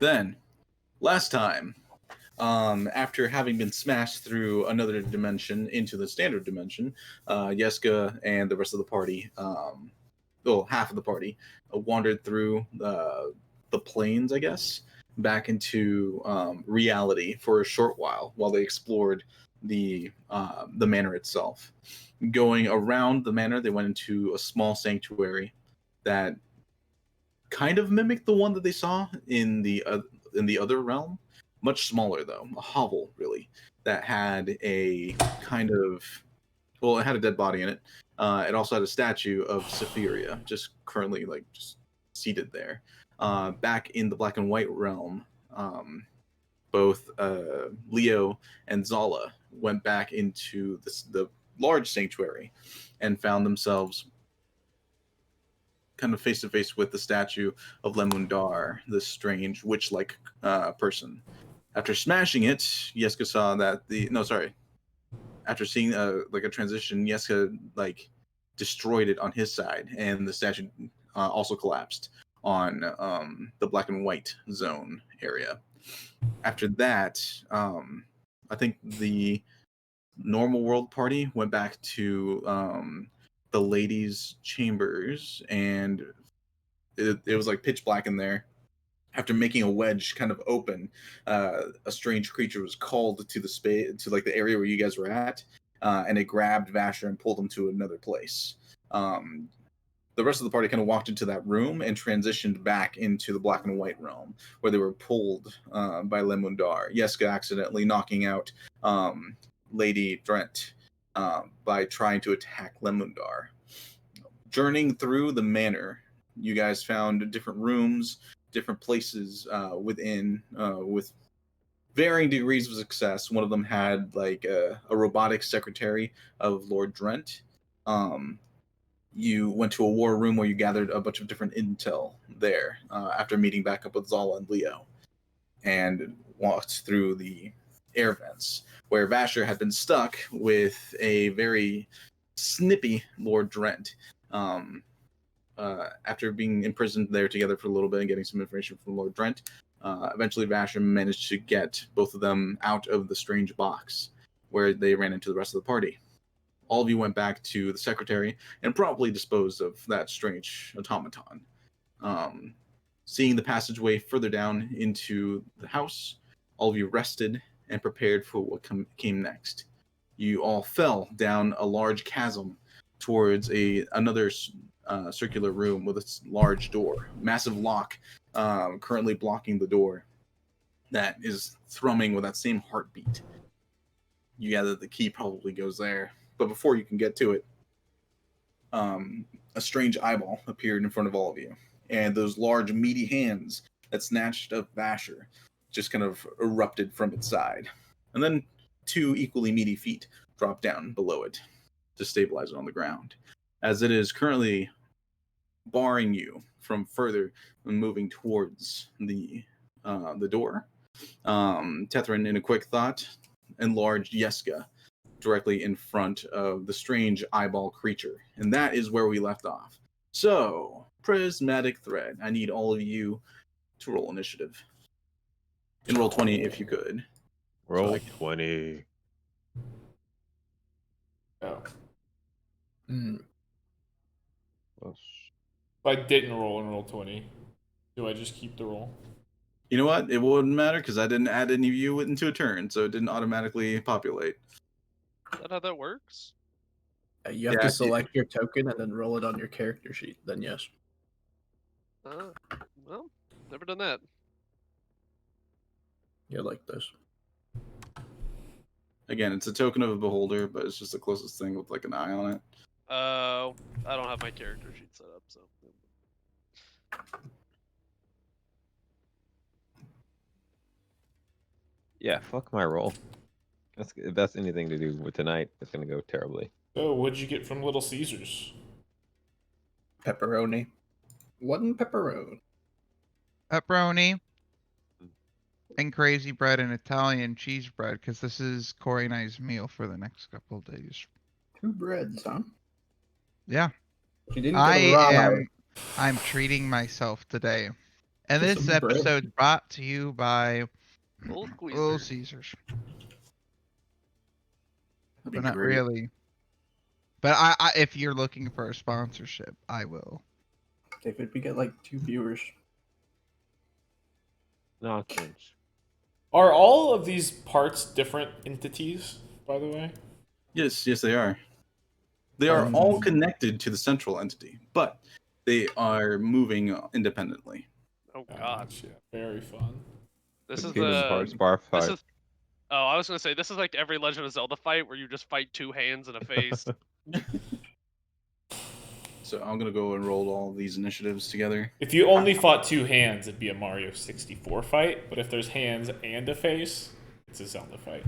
Then, last time, after having been smashed through another dimension into the standard dimension, Yeska and the rest of the party, well, half of the party, wandered through the planes, I guess, back into reality for a short while they explored the manor itself. Going around the manor, they went into a small sanctuary that kind of mimicked the one that they saw in the other realm. Much smaller though, a hovel really that had a kind of well, it had a dead body in it. It also had a statue of Cytheria, just currently like just seated there. Back in the black and white realm, both Leo and Zala went back into the large sanctuary and found themselves kind of face to face with the statue of Lemundar, this strange witch-like person. After smashing it, Yeska saw that after seeing like a transition, Yeska like destroyed it on his side, and the statue also collapsed on the black and white zone area. After that, I think the normal world party went back to the ladies' chambers, and it was like pitch black in there. After making a wedge kind of open, a strange creature was called to the space to like the area where you guys were at, and it grabbed Vasher and pulled him to another place. The rest of the party kind of walked into that room and transitioned back into the black and white realm, where they were pulled by Lemundar. Yeska accidentally knocking out Lady Drent by trying to attack Lemundar. Journeying through the manor, you guys found different rooms, different places within, with varying degrees of success. One of them had like a robotic secretary of Lord Drent. You went to a war room where you gathered a bunch of different intel there after meeting back up with Zala and Leo, and walked through the air vents where Vasher had been stuck with a very snippy Lord Drent. After being imprisoned there together for a little bit and getting some information from Lord Drent, eventually Vasher managed to get both of them out of the strange box where they ran into the rest of the party. All of you went back to the secretary and probably disposed of that strange automaton. Seeing the passageway further down into the house, all of you rested and prepared for what came next. You all fell down a large chasm towards another circular room with a large door, massive lock currently blocking the door that is thrumming with that same heartbeat. You gather the key probably goes there. But before you can get to it, a strange eyeball appeared in front of all of you. And those large, meaty hands that snatched up Vasher just kind of erupted from its side. And then two equally meaty feet dropped down below it to stabilize it on the ground, as it is currently barring you from further moving towards the door. Tethrin, in a quick thought, enlarged Yeska directly in front of the strange eyeball creature. And that is where we left off. So, prismatic thread. I need all of you to roll initiative. And roll 20 if you could. Roll 20. Oh. Well, If I didn't roll and roll 20, do I just keep the roll? You know what? It wouldn't matter because I didn't add any of you into a turn, so it didn't automatically populate. Is that how that works? You have to select your token and then roll it on your character sheet. Then yes. Well, never done that. Yeah, like this. Again, it's a token of a beholder, but it's just the closest thing with like an eye on it. I don't have my character sheet set up, so. yeah, fuck my roll. If that's anything to do with tonight, it's gonna go terribly. Oh, what'd you get from Little Caesars? Pepperoni. One pepperoni. Pepperoni and crazy bread and Italian cheese bread, because this is Corey and I's meal for the next couple of days. 2 breads, huh? Yeah. She didn't get a rye. I'm treating myself today. And For this some bread. episode brought to you by Little Little squeezer. Caesars. That'd be But not great. really. But I, if you're looking for a sponsorship, I will. David, we get like 2 viewers. Nonsense. Are all of these parts different entities, by the way? Yes, they are. They are all connected to the central entity, but they are moving independently. Oh god. Gotcha. Very fun. This is Kingdom the Hearts bar this fight. is Oh, I was gonna say this is like every Legend of Zelda fight where you just fight 2 hands and a face. So I'm gonna go and roll all these initiatives together. If you only fought 2 hands, it'd be a Mario 64 fight. But if there's hands and a face, it's a Zelda fight.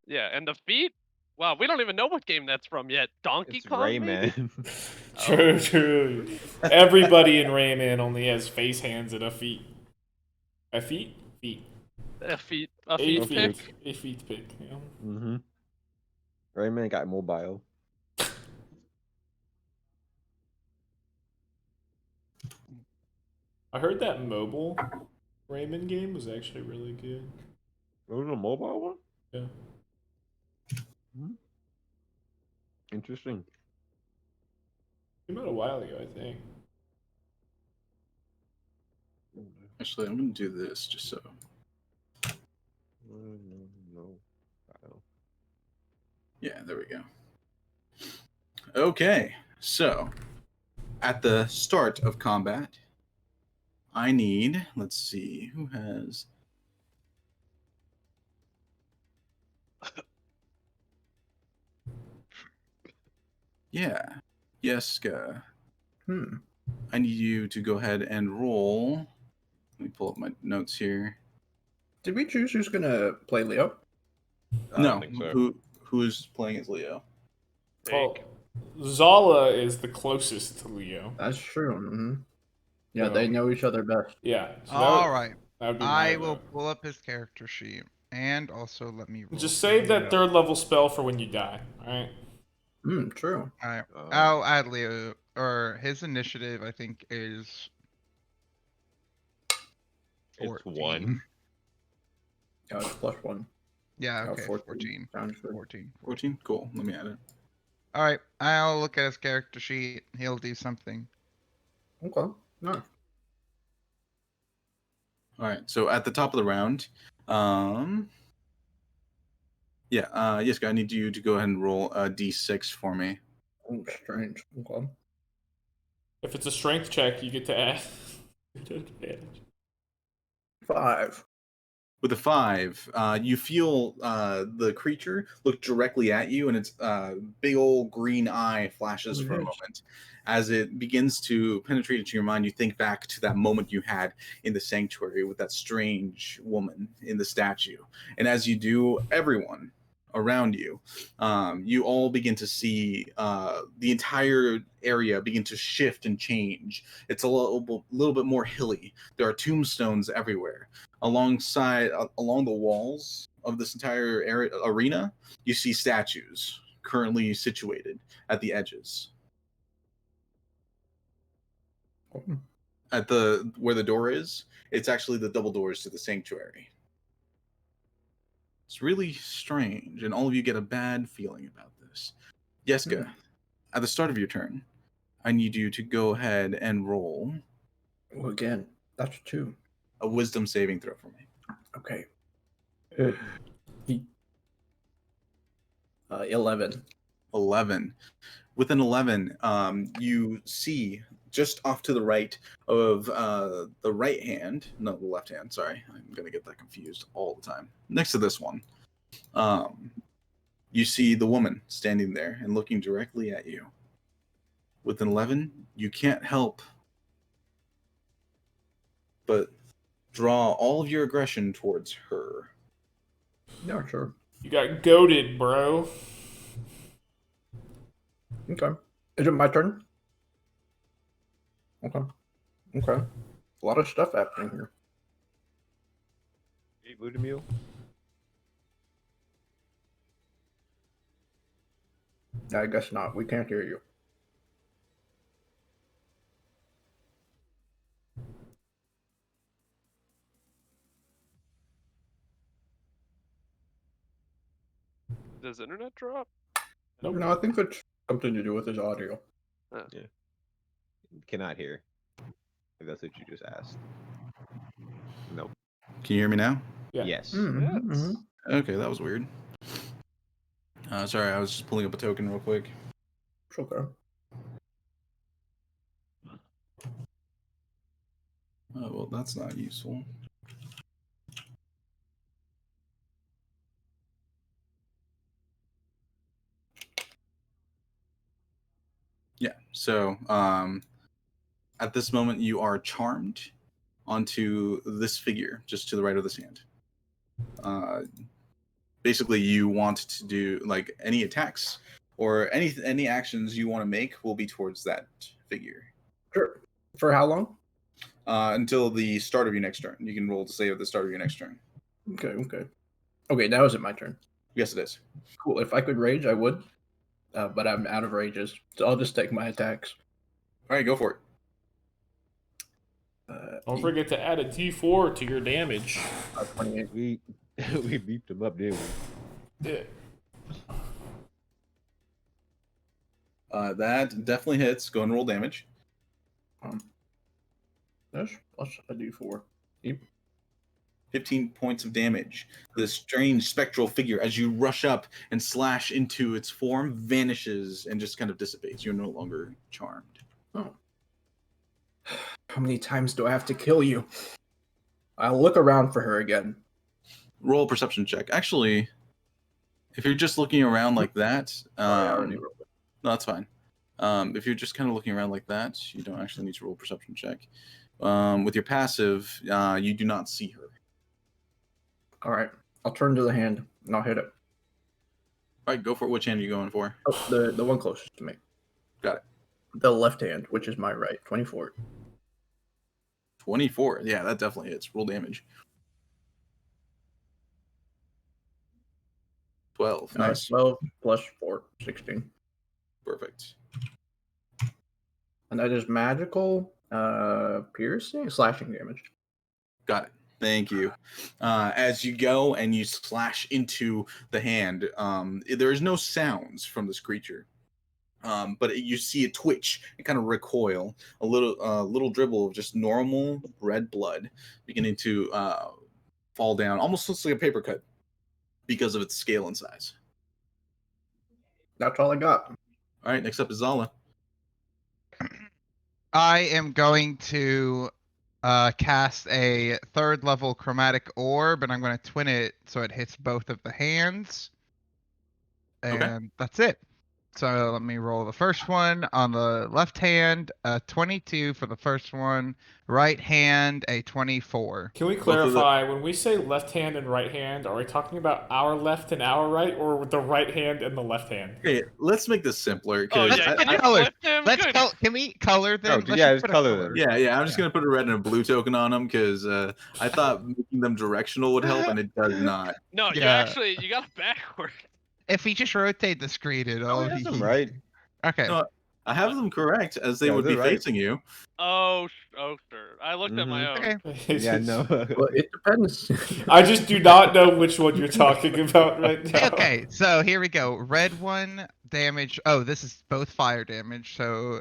Yeah, and the feet? Wow, we don't even know what game that's from yet. Donkey It's Kong, maybe? Rayman. True, Oh. true. Everybody in Rayman only has face, hands, and a feet. A feet? Feet. A feet A pick? feet. A feet pick. Yeah. Mm-hmm. Rayman got mobile. I heard that mobile Rayman game was actually really good. It was a mobile one? Yeah. Interesting. Came out a while ago, I think. Actually, I'm gonna do this just so. No. Yeah, there we go. Okay, so at the start of combat, I need, let's see, who has. Yeah, Yeska. I need you to go ahead and roll. Let me pull up my notes here. Did we choose who's gonna play Leo? I No, don't think so. who's playing as Leo? Well, Zala is the closest to Leo. That's true. Yeah, So- they know each other best. Yeah. So All right. That would be my I will vote. pull up his character sheet and also let me roll. Just save that Leo. 3rd level spell for when you die. Alright? True. All right. Uh, I'll add Leo, or his initiative, I think, is It's 14. 1. Yeah, it's +1. Yeah, Yeah, okay, 14. Sounds good. 14. 14? Cool. Let me add it. All right. I'll look at his character sheet. He'll do something. Okay. Nice. All right. So at the top of the round, Yeska, I need you to go ahead and roll a d6 for me. Oh, strange. Okay. If it's a strength check, you get to add. advantage. 5. With a 5, you feel the creature look directly at you, and its big old green eye flashes for a Yes. moment. As it begins to penetrate into your mind, you think back to that moment you had in the sanctuary with that strange woman in the statue. And as you do, everyone around you, you all begin to see the entire area begin to shift and change. It's a little bit more hilly. There are tombstones everywhere. Along the walls of this entire arena, you see statues currently situated at the edges. At where the door is, it's actually the double doors to the sanctuary. It's really strange, and all of you get a bad feeling about this. Yeska, at the start of your turn, I need you to go ahead and roll Well, again, that's 2. a wisdom saving throw for me. Okay. 11. 11. With an 11, you see just off to the right of the right hand, no, the left hand, sorry. I'm going to get that confused all the time. Next to this one, you see the woman standing there and looking directly at you. With an 11, you can't help but draw all of your aggression towards her. Yeah, sure. You got goaded, bro. Okay. Is it my turn? Okay. A lot of stuff happening here. Hey, Voodoo Mule. I guess not. We can't hear you. Does internet drop? Nope. No, I think it's something to do with his audio. Cannot hear. If that's what you just asked. Nope. Can you hear me now? Yeah. Yes. Mhm, Yes. mhm. Okay, that was weird. Sorry, I was just pulling up a token real quick. It's okay. Oh, well, that's not useful. Yeah, so at this moment, you are charmed onto this figure just to the right of this hand. Basically, you want to do like any attacks or any actions you want to make will be towards that figure. Sure. For how long? Until the start of your next turn. You can roll to save at the start of your next turn. Okay. Okay, now is it my turn? Yes, it is. Cool. If I could rage, I would. But I'm out of rages, so I'll just take my attacks. All right, go for it. Don't forget to add a D4 to your damage. 28. We we beeped him up, didn't we? Yeah. That definitely hits. Go and roll damage. That's plus a D4. Yep. 15 points of damage. This strange spectral figure, as you rush up and slash into its form, vanishes and just kind of dissipates. You're no longer charmed. Oh. How many times do I have to kill you? I'll look around for her again. Roll a perception check. Actually, if you're just looking around like that, Sorry, I already rolled it. no, that's fine. If you're just kind of looking around like that, you don't actually need to roll a perception check. With your passive, you do not see her. All right, I'll turn to the hand and I'll hit it. All right, go for it. Which hand are you going for? Oh, the one closest to me. Got it. The left hand, which is my right. 24. 24. Yeah, that definitely hits. Roll damage. 12. Nice. 12 plus 4, 16. Perfect. And that is magical, piercing, slashing damage. Got it. Thank you. As you go and you slash into the hand, there is no sounds from this creature. But you see it twitch and kind of recoil. A little dribble of just normal red blood beginning to fall down. Almost looks like a paper cut because of its scale and size. That's all I got. All right, next up is Zala. I am going to cast a 3rd level chromatic orb, and I'm going to twin it so it hits both of the hands. And that's it. So let me roll the first one on the left hand, 22 for the first one. Right hand, a 24. Can we clarify, when we say left hand and right hand, are we talking about our left and our right, or the right hand and the left hand? Okay, let's make this simpler. Oh 'Cause yeah, I- can you color. flip them? Let's Good. can we color them? Oh, yeah, just just put a color them. Yeah, I'm just gonna put a red and a blue token on them because I thought making them directional would help, and it does not. No, you Yeah. got it backward. If we just rotate the screen, it'll That's be right. Okay. No, I have them correct as they Yeah, would be they're right. facing you. Oh, sure. I looked at my own. Okay. Yeah, no. Well, it depends. I just do not know which one you're talking about right now. Okay, so here we go. Red one damage. Oh, this is both fire damage. So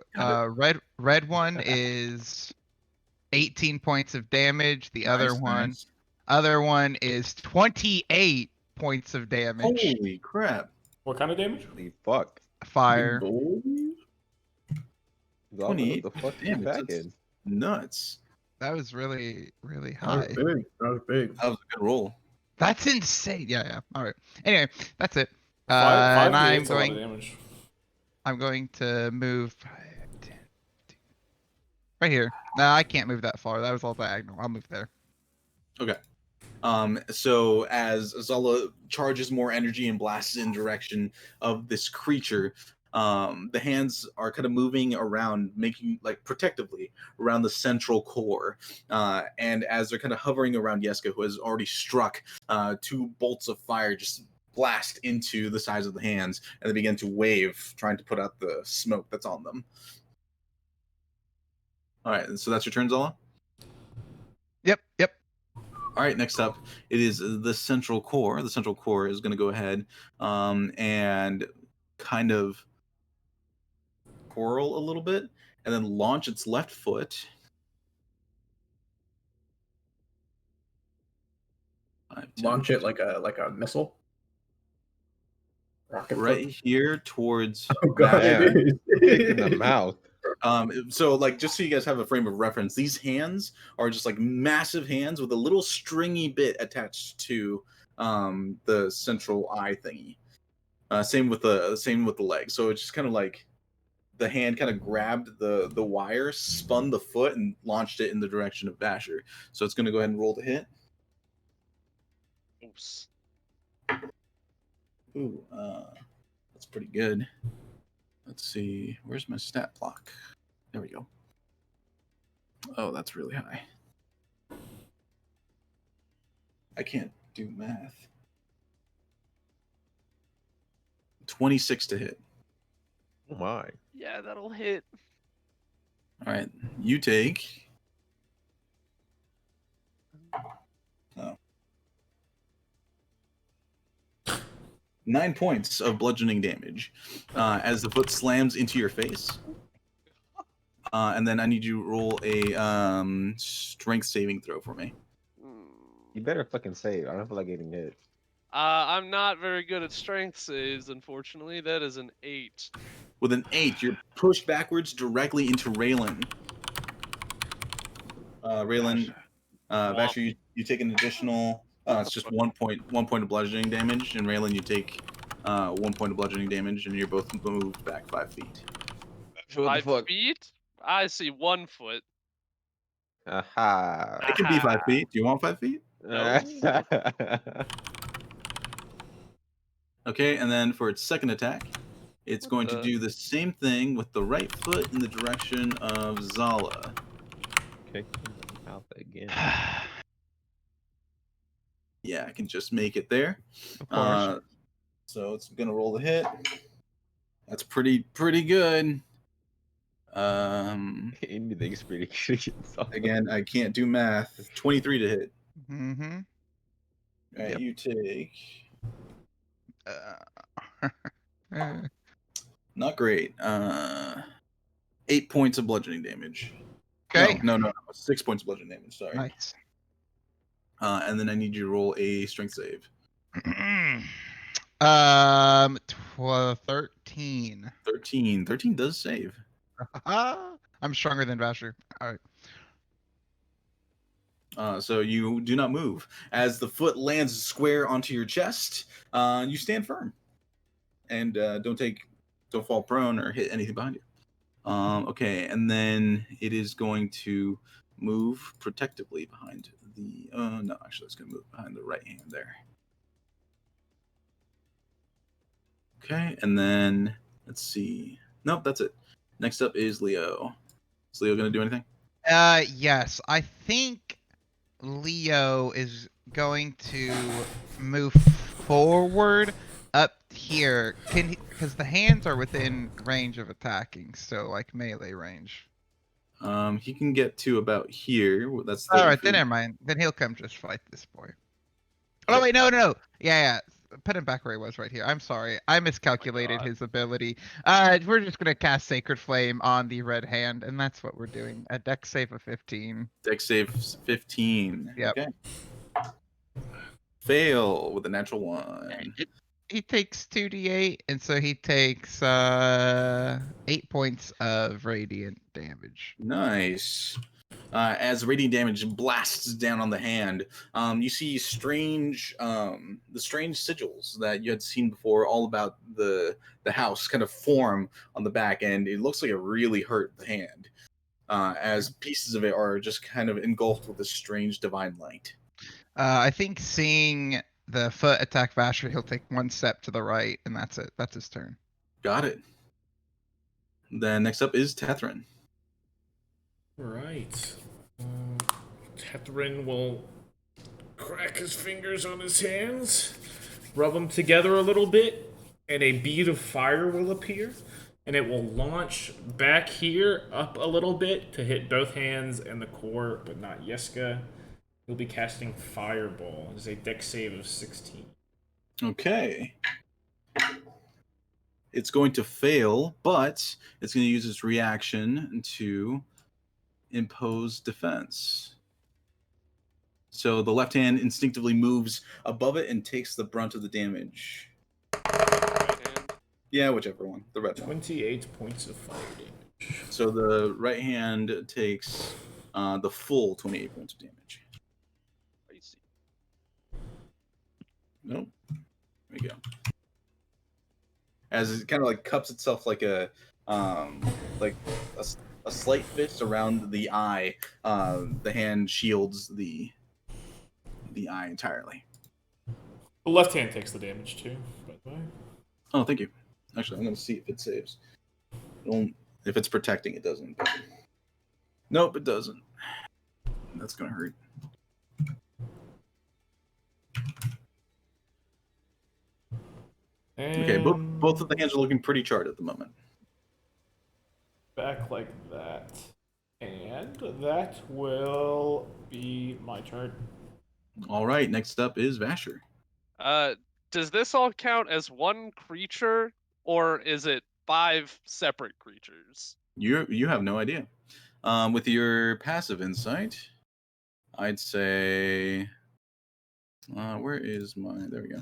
red one is 18 points of damage. The other Nice. other one is 28 points of damage. Holy crap! What kind of damage? Holy fuck. Fire. Zala, 28 what the fuck damage, you back that's- in? Nuts. That was really, really That was high. big. That was big. That was a good roll. That's insane. Yeah. All right. Anyway, that's it. Five And I'm D8's a lot of going. damage. I'm going to move 5, 10, 15. Right here. No, I can't move that far. That was all diagonal. I'll move there. Okay. So as Zala charges more energy and blasts in direction of this creature, the hands are kind of moving around, making like protectively around the central core. And as they're kind of hovering around Yeska, who has already struck, 2 bolts of fire just blast into the sides of the hands, and they begin to wave, trying to put out the smoke that's on them. All right, so that's your turn, Zala? Yep. All All right, next up, it is the central core. The central core is going to go ahead and kind of twirl a little bit, and then launch its left foot. 5, 10, Launch it like a missile. Rocket right foot. here towards Oh god, Damn. it is. Kick in the mouth. So like just so you guys have a frame of reference, these hands are just like massive hands with a little stringy bit attached to the central eye thingy. Same with the leg. So it's just kind of like the hand kind of grabbed the wire, spun the foot, and launched it in the direction of Basher. So it's going to go ahead and roll the hit. Oops. Ooh, that's pretty good. Let's see. Where's my stat block? There we go. Oh, that's really high. I can't do math. 26 to hit. Oh my. Yeah, that'll hit. All right, you take. Oh. 9 points of bludgeoning damage as the foot slams into your face. And then I need you to roll a strength saving throw for me. You better fucking save. I don't feel like getting hit. I'm not very good at strength saves, unfortunately. That is an 8. With an 8, you're pushed backwards directly into Raylan. Raylan, Vasher, you take an additional. It's just 1 point of bludgeoning damage, and Raylan, you take 1 point of bludgeoning damage, and you're both moved back 5 feet. 5 feet? I see 1 foot. Aha. It can be 5 feet. Do you want 5 feet? No. Okay, and then for its second attack, it's going to do the same thing with the right foot in the direction of Zala. Kick in the mouth again. Yeah, I can just make it there. Of course. So it's gonna roll the hit. That's pretty good. Anything's pretty good. Again, I can't do math. 23 to hit. Mm-hmm. All right, Yep. you take not great. 8 points of bludgeoning damage. Okay. No. 6 points of bludgeoning damage. Sorry. Nice. And then I need you to roll a strength save. 13. 13 does save. I'm stronger than Vasher. All right. So you do not move. As the foot lands square onto your chest, you stand firm. And don't fall prone or hit anything behind you. Okay, and then it is going to move protectively behind the no, actually it's gonna move behind the right hand there. Okay, and then let's see. Nope, that's it. Next up is Leo. Is Leo gonna do anything? Yes, I think Leo is going to move forward up here. Because the hands are within range of attacking, so like melee range. He can get to about here. That's 30 All right, then feet. never mind. Then he'll come just fight this boy. Oh wait, no. Yeah. Put him back where he was, right here. I'm sorry, I miscalculated his ability. We're just gonna cast Sacred Flame on the red hand, and that's what we're doing. A dex save of 15. Dex save 15. Yep. Okay. Fail with a natural 1. He takes 2d8, and so he takes 8 points of radiant damage. Nice. As radiant damage blasts down on the hand, you see the strange sigils that you had seen before, all about the house, kind of form on the back end. It looks like it really hurt the hand, as pieces of it are just kind of engulfed with this strange divine light. I think seeing the foot attack Vasher, he'll take 1 step to the right, and that's it. That's his turn. Got it. Then next up is Tethrin. Right. Tethrin will crack his fingers on his hands, rub them together a little bit, and a bead of fire will appear, and it will launch back here up a little bit to hit both hands and the core, but not Yeska. He'll be casting Fireball. It's a dex save of 16. Okay. It's going to fail, but it's going to use its reaction to impose defense. So the left hand instinctively moves above it and takes the brunt of the damage. Right hand. Yeah, whichever one. The red one. 28 points of fire damage. So the right hand takes the full 28 points of damage. Crazy. Nope. There we go. As it kind of like cups itself like a slight fist around the eye. The hand shields the eye entirely. The left hand takes the damage too, by the way. Oh, thank you. Actually, I'm going to see if it saves. If it's protecting, it doesn't. But... Nope, it doesn't. That's going to hurt. Okay, both of the hands are looking pretty charred at the moment. Back like that. And that will be my turn. All right, next up is Vasher. Does this all count as one creature, or is it 5 separate creatures? You have no idea. With your passive insight, I'd say... where is my... There we go.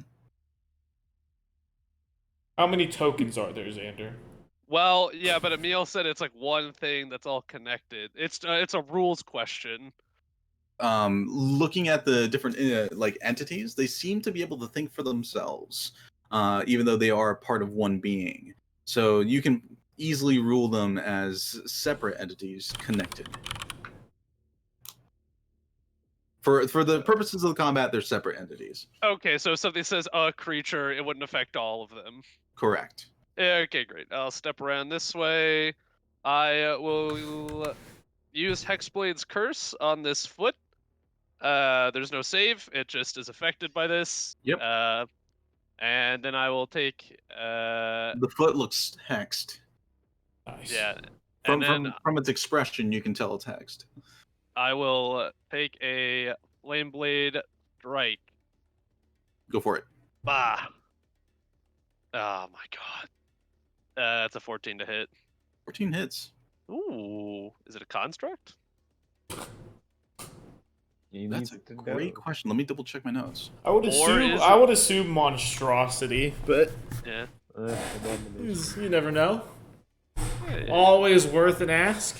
How many tokens are there, Xander? Well, yeah, but Emil said it's like one thing that's all connected. It's a rules question. Looking at the different like entities, they seem to be able to think for themselves, even though they are part of one being. So you can easily rule them as separate entities connected. For the purposes of the combat, they're separate entities. Okay, so if something says a creature, it wouldn't affect all of them. Correct. Okay, great. I'll step around this way. I will use Hexblade's Curse on this foot. There's no save. It just is affected by this. Yep. And then I will take... The foot looks hexed. Nice. Yeah. From, And then from its expression, you can tell it's hexed. I will take a Flame Blade Strike. Go for it. Bah! Oh my god. That's a 14 to hit. 14 hits. Ooh. Is it a construct? That's a great question. Let me double check my notes. I would assume monstrosity, but Yeah. you never know. Yeah. Always worth an ask.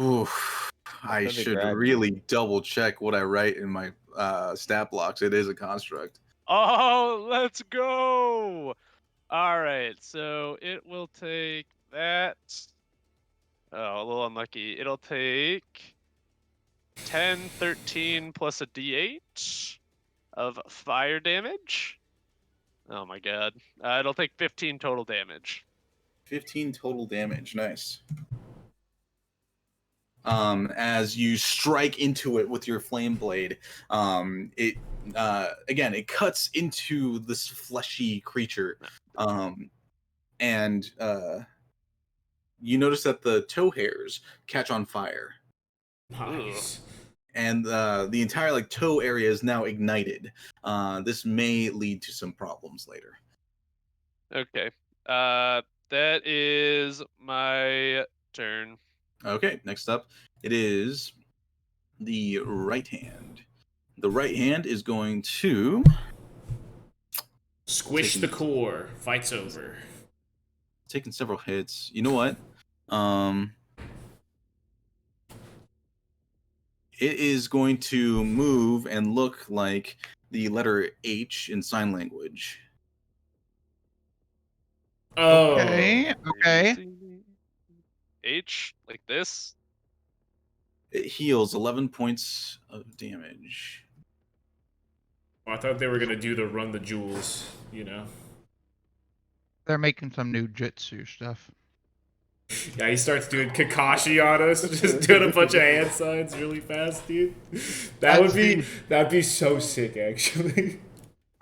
Oof. I That'd be should great. really double check what I write in my stat blocks. It is a construct. Oh, let's go! Alright, so it will take that. Oh, a little unlucky. It'll take 10, 13 plus a d8 of fire damage. Oh my god. It'll take 15 total damage. 15 total damage. Nice. As you strike into it with your flame blade, it again it cuts into this fleshy creature, and you notice that the toe hairs catch on fire, Nice. and the entire like toe area is now ignited. This may lead to some problems later. Okay. That is my turn. Okay, next up, it is the right hand. The right hand is going to Squish the core. Fight's over. taking several hits. You know what? It is going to move and look like the letter H in sign language. Oh. Okay, okay. H, like this. It heals 11 points of damage. I thought they were gonna do the run the jewels, you know. They're making some new jutsu stuff. Yeah, he starts doing Kakashi on us, just doing a bunch of hand signs really fast, dude. That'd be so sick, actually.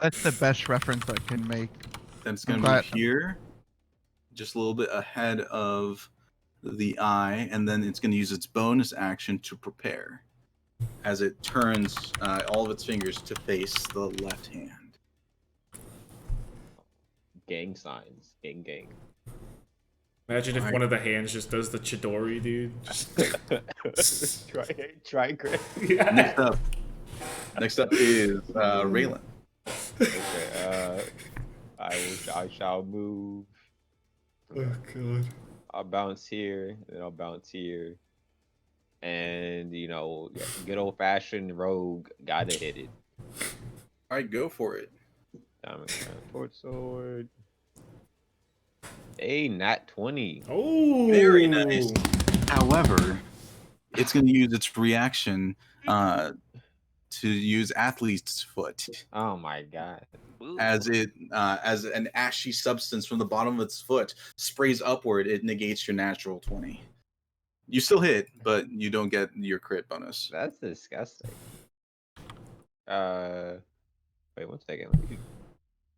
That's the best reference I can make. Then it's going to move here, just a little bit ahead of the eye, and then it's going to use its bonus action to prepare. as it turns all of its fingers to face the left hand. Gang signs. Gang, gang. Imagine if Alright. one of the hands just does the Chidori, dude. Just... try, Chris. yeah. Next up is Raylan. Okay, I shall move. Oh god. I'll bounce here, then I'll bounce here. And, good old fashioned rogue, gotta hit it. All right, go for it. Diamond Transport Sword. A nat 20. Oh, Very nice. However, it's going to use its reaction to use Athlete's Foot Oh my god. as as an ashy substance from the bottom of its foot sprays upward. It negates your natural 20. You still hit, but you don't get your crit bonus. That's disgusting. Wait 1 second. Let me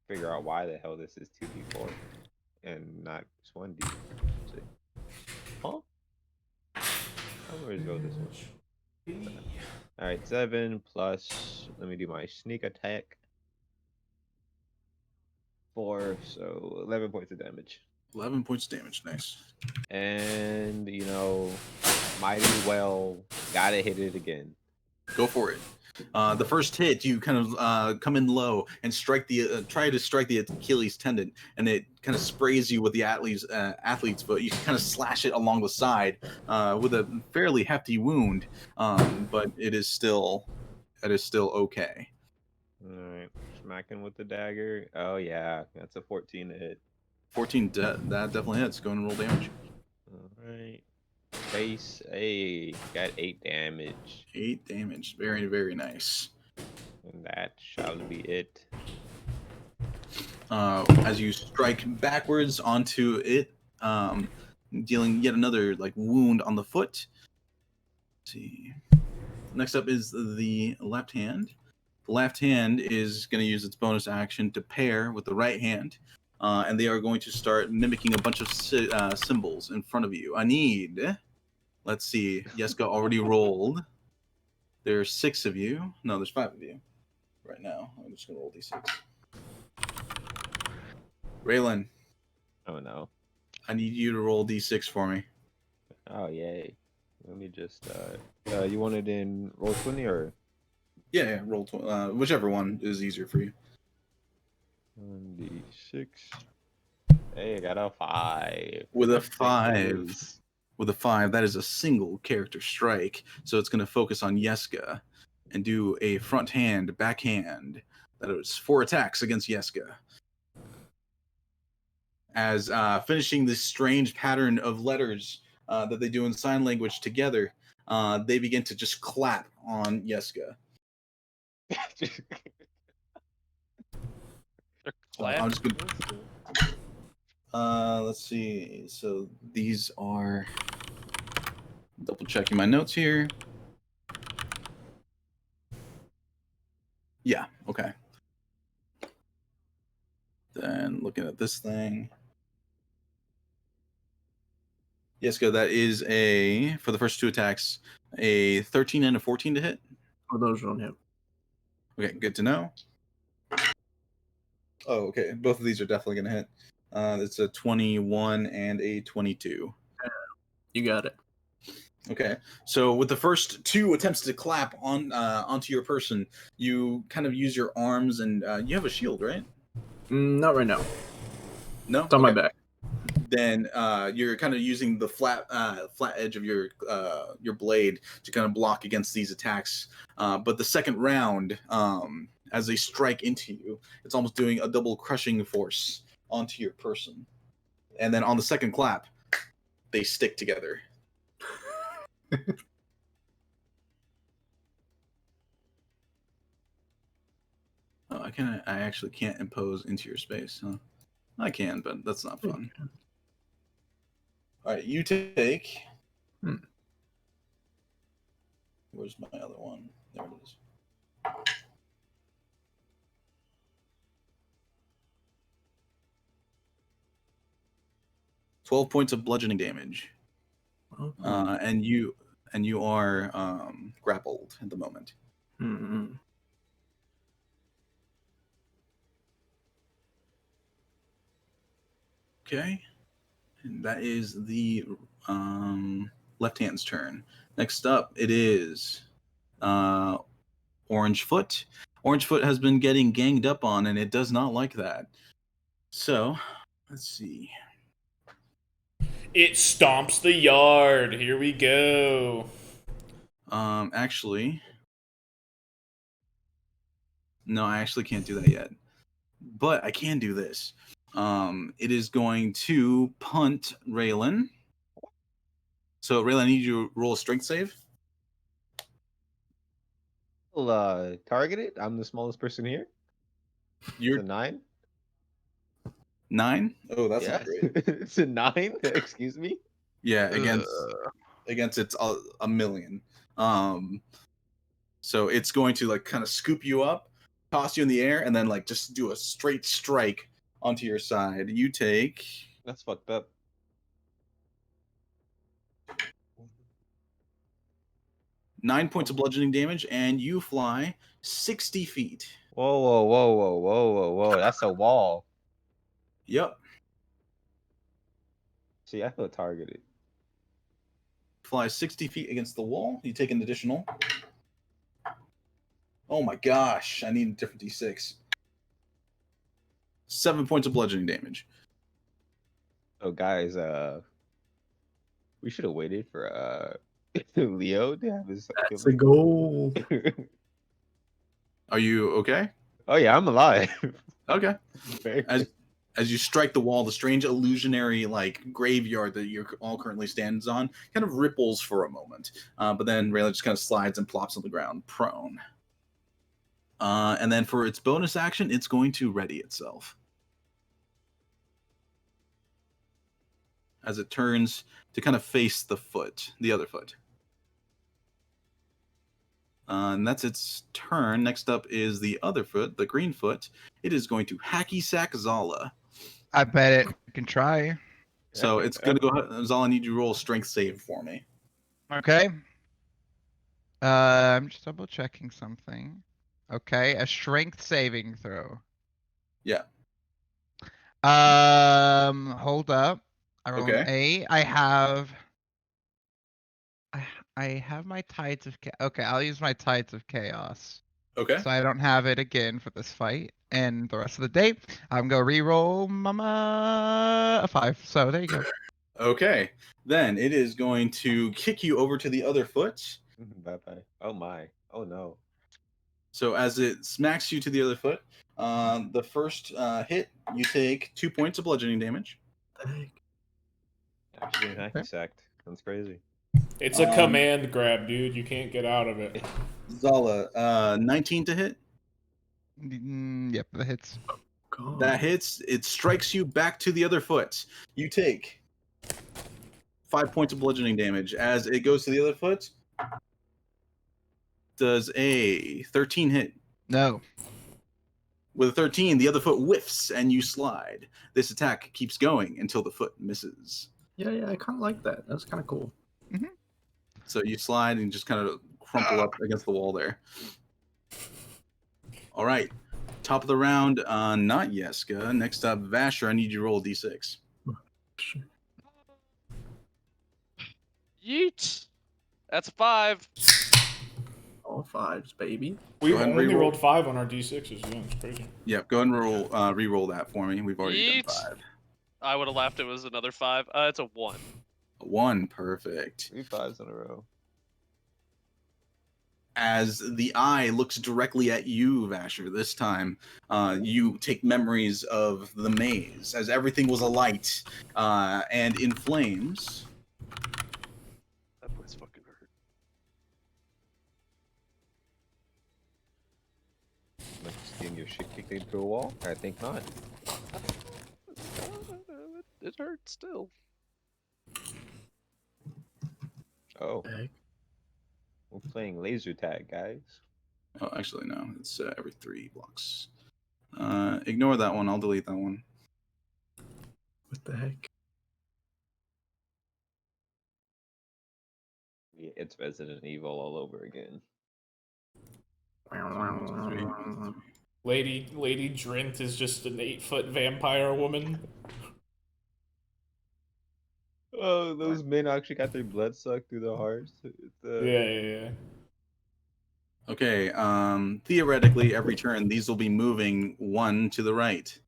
figure out why the hell this is 2d4 and not just 1d. Let's see. Huh? Where is go this one? All right, 7 plus. Let me do my sneak attack. 4, so 11 points of damage. 11 points of damage. Nice. And mighty well, gotta hit it again. Go for it. The first hit, you kind of come in low and strike try to strike the Achilles tendon, and it kind of sprays you with the athlete's foot. You kind of slash it along the side with a fairly hefty wound, but it is still okay. All right, smacking with the dagger. Oh yeah, that's a 14 to hit. 14, that definitely hits. Go and roll damage. All right, base A got 8 damage. 8 damage. Very, very nice. And that shall be it. As you strike backwards onto it, dealing yet another wound on the foot. Let's see. Next up is the left hand. The left hand is going to use its bonus action to pair with the right hand, and they are going to start mimicking a bunch of symbols in front of you. I need. Let's see. Yeska already rolled. There's 6 of you. No, there's 5 of you right now. I'm just going to roll d6. Raylan, Oh no. I need you to roll d6 for me. Oh yay. Let me just you want it in roll 20 or Yeah, roll whichever one is easier for you. 1d6. Hey, I got a 5. With a Take 5. those. With a 5, that is a single character strike. So it's going to focus on Yeska and do a front hand, backhand. That is 4 attacks against Yeska. As finishing this strange pattern of letters that they do in sign language together, they begin to just clap on Yeska. I'm just gonna. Let's see. So these are. Double checking my notes here. Yeah. Okay. Then looking at this thing. Yeska, that is for the first 2 attacks, a 13 and a 14 to hit. Oh, those don't hit. Okay, good to know. Oh, okay. Both of these are definitely going to hit. It's a 21 and a 22. You got it. Okay, so with the first 2 attempts to clap onto your person, you kind of use your arms, and you have a shield, right? Not right now. No, It's on my back. Then you're kind of using the flat edge of your blade to kind of block against these attacks. But the second round, as they strike into you, it's almost doing a double crushing force onto your person. And then on the second clap, they stick together. Oh, I actually can't impose into your space, huh? I can, but that's not fun. All right, you take. Where's my other one? There it is. "12 points of bludgeoning damage." And you and you are grappled at the moment. Hmm. Okay, and that is the left hand's turn. Next up, it is Orange Foot. Orange Foot has been getting ganged up on, and it does not like that. So, let's see. It stomps the yard. Here we go. Actually, no, I actually can't do that yet. But I can do this. It is going to punt Raylan. So, Raylan, I need you to roll a strength save. Well, target it. I'm the smallest person here. It's You're a 9. 9. Oh, that's Yeah, not great. it's a 9. Excuse me. Yeah, Ugh. against it's a million. So it's going to like kind of scoop you up, toss you in the air, and then like just do a straight strike onto your side. You take That's fucked up. 9 points of bludgeoning damage, and you fly 60 feet. Whoa, whoa, whoa, whoa, whoa, whoa, whoa. That's a wall. Yep, See, I feel targeted. fly 60 feet against the wall. You take an additional. Oh my gosh, I need a different d6. 7 points of bludgeoning damage. So, guys, we should have waited for Leo to have his. That's a goal. Are you okay? Oh yeah, I'm alive. Okay. Very As you strike the wall, the strange illusionary like graveyard that you're all currently stands on kind of ripples for a moment, but then Rayla just kind of slides and plops on the ground, prone. And then for its bonus action, it's going to ready itself as it turns to kind of face the other foot. And that's its turn. Next up is the other foot, the green foot. It is going to hacky sack Zala. I bet it can try. So it's going to go ahead. Zala, I need you to roll a strength save for me. Okay. I'm just double checking something. Okay, a strength saving throw. Yeah. Hold up. I rolled an Okay. 8. I have my Tides of Okay, I'll use my Tides of Chaos. Okay. So I don't have it again for this fight. And the rest of the day, I'm gonna re-roll mama a 5. So there you go. Okay. Then it is going to kick you over to the other foot. Bye bye. Oh my. Oh no. So as it smacks you to the other foot, the first hit, you take 2 points of bludgeoning damage. Actually getting hacky sacked. That's crazy. It's a command grab, dude. You can't get out of it. Zala, 19 to hit. Yep, that hits. God. That hits. It strikes you back to the other foot. You take 5 points of bludgeoning damage. As it goes to the other foot, does a 13 hit. No. With a 13, the other foot whiffs and you slide. This attack keeps going until the foot misses. Yeah, I kind of like that. That's kind of cool. So you slide and just kind of crumple up against the wall there. All right. Top of the round, not Yeska. Next up, Vasher, I need you to roll a d6. Yeet. That's a 5. All 5s, baby. We've ahead and only re-roll. rolled 5 on our d6s. Yeah, it's crazy. Yep, go ahead and re-roll that for me. We've already done Yeet. 5. I would have laughed if it was another 5. It's a 1. 1, perfect. 3 5s in a row. As the eye looks directly at you, Vasher, this time you take memories of the maze as everything was alight and in flames. That place fucking hurt. Like just getting your shit kicked into a wall? I think not. It hurts still. Oh, Heck. we're playing laser tag, guys. Oh, actually, no. It's every 3 blocks. Ignore that one. I'll delete that one. What the heck? Yeah, it's Resident Evil all over again. Lady Drint is just an 8-foot vampire woman. Oh, those men actually got their blood sucked through the hearts. Yeah. Okay, theoretically, every turn, these will be moving 1 to the right.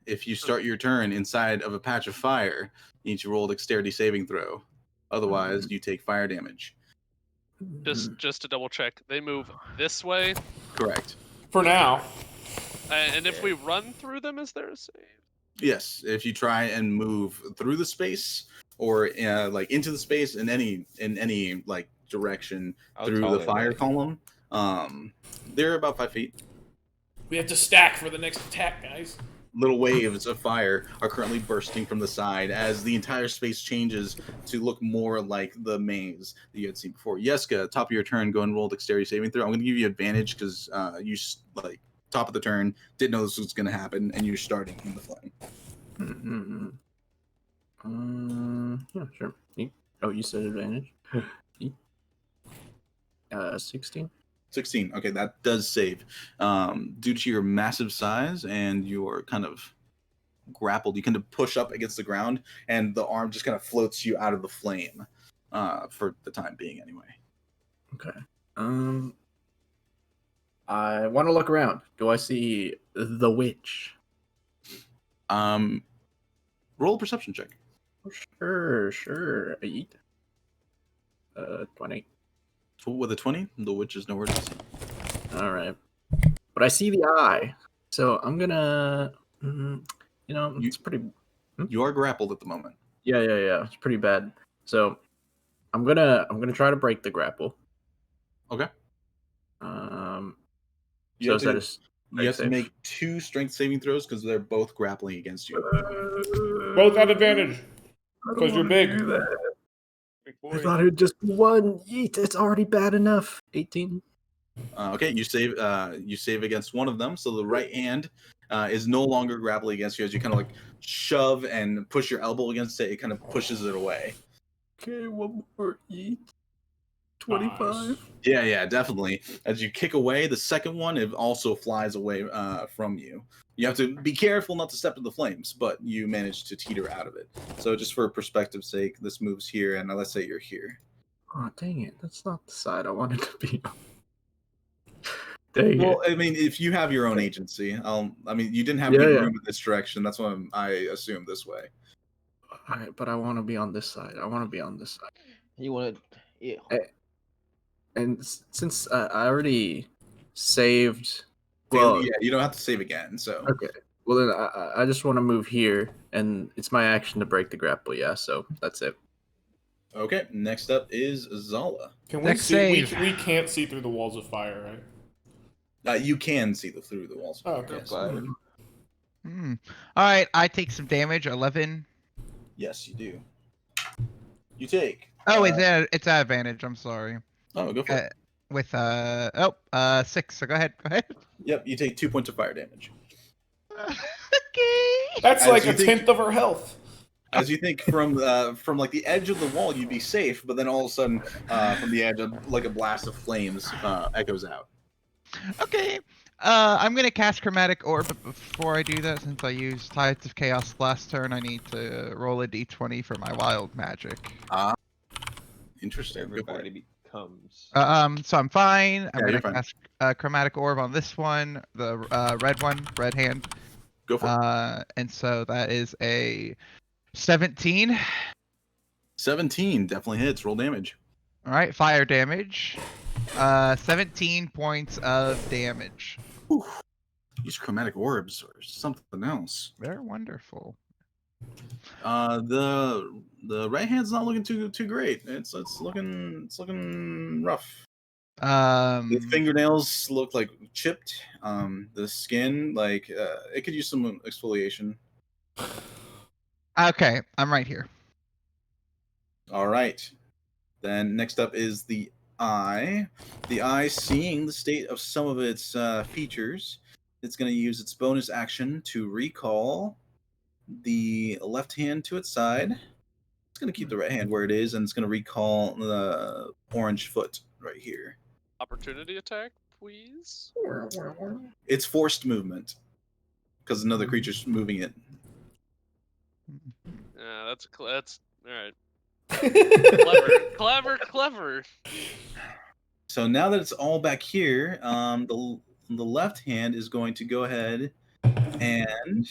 If you start your turn inside of a patch of fire, you need to roll a dexterity saving throw. Otherwise, you take fire damage. Just to double check, they move this way, Correct. For now. and if we run through them, is there a save? Yes, if you try and move through the space or like into the space in any like direction How through tall the are fire they? column, they're about 5 feet. We have to stack for the next attack, guys. Little waves of fire are currently bursting from the side as the entire space changes to look more like the maze that you had seen before. Yeska, top of your turn, go and roll dexterity saving throw. I'm going to give you advantage because you like top of the turn didn't know this was going to happen, and you're starting in the flame. Yeah, sure. Oh, you said advantage. 16. 16. Okay, that does save. Due to your massive size and your kind of grappled, you kind of push up against the ground, and the arm just kind of floats you out of the flame for the time being, anyway. Okay. I want to look around. Do I see the witch? Roll a perception check. Sure. 8. 20. With a 20, the witch is nowhere to see. All right. But I see the eye, so I'm gonna. It's pretty. You are grappled at the moment. Yeah. It's pretty bad. So I'm gonna try to break the grapple. Okay. So is that a You have to save? make 2 strength saving throws because they're both grappling against you. Both got advantage. Because you're big. Big I boy. thought it would just be one. Yeet, it's already bad enough. 18. Okay, you save. You save against one of them, so the right hand is no longer grappling against you as you kind of like shove and push your elbow against it. It kind of pushes it away. Okay, one more. Yeet. 25. Yeah, definitely. As you kick away, the second one it also flies away from you. You have to be careful not to step in the flames, but you manage to teeter out of it. So just for perspective's sake, this moves here, and let's say you're here. Oh, dang it. That's not the side I wanted to be on. Dang Well, it. I mean, if you have your own agency, I mean, you didn't have Yeah, any yeah. room in this direction. That's why I assume this way. All right, but I want to be on this side. You want to? Yeah. And since I already saved. Well, Well, yeah, you don't have to save again. So okay. Well, then I just want to move here, and it's my action to break the grapple. Yeah, so that's it. okay. Next up is Zala. Can we Dex see? save. We can't see through the walls of fire, right? You can see through the walls. Oh, okay. Yes. All right, I take some damage. 11. Yes, you do. You take. Oh, it's at advantage. I'm sorry. Oh, go for it. With 6. So go ahead. Yep, you take 2 points of fire damage. Okay. That's As like you a think- tenth of her health. As you think from like the edge of the wall, you'd be safe, but then all of a sudden, from the edge, like a blast of flames echoes out. Okay. I'm gonna cast Chromatic Orb, but before I do that, since I used Tides of Chaos last turn, I need to roll a d20 for my wild magic. Interesting. Go for Everybody it. becomes. So I'm fine. I'm Yeah, you're gonna fine. cast Chromatic Orb on this one, the red one, red hand. Go for it. And so that is a 17. 17 definitely hits. Roll damage. All right, fire damage. 17 points of damage. Whew. Use chromatic orbs or something else. They're wonderful. The right hand's not looking too great. It's looking rough. The fingernails look like chipped. The skin like it could use some exfoliation. Okay, I'm right here. All right. Then next up is the eye. The eye, seeing the state of some of its features, it's going to use its bonus action to recall the left hand to its side. It's going to keep the right hand where it is, and it's going to recall the orange foot right here. Opportunity attack, please. It's forced movement because another creature's moving it. Yeah, that's all right. Clever. So now that it's all back here, the left hand is going to go ahead and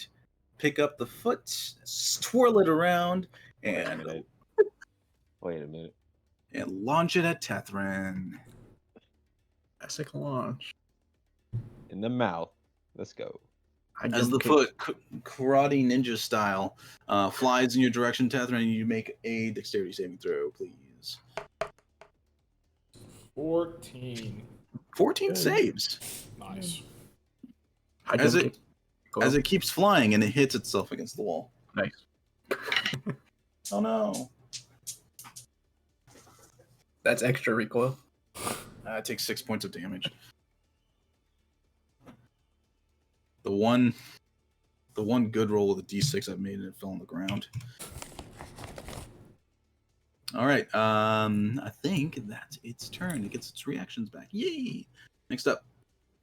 pick up the foot, twirl it around, and Wait a minute. and launch it at Tethran. Classic launch. In the mouth. Let's go. As the foot, karate ninja style, flies in your direction, Tethran, you make a dexterity saving throw, please. 14. 14 saves. Nice. As it keeps flying and it hits itself against the wall. Nice. Oh no. That's extra recoil. It takes 6 points of damage. The one good roll of the d6 I've made, and it fell on the ground. All right. I think that's its turn. It gets its reactions back. Yay! Next up,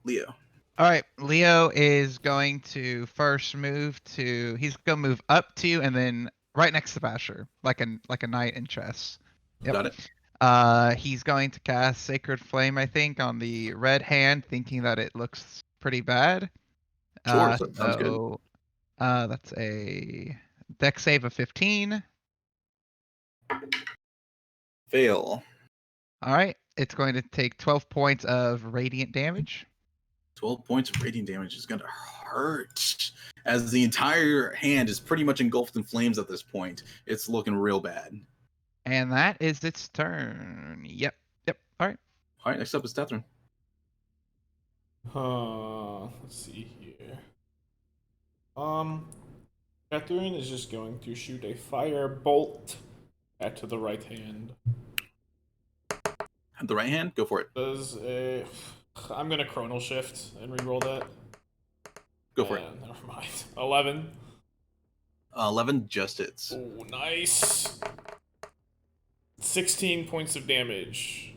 Leo. All right, Leo is going to first move to. He's gonna move up to and then right next to Basher, like a knight in chess. Yep. Got it. He's going to cast Sacred Flame, I think, on the red hand, thinking that it looks pretty bad. Sure, so sounds good. That's a dex save of 15. Fail. All right, it's going to take 12 points of radiant damage. 12 points of radiant damage is going to hurt. As the entire hand is pretty much engulfed in flames at this point. It's looking real bad. And that is its turn. Yep. All right. All right, next up is Tethran. Let's see here. Catherine is just going to shoot a fire bolt at the right hand. At the right hand, go for it. I'm gonna chronal shift and reroll that. Go for it. Never mind. 11. 11 just hits. Oh, nice. 16 points of damage.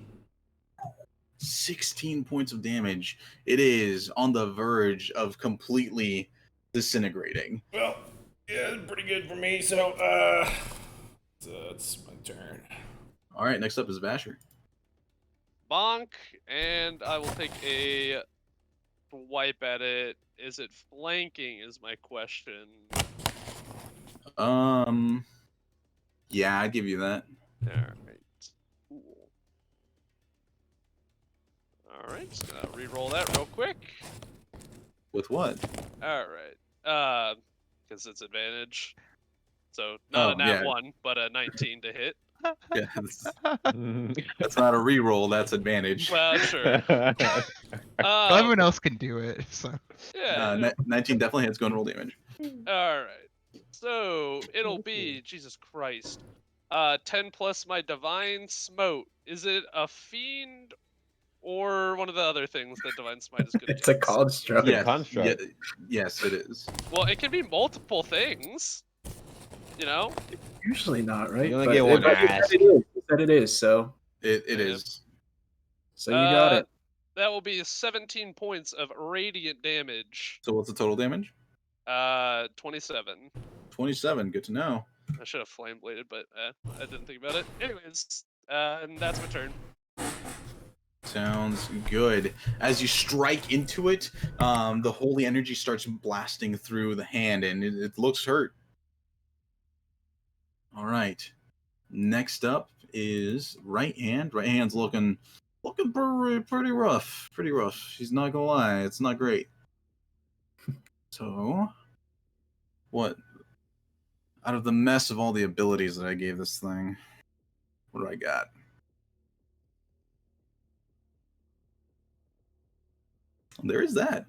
16 points of damage. It is on the verge of completely disintegrating. Well, yeah, pretty good for me. So, it's my turn. All right, next up is Vasher. Bonk, and I will take a wipe at it. Is it flanking? Is my question. Yeah, I'd give you that. All right. Cool. All right, just gonna re-roll that real quick. With what? All right. Because it's advantage. So not a nat 1, but a 19 to hit. Yeah, that's not a reroll. That's advantage. Well, sure. Everyone else can do it. So. Yeah. 19 definitely hits. Go and roll damage. All right. So it'll be Jesus Christ. 10 plus my divine smote. Is it a fiend or one of the other things that divine smite is good It's a construct. Yes, construct. yes, it is. Well, it can be multiple things. You know? Usually not, right? You only But get one it ass. said it is, so It is. you got it. That will be 17 points of radiant damage. So what's the total damage? 27. 27. Good to know. I should have flame bladed, but I didn't think about it. Anyways, and that's my turn. Sounds good. As you strike into it, the holy energy starts blasting through the hand, and it looks hurt. All right. Next up is right hand. Right hand's looking pretty rough. Pretty rough. She's not gonna lie. It's not great. So, what? Out of the mess of all the abilities that I gave this thing, what do I got? There is that.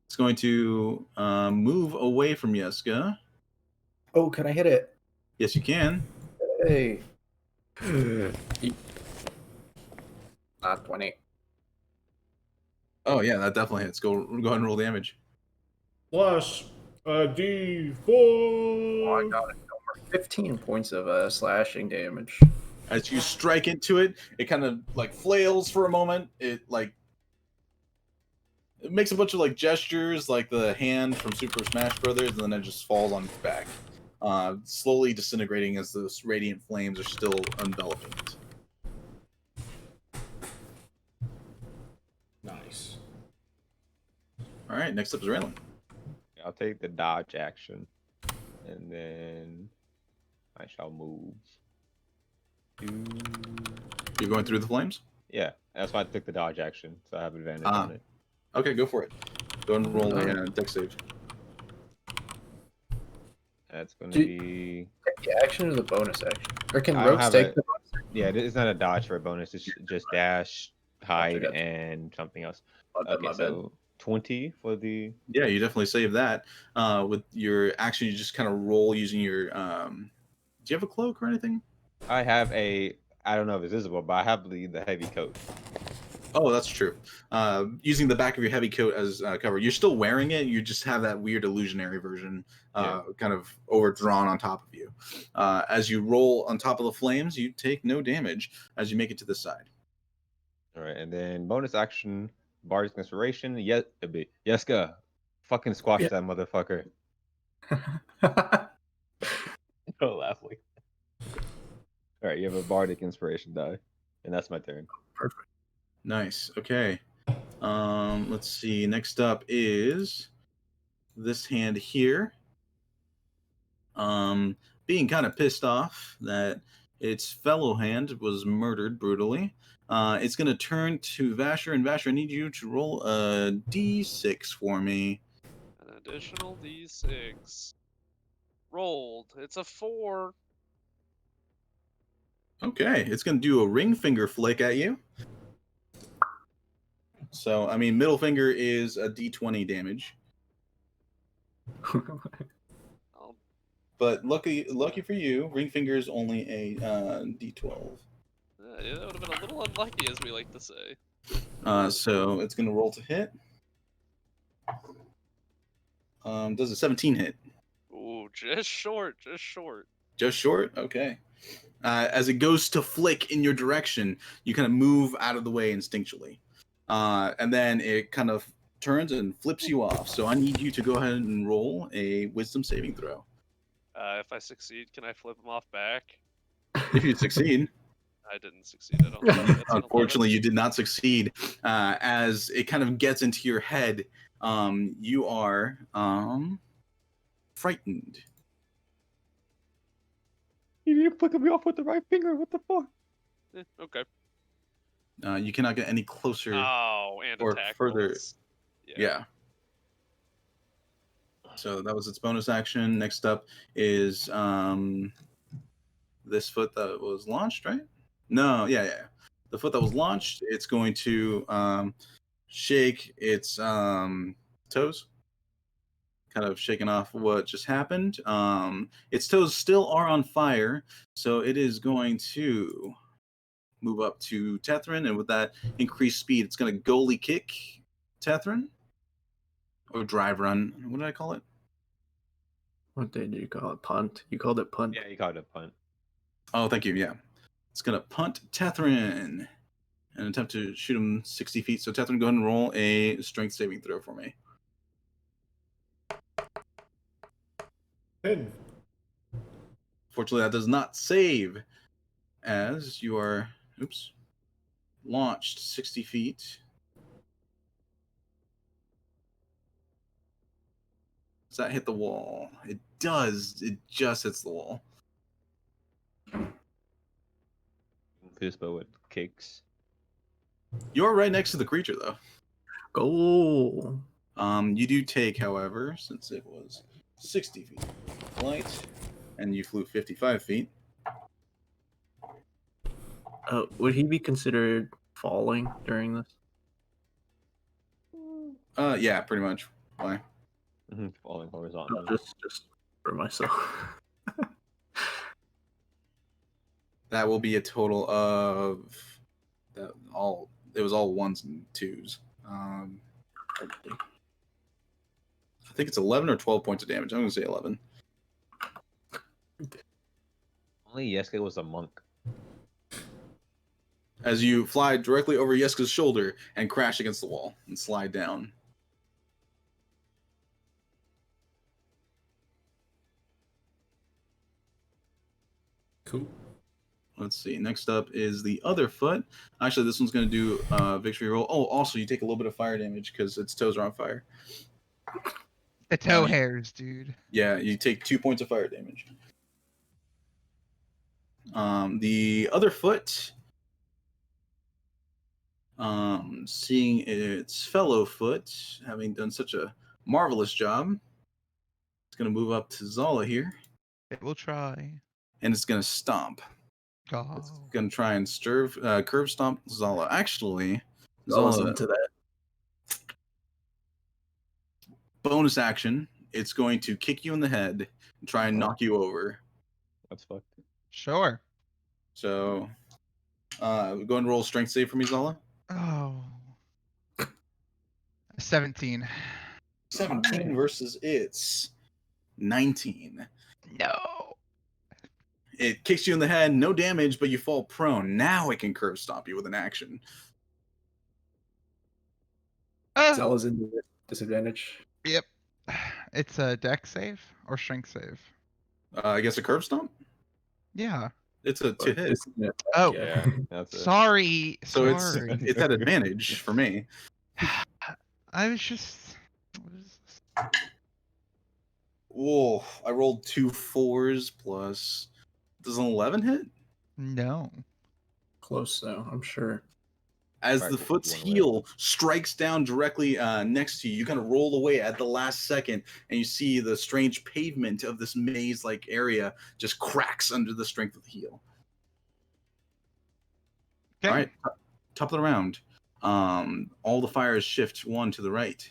It's going to move away from Yeska. Oh, can I hit it? Yes, you can. Hey. Not 20. Oh yeah, that definitely hits. Go ahead and roll damage. Plus, D4. Oh, I got it. Don't 15 points of slashing damage. As you strike into it, it kind of like flails for a moment. It makes a bunch of like gestures, like the hand from Super Smash Brothers, and then it just falls on its back, slowly disintegrating as those radiant flames are still enveloping it. Nice. All right, next up is Raylan. I'll take the dodge action, and then I shall move. You're going through the flames? Yeah, that's why I took the dodge action, so I have advantage Ah. on it. Okay, go for it. Go ahead and roll a dex save. That's gonna Do- be. The action or the bonus action? Or can I don't rogues have take it. the bonus action? Yeah, it's not a dodge for a bonus. It's just dash, hide, Gotcha. and something else. My bad, Okay, my bad. so 20 for the. Yeah, you definitely save that. With your action, you just kind of roll using your. Do you have a cloak or anything? I have a. I don't know if it's visible, but I have the heavy coat. Oh, that's true. Using the back of your heavy coat as cover. You're still wearing it. You just have that weird illusionary version kind of overdrawn on top of you. As you roll on top of the flames, you take no damage as you make it to the side. All right, and then bonus action, Bardic Inspiration. Yeska, fucking squash Yeah. that motherfucker. Oh, laughing. All right, you have a Bardic Inspiration die, and that's my turn. Perfect. Nice. Okay. Let's see. Next up is this hand here. Being kind of pissed off that its fellow hand was murdered brutally. It's going to turn to Vasher, and Vasher, I need you to roll a d6 for me. An additional d6. Rolled. It's a 4. Okay, it's going to do a ring finger flick at you. So, I mean, middle finger is a d20 damage. But lucky for you, ring finger is only a d12. Yeah, that would have been a little unlucky, as we like to say. So it's going to roll to hit. Does a 17 hit? Ooh, just short, just short. Just short? Okay. As it goes to flick in your direction, you kind of move out of the way instinctually. And then it kind of turns and flips you off. So I need you to go ahead and roll a wisdom saving throw. If I succeed, can I flip him off back? If you succeed. I didn't succeed. I don't think that's an Unfortunately, you did not succeed. As it kind of gets into your head, you are frightened. You didn't flick me off with the right finger. What the fuck? 11. Okay. You cannot get any closer Oh, and or attack further. rolls. Yeah. So that was its bonus action. Next up is this foot that was launched, right? No, yeah. The foot that was launched, it's going to shake its toes, kind of shaking off what just happened. Its toes still are on fire, so it is going to move up to Tethrin, and with that increased speed, it's going to goalie kick Tethrin, or drive run. What did I call it? What did you call it? Punt? You called it punt? Yeah, you called it a punt. Oh, thank you. Yeah. It's going to punt Tethrin and attempt to shoot him 60 feet. So, Tethrin, go ahead and roll a strength saving throw for me. 10. Fortunately, that does not save as you are, launched 60 feet. Does that hit the wall? It does. It just hits the wall. This bow with kicks. You're right next to the creature, though. Go. You do take, however, since it was 60 feet flight, and you flew 55 feet. Would he be considered falling during this? Yeah, pretty much. Why? Falling horizontally. No, just for myself. That will be a total of it was all ones and twos. I think it's 11 or 12 points of damage. I'm going to say 11. Only Yeska was a monk. As you fly directly over Yeska's shoulder and crash against the wall and slide down. Cool. Let's see. Next up is the other foot. Actually, this one's going to do victory roll. Oh, also, you take a little bit of fire damage because its toes are on fire. The toe hairs, dude. Yeah, you take 2 points of fire damage. The other foot, seeing its fellow foot having done such a marvelous job, it's going to move up to Zala here, It will try. and it's going to stomp. Oh. It's going to try and curve stomp Zala. Actually, Zala's Zala, into that. bonus action, it's going to kick you in the head and try and knock you over. That's fucked. Sure. So, go ahead and roll a strength save for me, Zala. Oh. 17. 17 versus its 19. No. It kicks you in the head, no damage, but you fall prone. Now it can curve stomp you with an action. Zella's into disadvantage. Yep. It's a deck save or strength save? I guess a curve stomp? Yeah. It's a to hit. Oh, Yeah, that's it. sorry. So Sorry. it's at advantage for me. I was just. What is this? Whoa, I rolled 2 4s plus. Does an 11 hit? No. Close though, I'm sure. As Right, the but foot's one heel strikes down directly next to you, you kind of roll away at the last second, and you see the strange pavement of this maze-like area just cracks under the strength of the heel. Okay. All right, top of the round. All the fires shift one to the right.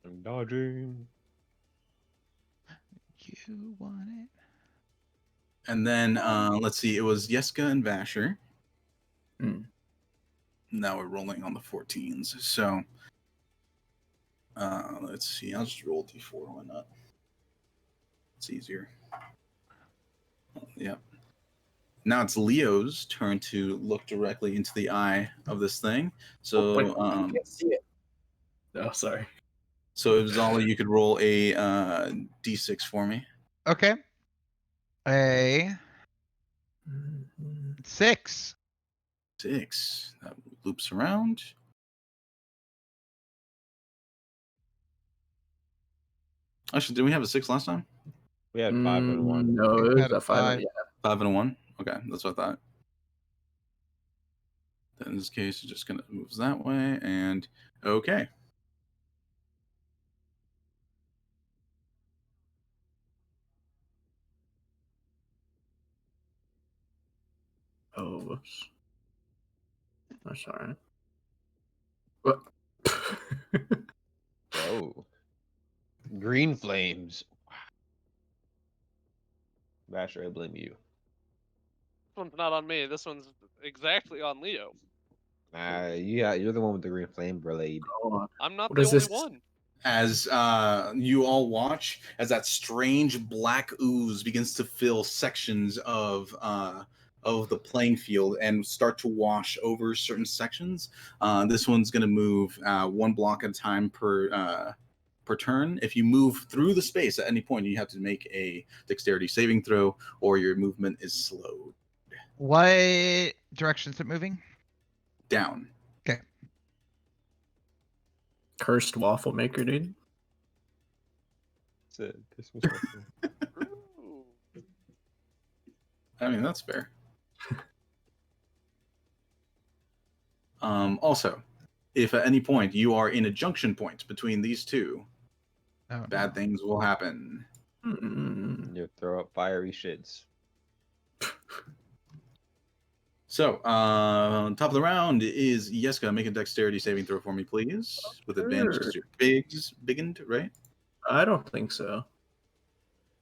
I'm dodging. You want it? And then let's see, it was Yeska and Vasher. Now we're rolling on the 14s. So let's see, I'll just roll d4, why not? It's easier. Yep. Now it's Leo's turn to look directly into the eye of this thing. So Wait, I can't see it. Oh, sorry. so if Zala, you could roll a d6 for me. Okay. A 6. 6. That loops around. Actually, did we have a 6 last time? We had 5 and 1. No, We it was had a a 5. five. Yeah. 5 and a 1? Okay, that's what I thought. Then in this case, it's just going to move that way, and okay. Oh, whoops. I'm sorry. What? Oh. Green flames. Basher, I blame you. This one's not on me. This one's exactly on Leo. Yeah, you're the one with the green flame blade. Hold on. I'm not What the is only this? one. As you all watch, as that strange black ooze begins to fill sections of the playing field and start to wash over certain sections. This one's going to move 1 block at a time per turn. If you move through the space at any point, you have to make a dexterity saving throw, or your movement is slowed What direction is it moving? down. Cursed waffle maker, dude. It's a Christmas waffle. Ooh. I mean, that's fair. Also, if at any point you are in a junction point between these two, Oh, bad things will happen. You throw up fiery shits. So, top of the round is Yeska. Make a dexterity saving throw for me, please, with advantage because you're biggened, right? I don't think so.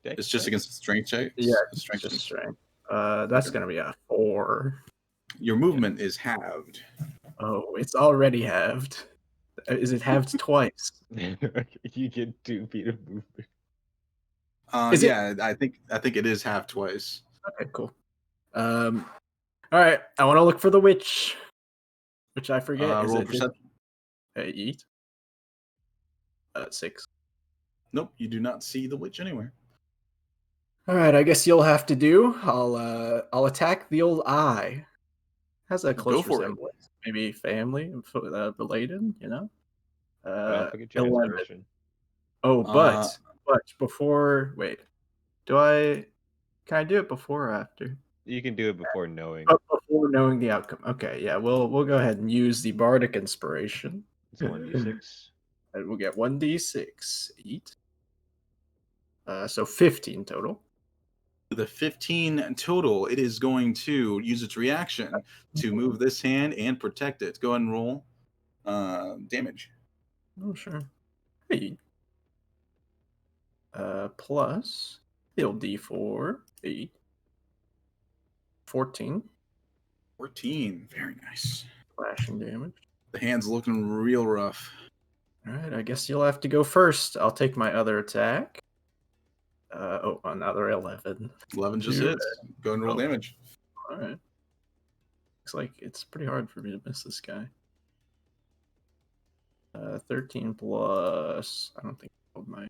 It's just against the strength check. Yeah, strength. Just strength. That's gonna be a 4. Your movement is halved. Oh, it's already halved. Is it halved twice? You get 2 feet of movement. Is it- Yeah, I think it is half twice. Okay, cool. All right, I want to look for the witch, which I forget. Is Roll it perception. eat? 6. Nope, you do not see the witch anywhere. All right, I guess you'll have to do. I'll attack the old eye. Has a close for it. resemblance. Maybe family related, you know. Don't forget your 11. inspiration. Oh, Uh, but before can I do it before or after? You can do it before knowing. Oh, before knowing the outcome. Okay, yeah, we'll go ahead and use the bardic inspiration. It's 1d6. And we'll get 1d6 eat. So 15 total. The 15 total, it is going to use its reaction to move this hand and protect it. Go ahead and roll damage. Oh, sure. Hey. Plus heal d4 8. 14 14. Very nice. slashing damage. The hand's looking real rough. All right, I guess you'll have to go first. I'll take my other attack. Another 11. 11 just Dude. hits. Go ahead and roll Oh. damage. All right. Looks like it's pretty hard for me to miss this guy. 13 plus. I don't think I rolled my.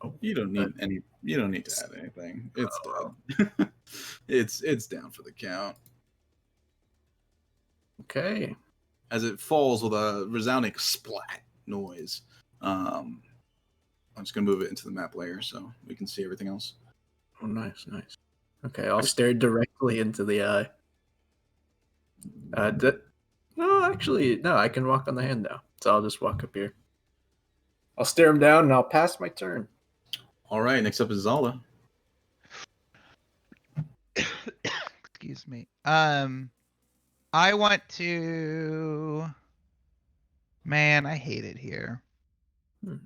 Oh, You don't need any. You don't need to add anything. It's dead. it's down for the count. okay. As it falls with a resounding splat noise. I'm just gonna move it into the map layer so we can see everything else. Oh, nice. Okay, I'll stare directly into the eye. No, actually, no. I can walk on the hand now, so I'll just walk up here. I'll stare him down and I'll pass my turn. All right, next up is Zala. Excuse me. I want to. Man, I hate it here. Hmm.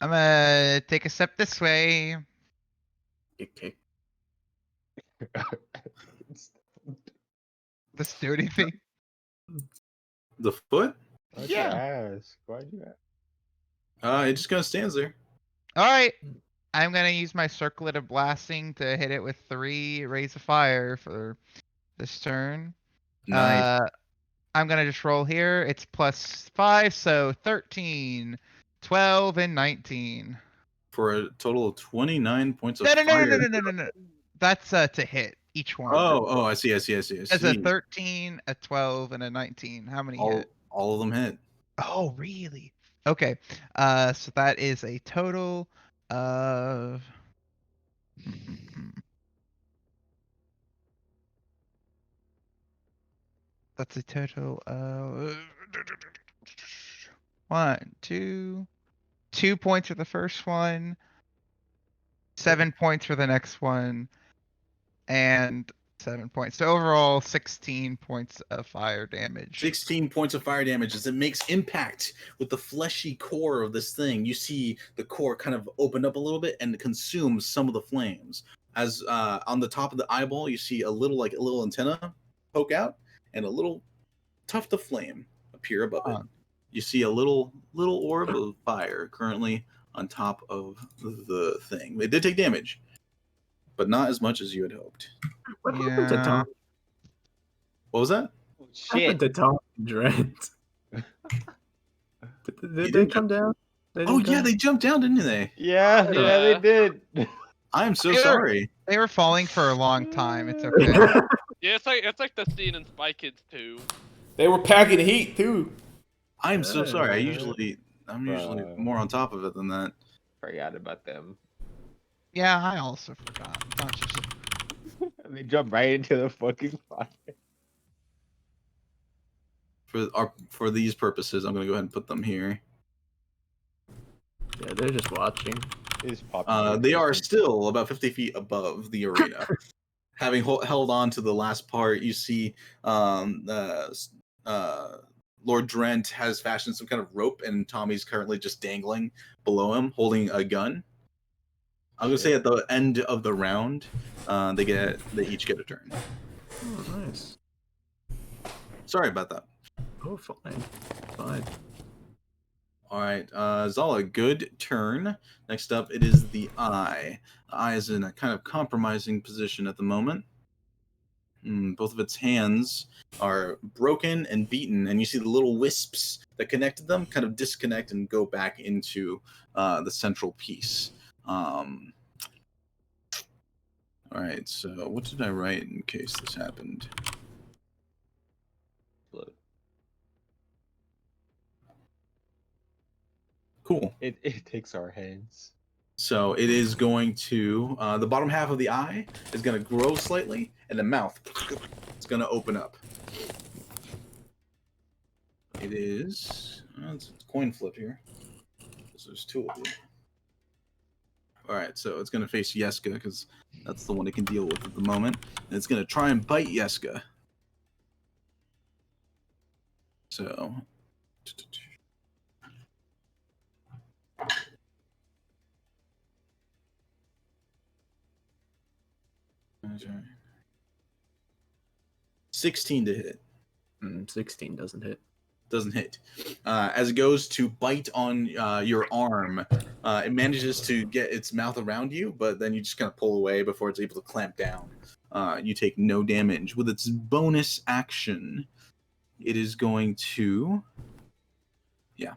I'm gonna take a step this way. Okay. Does it do anything? The foot? Why'd Yeah. you ask? Why'd you ask? It just kind of stands there. All right. I'm gonna use my circlet of blasting to hit it with 3 rays of fire for this turn. Nice. I'm gonna just roll here. It's +5, so 13, 12, and 19. For a total of 29 points of No. fire. That's to hit each one. Oh, I see. That's a 13, a 12, and a 19. How many hit? All of them hit. Oh, really? Okay. So that is a total of. That's a total of 2 points for the first one, 7 points for the next one, and 7 points. So overall, 16 points of fire damage. 16 points of fire damage as it makes impact with the fleshy core of this thing. You see the core kind of open up a little bit and consumes some of the flames. As on the top of the eyeball, you see a little antenna poke out and a little tuft of flame appear above it. You see a little orb of fire currently on top of the thing. It did take damage, but not as much as you had hoped. What happened to Yeah. Tom? What was that? Oh, What happened shit. to Tom and Drent? Did they didn't come down? They Oh didn't yeah, come? they jumped down, didn't they? Yeah, they did. I am so They were- sorry. They were falling for a long time. It's okay. Yeah, it's like the scene in Spy Kids 2. They were packing heat too. I am so sorry. I'm Bruh. usually more on top of it than that. Forgot about them. Yeah, I also forgot. Not just- And they jumped right into the fucking fire. For these purposes, I'm gonna go ahead and put them here. Yeah, they're just watching. Is popular. They are still about 50 feet above the arena. Having held on to the last part, you see Lord Drent has fashioned some kind of rope, and Tommy's currently just dangling below him, holding a gun. I'm gonna say at the end of the round, they each get a turn. Oh, nice. Sorry about that. Oh, fine. fine. All right, Zala, good turn. Next up, it is the Eye. The Eye is in a kind of compromising position at the moment. Both of its hands are broken and beaten, and you see the little wisps that connected them kind of disconnect and go back into the central piece. All right, so what did I write in case this happened? Blood. Cool. It takes our hands. So it is going to, the bottom half of the eye is going to grow slightly, and the mouth is going to open up. It is, it's a coin flip here. So there's two of you. All right, so it's going to face Yeska because that's the one it can deal with at the moment. And it's going to try and bite Yeska. So. Sorry. 16 to hit. 16 doesn't hit. Doesn't hit. As it goes to bite on your arm, it manages to get its mouth around you, but then you just kind of pull away before it's able to clamp down. You take no damage. With its bonus action, it is going to... Yeah.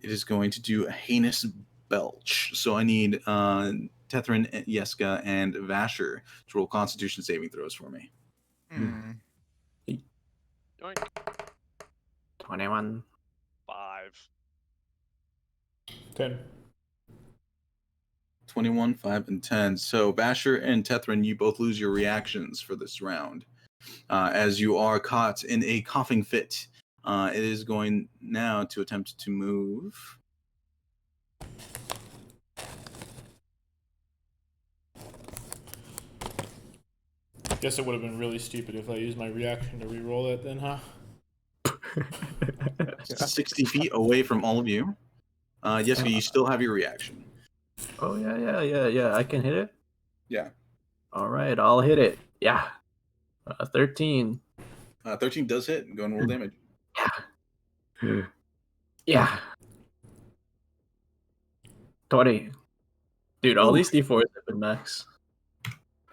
It is going to do a heinous belch. So I need Tethrin, Yeska, and Vasher to roll Constitution saving throws for me. Yoink. 21. 5. 10. 21, 5, and 10. So Basher and Tethrin, you both lose your reactions for this round. As you are caught in a coughing fit. It is going now to attempt to move. Guess it would have been really stupid if I used my reaction to re-roll it then, huh? 60 feet away from all of you. Yeska, you still have your reaction. Oh, yeah. I can hit it? Yeah. All right, I'll hit it. Yeah. 13. 13 does hit. Go and roll damage. Yeah. 20. Dude, all Ooh. these D4s have been max.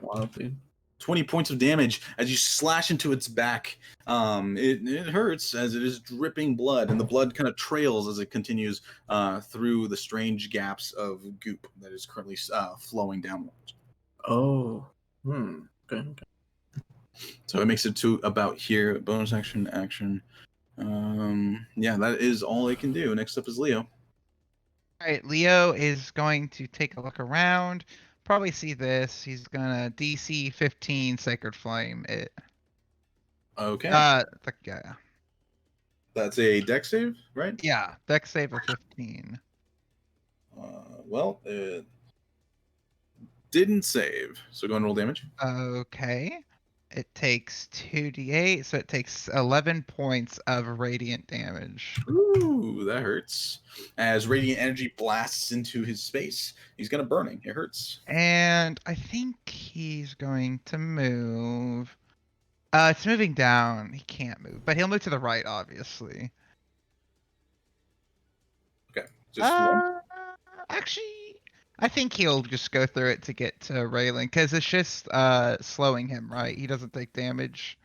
Wow, dude. 20 points of damage as you slash into its back. It hurts as it is dripping blood, and the blood kind of trails as it continues through the strange gaps of goop that is currently flowing downwards. Oh. Okay. So it makes it to about here. Bonus action. Yeah, that is all it can do. Next up is Leo. Alright, Leo is going to take a look around. Probably see this. He's gonna DC 15 Sacred Flame it. Okay. Yeah. That's a dex save, right? Yeah, dex save of 15. Well, it didn't save. So go and roll damage. Okay. It takes 2d8, so it takes 11 points of radiant damage. Ooh, that hurts. As radiant energy blasts into his space, he's gonna burning. It hurts. And I think he's going to move. It's moving down. He can't move, but he'll move to the right, obviously. Okay, just one. Actually, I think he'll just go through it to get to railing because it's just slowing him, right? He doesn't take damage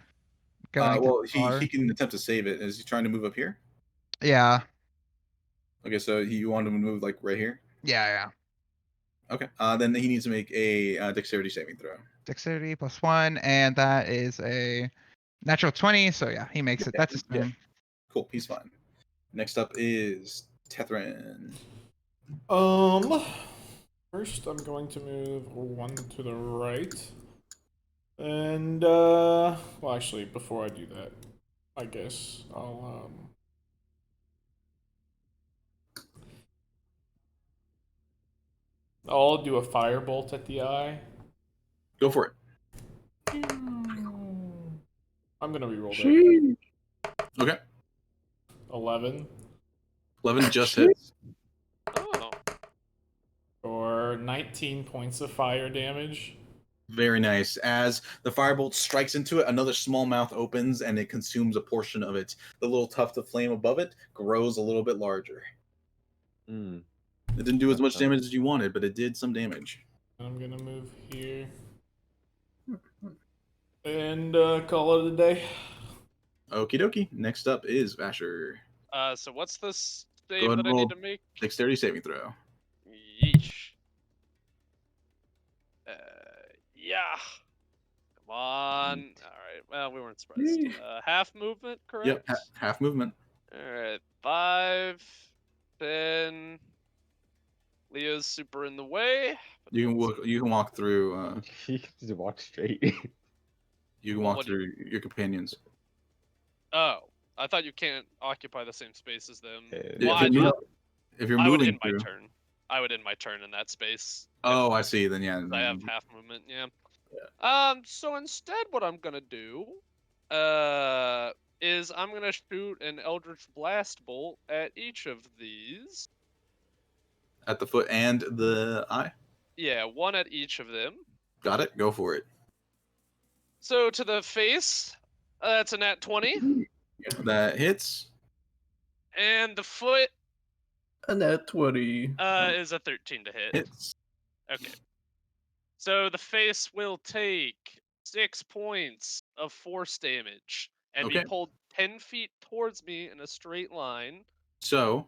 going Well, too far. he can attempt to save it. Is he trying to move up here? Yeah, Okay, so you want him to move like right here? yeah. Okay. Then he needs to make a dexterity saving throw. Dexterity +1, and that is a natural 20. So yeah, he makes it. That's his turn. Cool. He's fine. Next up is Tethrin. First I'm going to move one to the right. And, well, actually, before I do that, I guess I'll do a firebolt at the eye. Go for it. I'm gonna reroll that. Okay. 11 11 just hits. Oh. for 19 points of fire damage. Very nice. As the firebolt strikes into it, another small mouth opens and it consumes a portion of it. The little tuft of flame above it grows a little bit larger. Mm. It didn't do as much Awesome. damage as you wanted, but it did some damage. I'm gonna move here and call it a day. Okie dokie. Next up is Vasher. So what's this Go save ahead that and I roll need to make? dexterity saving throw. Yeesh. Yeah. Come on. All right. Well, we weren't surprised. Half movement, correct? Yep, half movement. All right. 5, 10. Leo's super in the way. but You can that's- walk. You can walk through. You can just walk straight. You can Well, walk what do you- through your companions. Oh, I thought you can't occupy the same space as them. Yeah, Well, if, you're, I, if you're I would moving end my through. turn. I would end my turn in that space. Oh, I see. Then yeah. If I have half movement. Yeah. Yeah. So instead, what I'm gonna do, is I'm gonna shoot an Eldritch Blast bolt at each of these. At the foot and the eye. Yeah, one at each of them. Got it. Go for it. So to the face, that's a nat 20, That hits. and the foot A nat 20. is a 13 to hit. Hits. Okay. So the face will take 6 points of force damage and be Okay. pulled 10 feet towards me in a straight line. So,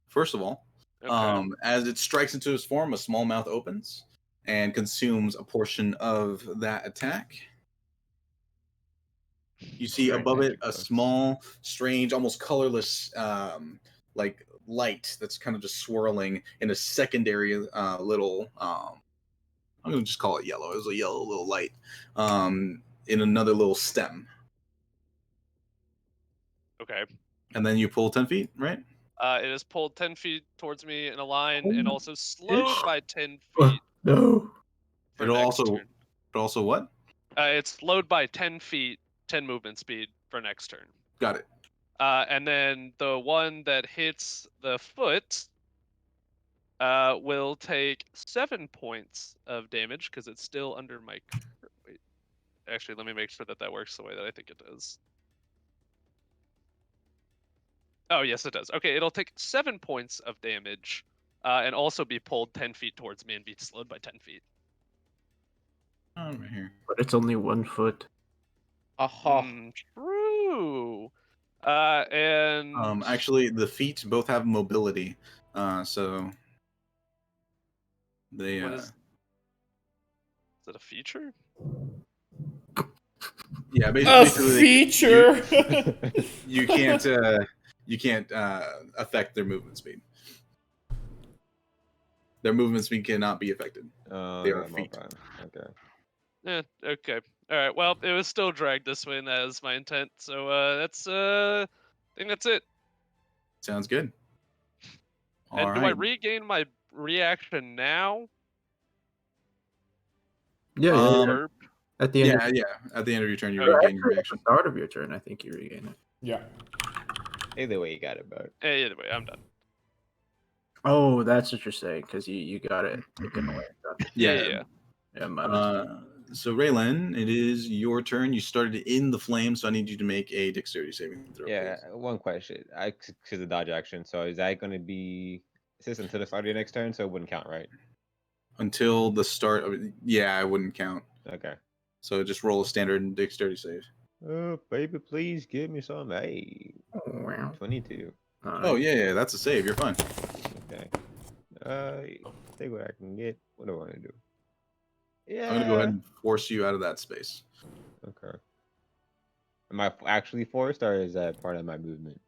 first of all, Okay. as it strikes into its form, a small mouth opens and consumes a portion of that attack. You see Very above it magic a books. small, strange, almost colorless, like light that's kind of just swirling in a secondary little. I'm gonna just call it yellow. It was a yellow little light in another little stem, Okay. and then you pull 10 feet, right? It is pulled 10 feet towards me in a line and Oh, also slowed by 10 Oh, feet no. for It'll next also, turn. but also what? It's slowed by 10 feet, 10 movement speed for next turn. Got it. And then the one that hits the foot will take 7 points of damage because it's still under my. Wait, actually, let me make sure that that works the way that I think it does. Oh, yes, it does. Okay, it'll take 7 points of damage and also be pulled 10 feet towards me and be slowed by 10 feet. Oh, right here. But it's only 1 foot. Aha. True. And Actually, the feet both have mobility, so they. what is it a feature? Yeah, A basically, feature. you can't affect their movement speed. Their movement speed cannot be affected. Oh, They are yeah, feet. Okay. Okay. All right. Well, it was still dragged this way, and that is my intent. So that's I think that's it. Sounds good. And All do I right. regain my reaction now? Yeah, Or At the end of Yeah. At the end of your turn, you Okay. regain your at the reaction. start of your turn, I think you regain it. Yeah. Either way, you got it, bro. either way, I'm done. Oh, that's what you're saying, because you got it taken away. Yeah. Yeah, my mistake. So Raylan, it is your turn. You started in the flame, so I need you to make a dexterity saving throw. Yeah, Please. one question. Because the dodge action. So is that going to be? Is this until the start of your next turn? So it wouldn't count, right? Until the start of yeah, I wouldn't count. Okay. So just roll a standard dexterity save. Oh, baby, please give me some. Hey, Wow. 22. Oh yeah, that's a save. You're fine. Okay. Take what I can get. What do I want to do? Yeah. I'm gonna go ahead and force you out of that space. Okay. Am I actually forced, or is that part of my movement?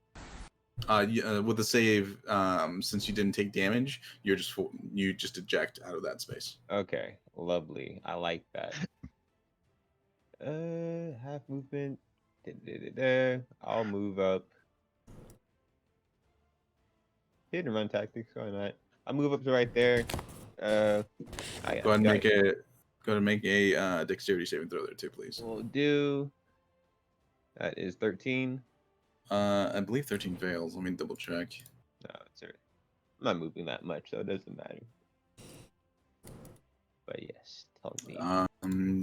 With the save, since you didn't take damage, you just eject out of that space. Okay, lovely. I like that. Half movement. I'll move up. Hit and run tactics. Why not? I'll move up to right there. Go ahead and make a dexterity saving throw there too, please. We'll do. That is 13. I believe 13 fails. Let me double check. No, it's I'm not moving that much, so it doesn't matter. But yes, Tell me.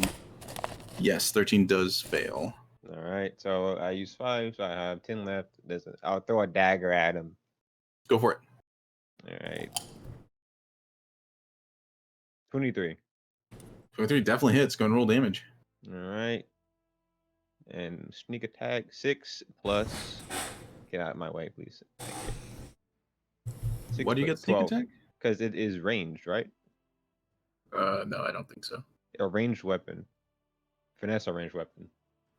Yes, 13 does fail. All right, so I use 5, so I have 10 left. I'll throw a dagger at him. Go for it. All right. 23. 23 definitely hits. Go and roll damage. All right. And sneak attack 6 plus. Get out of my way, please. Thank you. 6 What do you plus get sneak 12, attack? because it is ranged, right? No, I don't think so. A ranged weapon. Finesse a ranged weapon.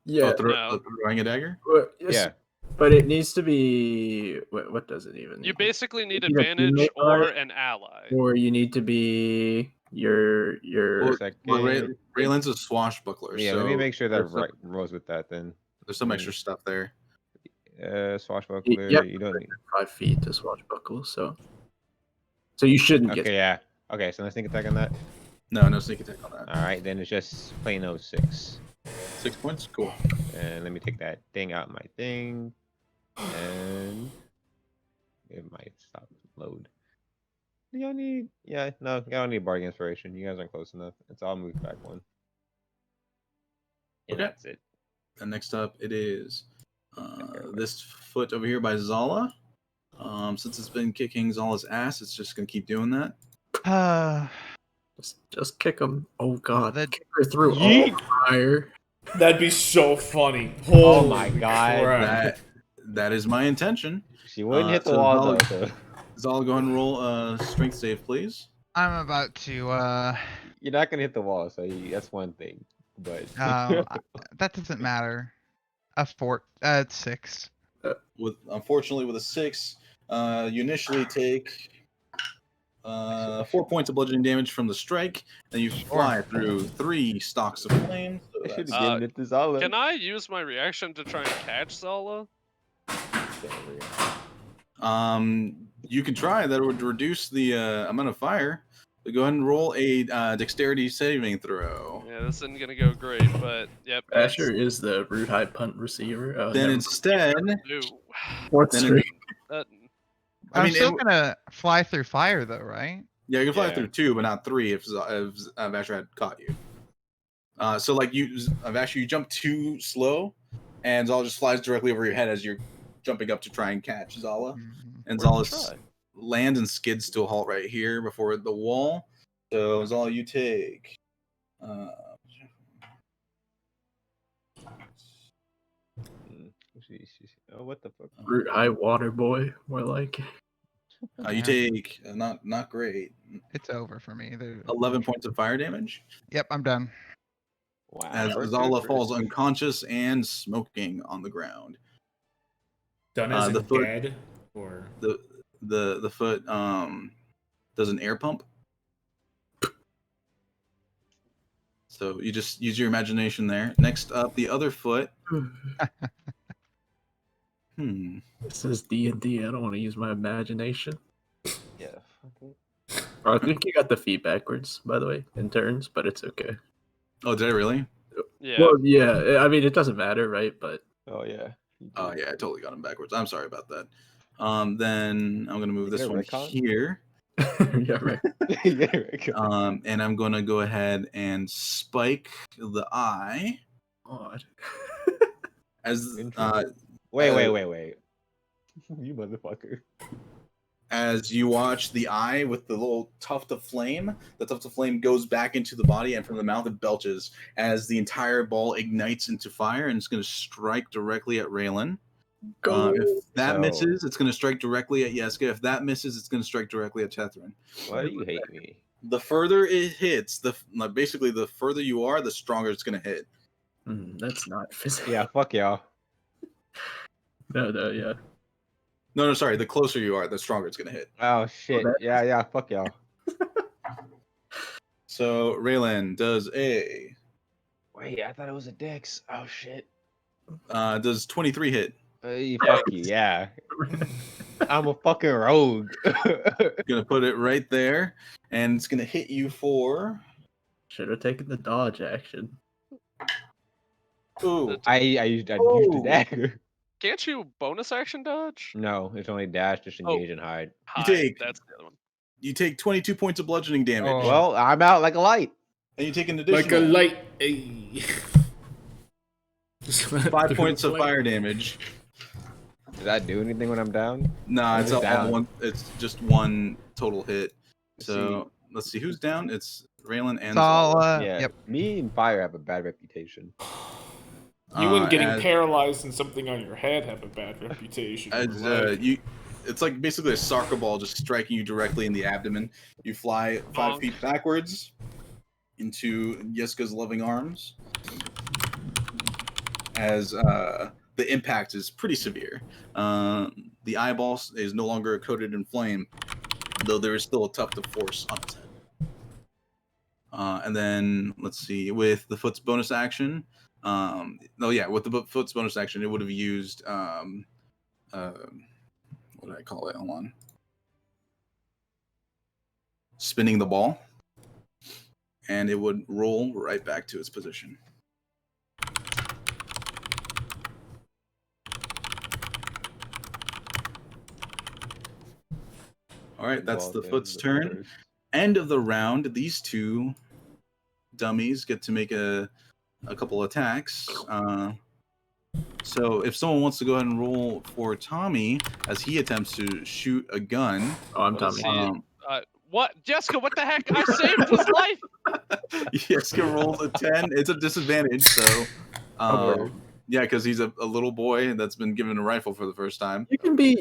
Yeah. Throwing a dagger? Well, yes, Yeah. but it needs to be. What does it even? You need? basically need Either advantage teammate or on it, an ally. or you need to be your. Well, Second. Raylan's a swashbuckler. Yeah, so let me make sure that there's some, rolls with that then. there's some extra stuff there. Swashbuckler. Yep, You don't need. 5 feet to swashbuckle, so you shouldn't Okay, get. yeah. Okay, so let's sneak attack on that. No sneak attack on that. All right, then it's just plain old 6. 6 points? Cool. And let me take that thing out my thing. And it might stop load. Do y'all need? Yeah, no, y'all don't need bardic inspiration. You guys aren't close enough. It's all moved back 1. And Okay. that's it. And next up, it is this foot over here by Zala. Since it's been kicking Zala's ass, it's just gonna keep doing that. Just kick him. Oh god, that- kick her through Yeet. fire. That'd be so funny. Oh my Holy God, crap. That is my intention. She wouldn't hit the so wall Zala- though. So Zala, go ahead and roll a strength save, please. I'm about to. you're not gonna hit the wall, so that's one thing. But That doesn't matter. It's 6. Unfortunately, with a 6, you initially take 4 points of bludgeoning damage from the strike. Then you fly through 3 stalks of flame. So I should that's- have given it to Zala. Can I use my reaction to try and catch Zala? You can try. That would reduce the amount of fire. So go ahead and roll a dexterity saving throw. Yeah, this isn't gonna go great, but yep. Asher is the root high punt receiver. Oh, Then never- instead, Ooh. fourth then string. That, I'm mean, still it- gonna fly through fire though, right? yeah, you can fly Yeah. through 2, but not 3 if Vasher had caught you. So like Vasher, you jump too slow, and Zala just flies directly over your head as you're jumping up to try and catch Zala. Mhm. And Worth a Zala try. lands and skids to a halt right here before the wall. So Zala, you take. Oh, what the fuck? Root high water boy, more like. You Yeah. take not great. It's over for me. 11 points of fire damage Yep, I'm done. Wow. as first Zala first. falls unconscious and smoking on the ground. Done as the in foot- dead? Or The foot does an air pump. So you just use your imagination there. Next up, the other foot. This is D&D. I don't want to use my imagination. Yeah. I think you got the feet backwards, by the way, in turns, but it's okay. Oh, did I really? yeah. Well, yeah. I mean, it doesn't matter, right? But Oh yeah. Oh yeah, I totally got him backwards. I'm sorry about that. Then I'm gonna move Is this there one retcon? here. yeah, right. yeah. And I'm gonna go ahead and spike the eye God. as Wait. You motherfucker. as you watch the eye with the little tuft of flame. The tuft of flame goes back into the body, and from the mouth it belches as the entire ball ignites into fire, and it's going to strike directly at Raylan. Go. If that So- misses, it's going to strike directly at Yeska. If that misses, it's going to strike directly at Tethrin. Why do you hate me? The further it hits, basically the further you are, the stronger it's going to hit. That's not physical. Yeah, fuck y'all. No, yeah. No, sorry. The closer you are, the stronger it's going to hit. Oh shit. that- Yeah, fuck y'all. So Raylan does a Wait, I thought it was a dex. Oh shit. does 23 hit. Fuck you, yeah. I'm a fucking rogue. Gonna put it right there, and it's gonna hit you for. Should have taken the dodge action. Ooh, I used the Oh. dagger. Can't you bonus action dodge? No, it's only dash, disengage, and hide. You Hide, take- That's the other one. you take 22 points of bludgeoning damage. Oh. Well, I'm out like a light. And you take an Like a additional light. 5 points of fire damage. Does that do anything when I'm down? Nah, I'm it's just all down. one. It's just one total hit. See. So let's see who's down. It's Raylan and Zala. Yeah, Yep. me and fire have a bad reputation. You and getting as, paralyzed and something on your head have a bad reputation. as Like, you, it's like basically a soccer ball just striking you directly in the abdomen. You fly 5 Bonk. feet backwards into Yeska's loving arms. As the impact is pretty severe. The eyeball is no longer coated in flame, though there is still a tuft of force on its head. And then let's see, with the foot's bonus action, with the foot's bonus action, it would have used what did I call it? Hold on. Spinning the ball, and it would roll right back to its position. All right, that's the foot's turn. End of the round. These two dummies get to make a couple attacks. So if someone wants to go ahead and roll for Tommy as he attempts to shoot a gun. Oh, I'm Let's Tommy. see. What? Jessica, what the heck? I saved his life! Jessica rolls a 10. It's a disadvantage, so yeah, because he's a little boy that's been given a rifle for the first time. You can be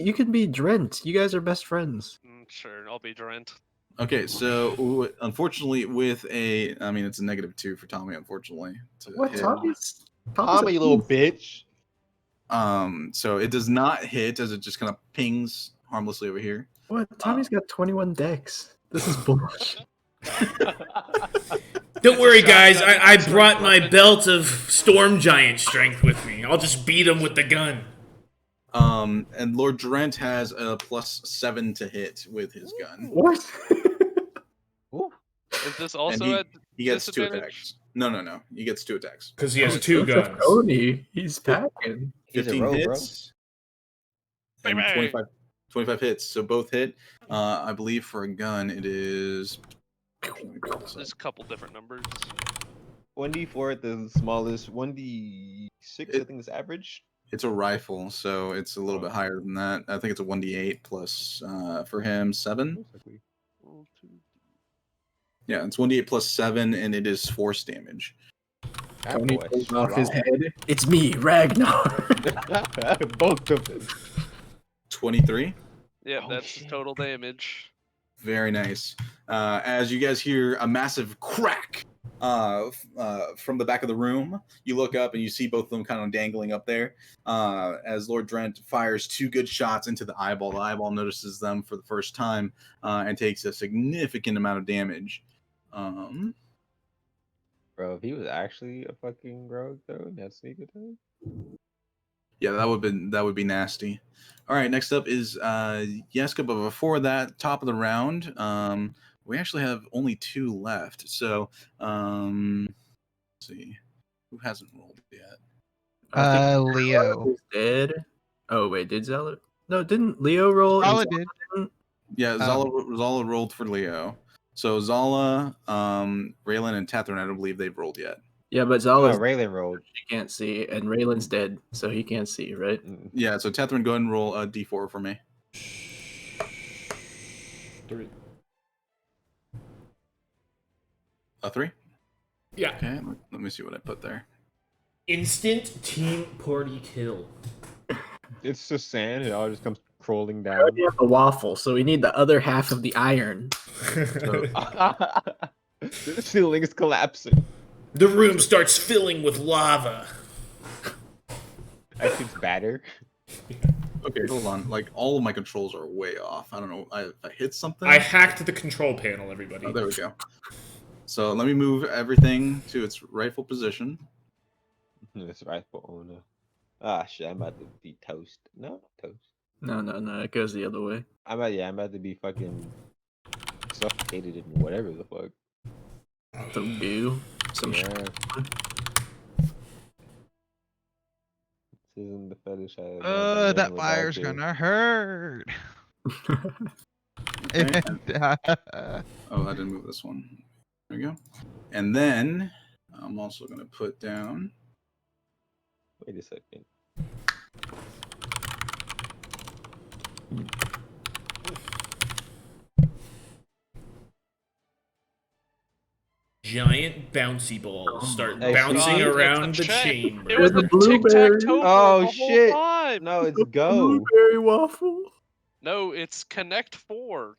Drent. You guys are best friends. Sure, I'll be Durant. Okay, so unfortunately, with it's a -2 for Tommy. Unfortunately, to What? hit. Tommy's Tommy, you little bitch. So it does not hit as it just kind of pings harmlessly over here. What? Tommy's got 21 decks. This is bullshit. don't worry, guys. Shotgun, I strength brought my weapon. belt of storm giant strength with me. I'll just beat him with the gun. And Lord Drent has a +7 to hit with his gun. What? Is this also And at he gets 2 disadvantage? attacks. No. He gets 2 attacks. Because he has two Look at guns. Cody. He's packing. He's a 15 rogue, bro. hits. And Bang, bang. 25 hits. So both hit. I believe for a gun it is. There's a couple different numbers. 1d4 at the smallest. 1d6, I think is average. It's a rifle, so it's a little bit higher than that. I think it's a 1d8 plus for him 7. Most likely. Yeah, it's 1d8 plus 7, and it is force damage. That Tony boy pulls off his strong. head. It's me, Ragnar. Both of them. 23. Yeah, Oh, that's shit. total damage. Very nice. As you guys hear a massive crack from the back of the room, you look up and you see both of them kind of dangling up there. As Lord Drent fires 2 good shots into the eyeball. The eyeball notices them for the first time and takes a significant amount of damage. Bro, if he was actually a fucking rogue though, that sneak attack. Yeah, that would be nasty. All right, next up is Yeska, but before that, top of the round, we actually have only 2 left. So, let's see, who hasn't rolled yet? Leo. Is dead. Oh wait, did Zala? No, didn't Leo roll? and Zala Zala did. didn't? Yeah, Zala rolled for Leo. So Zala, Raylan, and Tatharin, I don't believe they've rolled yet. Yeah, but Oh, Zala's Raylan rolled. she can't see, and Raylan's dead, so he can't see, right? Yeah, so Tatharin, go ahead and roll a d4 for me. 3. A 3? Yeah. Okay, let me see what I put there. Instant team party kill. It's just sand. It all just comes crawling We down. already have the waffle, so we need the other half of the iron. So, The ceiling is collapsing. The room starts filling with lava. That shit's batter. okay, hold on. Like, all of my controls are way off. I don't know. I hit something? I hacked the control panel, everybody. Oh, there we go. So let me move everything to its rightful position. This rifle owner. Ah, shit, I'm about to be toast. No, not toast. No, it goes the other way. I'm about to be fucking suffocated in whatever the fuck. Some goo. Some Yeah. This isn't the fetish I That dealing with fire's out there. gonna hurt. Okay. Oh, I didn't move this one. There we go. And then I'm also going to put down. Wait a second. Giant bouncy balls start Hey, bouncing see? around the It's a check. chamber. It was There's a a blueberry. tic-tac-toe Oh, the whole shit. time. No, it's go. Blueberry waffle. No, it's Connect 4.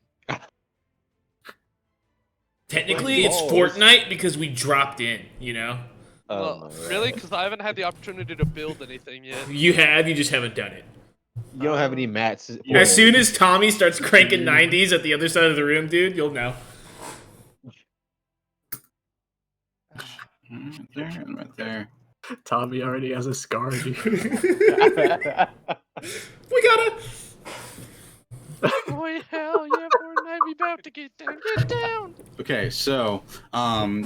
Technically, it's balls. Fortnite because we dropped in, you know? Oh Well, my really? God. Because I haven't had the opportunity to build anything yet. You just haven't done it. You don't have any mats. As soon as Tommy starts cranking 90s at the other side of the room, dude, you'll know. Right there and right there. Tommy already has a scar. Dude. We gotta. Oh, hell yeah, Fortnite, we about to get down. Get down! Okay, so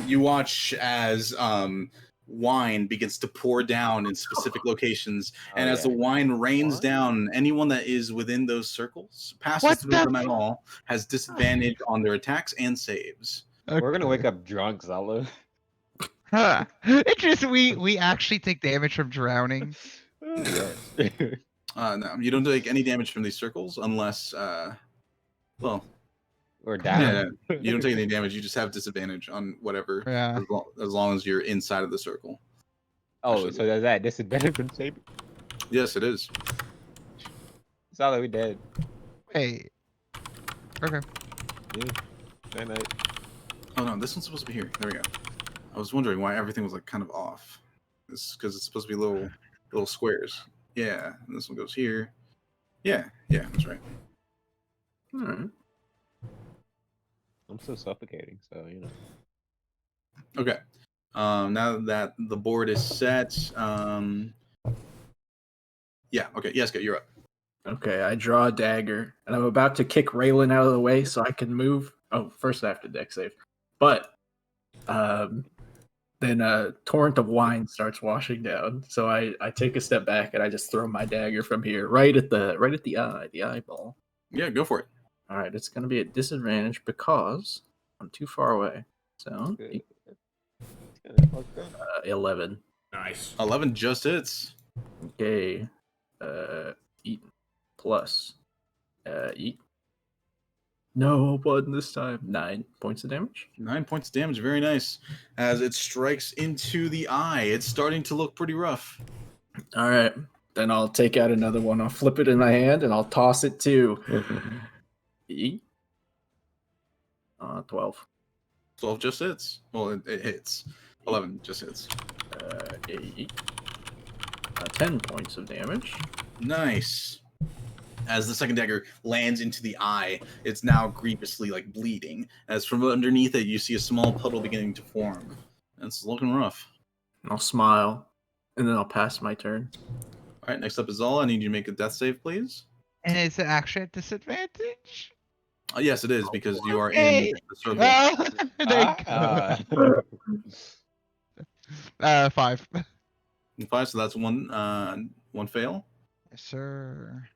you watch as wine begins to pour down in specific locations, and as the wine rains Wine? down, anyone that is within those circles, passes What through the- them at all, has disadvantage on their attacks and saves. We're gonna wake up drunk, Zala. Huh. It just we actually take damage from drowning. Yes. No, you don't take any damage from these circles unless, well, We're down. yeah, you don't take any damage. You just have disadvantage on whatever, Yeah. as long as you're inside of the circle. Oh, so there's that disadvantage from saving. Yes, it is. Zala, we dead. Wait. Okay. Yeah. Night night. Oh no, this one's supposed to be here. There we go. I was wondering why everything was like kind of off. It's because it's supposed to be little squares. Yeah, and this one goes here. Yeah, that's right. All right. I'm so suffocating, so you know. Okay. Now that the board is set, yeah. Okay, Yeska, you're up. Okay, I draw a dagger, and I'm about to kick Raylan out of the way so I can move. Oh, first I have to deck save. But then a torrent of wine starts washing down. So I take a step back and I just throw my dagger from here right at the eyeball. Yeah, go for it. All right, it's going to be at disadvantage because I'm too far away. So Good. It's kinda fucked up. 11. Nice. 11 just hits. Okay. Eat plus eat. No, one this time. 9 points of damage. 9 points of damage. Very nice. As it strikes into the eye, it's starting to look pretty rough. All right. Then I'll take out another one. I'll flip it in my hand and I'll toss it to E. 12. 12 just hits. Well, it hits. 11 just hits. 8. 10 points of damage. Nice. As the second dagger lands into the eye, it's now grievously like bleeding. As from underneath it, you see a small puddle beginning to form. It's looking rough. I'll smile, and then I'll pass my turn. All right, next up is Zala. I need you to make a death save, please. And is it actually at disadvantage? Yes, it is because you are Okay. in the circle. Well, there you go. 5. 5, so that's one fail. Yes, sir.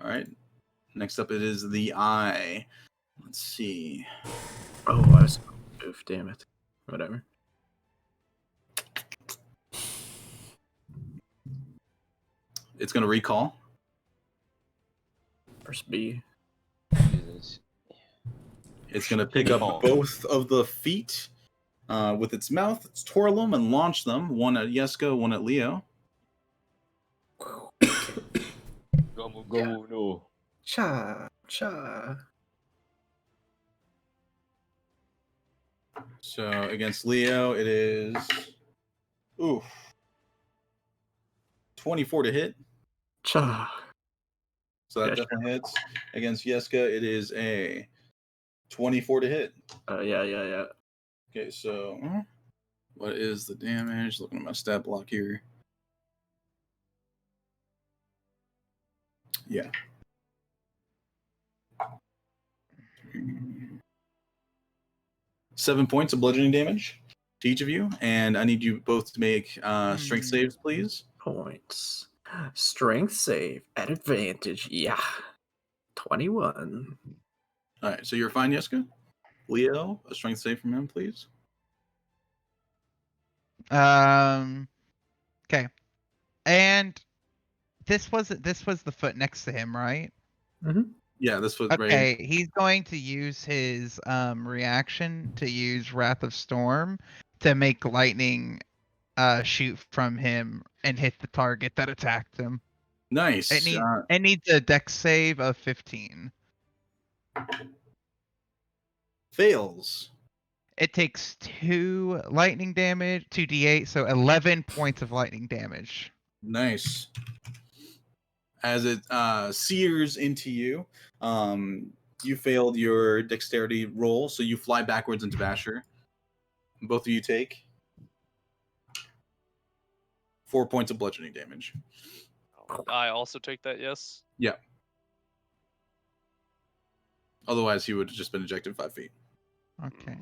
All right. Next up, it is the eye. Let's see. Oh, I was. Oof, damn it. Whatever. It's going to recall. First B. Jesus. It's going to pick up both of the feet with its mouth, its twirl them, and launch them. One at Yeska, one at Leo. Go, no. Cha. So against Leo, it is 24 to hit. Cha. So that Yeah, definitely hits. Against Yeska, it is a 24 to hit. Yeah. Okay, so what is the damage? Looking at my stat block here. Yeah. Seven points of bludgeoning damage to each of you, and I need you both to make strength saves, please. Points. Strength save at advantage. Yeah. 21. All right, so you're fine, Yeska? Leo, a strength save from him, please. Okay. And this was the foot next to him, right? Yeah, this was Okay, he's going to use his reaction to use Wrath of Storm to make lightning shoot from him and hit the target that attacked him. Nice. It needs a dex save of 15. Fails. It takes 2 lightning damage, 2d8, so 11 points of lightning damage. Nice. As it sears into you, you failed your dexterity roll, so you fly backwards into Vasher. Both of you take 4 points of bludgeoning damage. I also take that, yes. Yeah. Otherwise, he would have just been ejected 5 feet. Okay.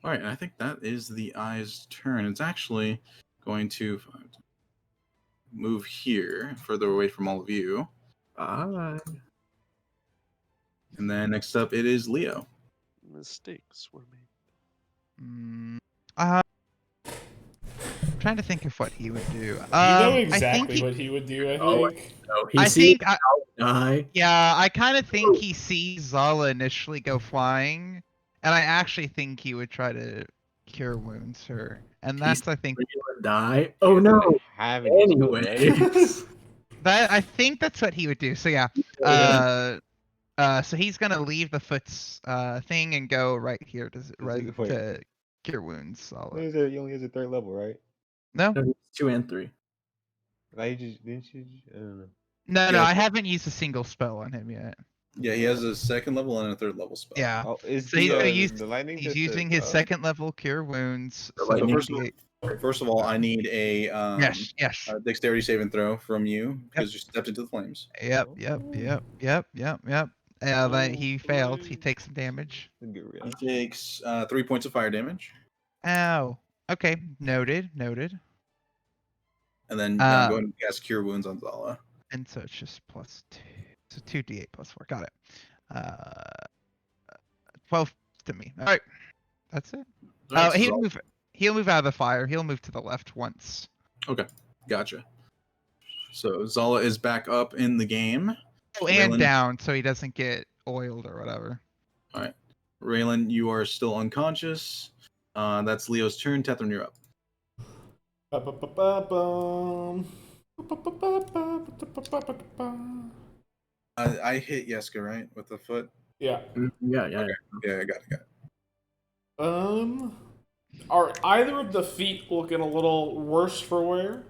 All right, and I think that is the eye's turn. It's actually going to move here, further away from all of you. Bye. And then next up, it is Leo. Mistakes were made. I'm trying to think of what he would do. You know I exactly think what he would do, I Oh, think. No, he I sees think die. yeah, I kind of think he sees Zala initially go flying, and I actually think he would try to cure wounds her, and that's I think Die. Oh no. Having these Anyway. that I think that's what he would do. So yeah, so he's gonna leave the foot's thing and go right here to Wait. to cure wounds. Zala. He only has a 3rd level, right? No, No, 2 and 3. Like, didn't you? I don't know. no, Yeah. I haven't used a single spell on him yet. Yeah, he has a 2nd level and a 3rd level spell. Yeah. Oh, is So the lightning he's just using his 2nd level cure wounds. The So lightning- First of all, I need a yes. dexterity saving throw from you because you stepped into the flames. Yep. Then he failed. He takes some damage. He takes 3 points of fire damage, Ow. Okay. Noted. and then go ahead and cast Cure Wounds on Zala. And so it's just +2. So 2d8 + 4. Got it. 12 to me. All right. That's it. Alright, so He'll move out of the fire. He'll move to the left once. Gotcha. So Zala is back up in the game. Oh, and Raylan- down so he doesn't get oiled or whatever. Raylan, you are still unconscious. That's Leo's turn. Tethrin, you're up. I hit Yeska, right? With the foot? Yeah. Yeah. Okay. Yeah, I got it. Are either of the feet looking a little worse for wear?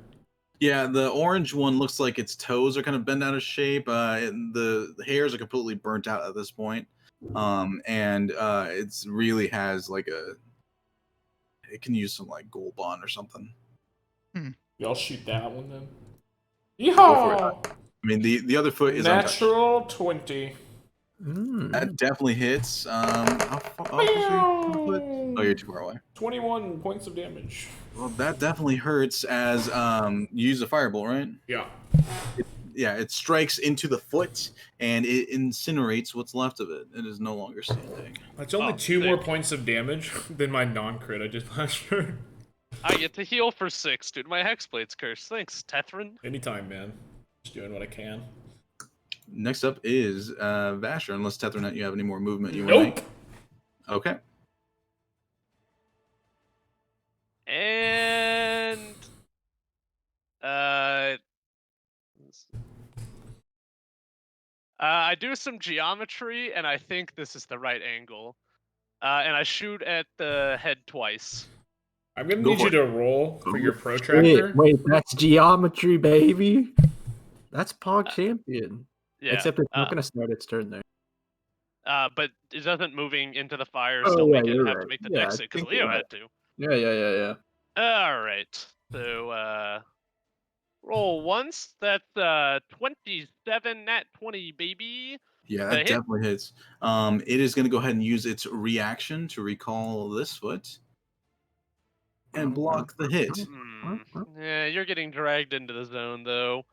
Yeah, the orange one looks like its toes are kind of bent out of shape. And the hairs are completely burnt out at this point. And it's really has like it can use some like Gold Bond or something. Y'all shoot that one then. for it. Yeehaw! I mean, the other foot is untouched. Natural 20. That definitely hits. How far off is your foot? Oh, you're too far away. 21 points of damage. Well, that definitely hurts as you use a firebolt, right? Yeah. Yeah, it strikes into the foot and it incinerates what's left of it. It is no longer standing. That's only Oh, 2 more sick. points of damage than my non-crit I did last turn. I get to heal for 6, dude. My Hexblade's cursed. Thanks, Tethrin. Anytime, man. Just doing what I can. Next up is Vasher, unless Tethernet, you have any more movement you want to Nope. make. Okay. And I do some geometry, and I think this is the right angle. And I shoot at the head twice. I'm gonna Go need for you it. to roll for your protractor. Wait, that's geometry, baby. That's Pog Champion. Yeah. Except it's not going to start its turn there. But it doesn't moving into the fire Oh, still yeah, make it you're have to right. make the Yeah, dex I save because think Leo you're had to. Yeah. All right. So roll once. That's 27 nat 20, baby. Yeah, The that hit. definitely hits. It is going to go ahead and use its reaction to recall this foot and block the hit. Yeah, you're getting dragged into the zone though.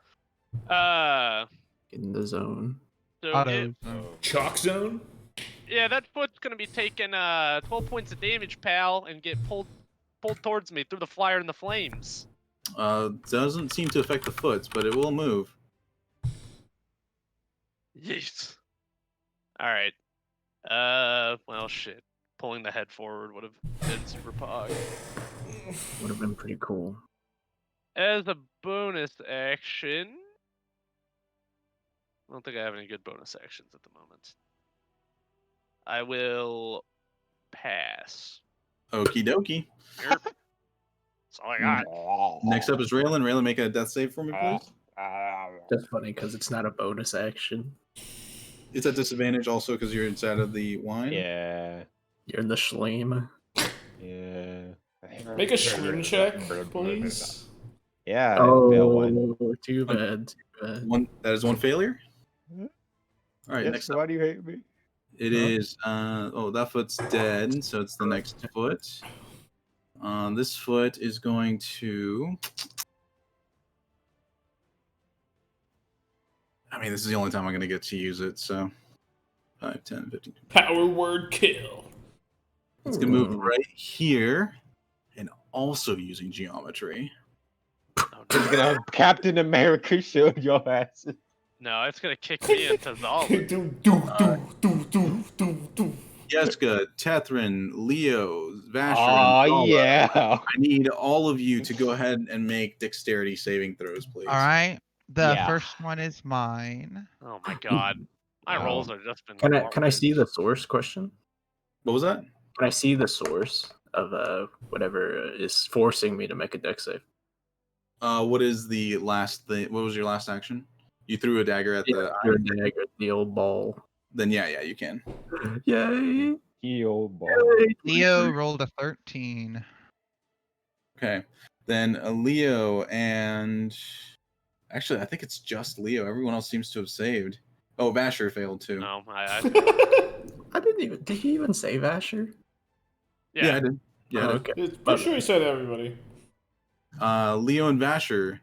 In the zone. So Auto. Chalk zone. yeah, that foot's gonna be taking 12 points of damage, pal, and get pulled towards me through the fire and the flames. Doesn't seem to affect the foot, but it will move. Yes. All right. Well, shit. Pulling the head forward would have been super pog. Would have been pretty cool. As a bonus action, I don't think I have any good bonus actions at the moment. I will pass. Okie dokie. Yep. That's all I got. Next up is Raylan. Raylan, make a death save for me, please. That's funny because it's not a bonus action. It's at disadvantage also because you're inside of the wine. Yeah. You're in the Schleem. Yeah. Make a Schleem check, please. Yeah. Fail one. Oh, too bad. Too bad. That is one failure. Mhm. All right, Yes, next so up. why do you hate me? It is that foot's dead, so it's the next foot. This foot is going to. I mean, this is the only time I'm going to get to use it, so 5, 10, 15. Power word kill. It's going to move right here, and also using geometry. Oh, It's no. gonna Captain America showed your ass. No, it's gonna kick me into Zala. Jessica, Tethrin, Leo, Vasher, Oh and Zala, yeah. I need all of you to go ahead and make dexterity saving throws, please. All right. The Yeah. first one is mine. Oh my god. My Oh. rolls are just been. Can I see the garbage. source question? What was that? Can I see the source of whatever is forcing me to make a dex save? What is the last thing? What was your last action? You threw a dagger at the. Your dagger, the old ball. Then yeah, you can. Yay! Heel ball. Yay! Leo rolled a 13. Okay, then Leo and actually, I think it's just Leo. Everyone else seems to have saved. Oh, Vasher failed too. No, I didn't even. Did he even save Asher? Yeah, I did. Yeah, I did. okay. Pretty sure he said everybody. Leo and Vasher,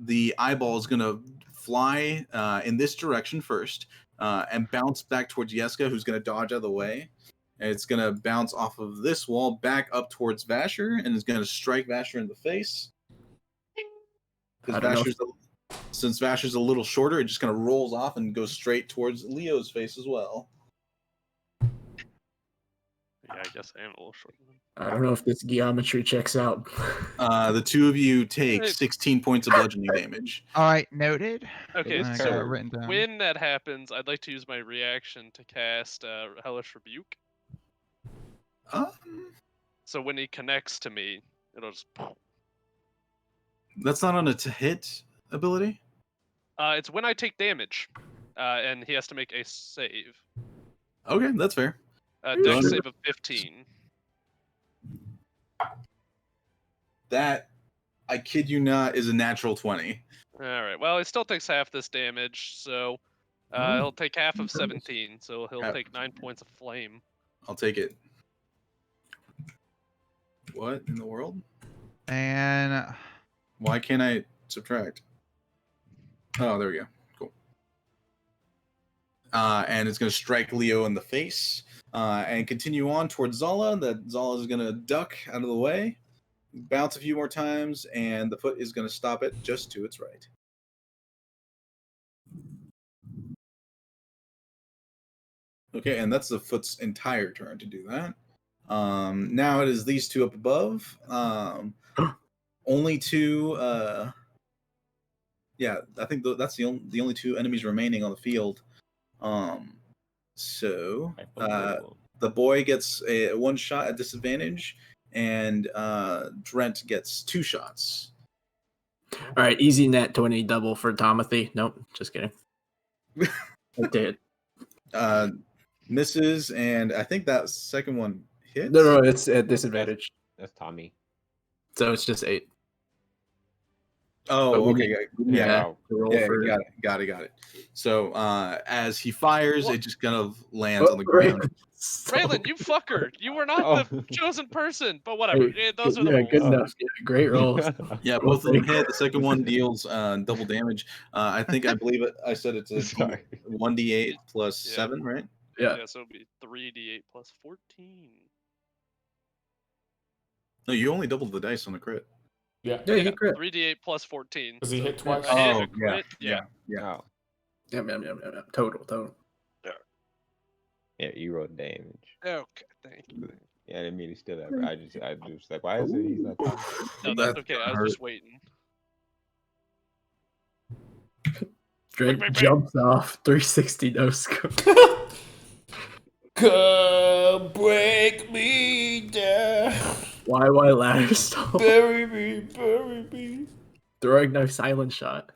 the eyeball is gonna fly in this direction first and bounce back towards Yeska, who's gonna dodge out of the way. And it's gonna bounce off of this wall back up towards Vasher, and is gonna strike Vasher in the face. I don't know. Since Vasher's a little shorter, it just kind of rolls off and goes straight towards Leo's face as well. Yeah, I guess I am a little short. I don't know if this geometry checks out. The two of you take 16 points of bludgeoning damage. All right, noted. Okay, is I so got it written down. when that happens, I'd like to use my reaction to cast Hellish Rebuke. Um, So when he connects to me, it'll just. that's not on a hit ability. It's when I take damage, and he has to make a save. Okay, that's fair. Dex Sure. save of 15. That, I kid you not, is a natural 20. All right. Well, he still takes half this damage, so he'll take half of 17. So he'll Half. take 9 points of flame. I'll take it. What in the world? And Why can't I subtract? Oh, there we go. Cool. And it's going to strike Leo in the face and continue on towards Zala. That Zala is going to duck out of the way, bounce a few more times, and the foot is going to stop it just to its right. Okay, and that's the foot's entire turn to do that. Now it is these two up above. Only two. Yeah, I think that's the only two enemies remaining on the field. So the boy gets a one shot at disadvantage, and Drent gets 2 shots. All right, easy net 20 double for Timothy. Nope, just kidding. I did. Misses, and I think that second one hits. No, it's at disadvantage. That's Tommy. So it's just 8. Oh, But we okay. need- Yeah, Wow. to roll yeah, for got it. So as he fires, What? it just kind of lands on the ground. So- Raylan, you fucker! You were not Oh. the chosen person, but whatever. Hey, Those are the yeah, rules. good enough. Yeah, great rolls. Yeah, both of them hit. The second one deals double damage. I believe I said it's a Sorry. 1d8 plus Yeah. 7, right? Yeah. Yeah, so it'll be 3d8 plus 14. No, you only doubled the dice on the crit. Yeah. Yeah, he crit. 3d8 plus 14. Does he hit So twice? a hit, Oh, a crit, yeah. Oh, Yeah. Total. yeah, you rolled damage. Okay, thank you. Yeah, I didn't mean to steal that. But I just like, why is it he's not talking? No, that's okay. I was just waiting. Dread Wait. jumps off 360 no scope. Come break me down. Why ladder stall? Bury me. Throwing no silent shot.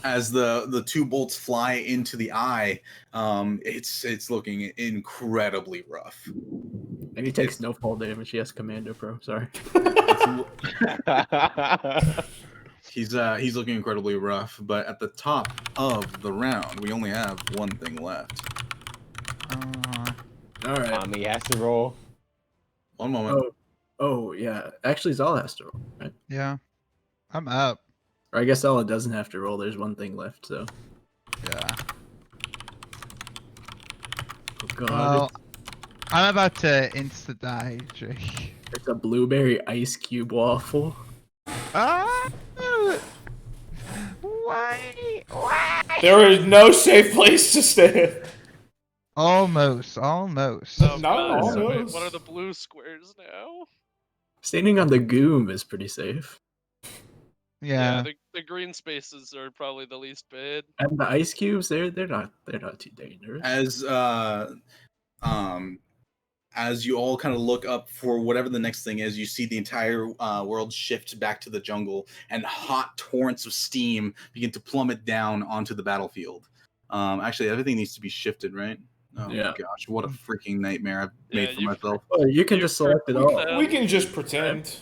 As the two bolts fly into the eye, it's looking incredibly rough. And he takes no fall damage. He has Commando Pro. Sorry. He's looking incredibly rough, but at the top of the round, we only have one thing left. All right. Tommy has to roll. One moment. Oh yeah. Actually, Zala has to roll, right? Yeah. I'm up. Or I guess Zala doesn't have to roll. There's one thing left. So. Yeah. Oh god. Well, I'm about to insta die, Jake. It's a blueberry ice cube waffle. Ah! Why? There is no safe place to stand. Almost. Oh, No, God, so wait, almost. what are the blue squares now? Standing on the goom is pretty safe. Yeah. The green spaces are probably the least bad. And the ice cubes, they're not too dangerous. As you all kind of look up for whatever the next thing is, you see the entire world shift back to the jungle, and hot torrents of steam begin to plummet down onto the battlefield. Actually, everything needs to be shifted, right? Oh Yeah. my gosh, what a freaking nightmare I've made for you- myself. Oh, you can just select it all. We can just pretend.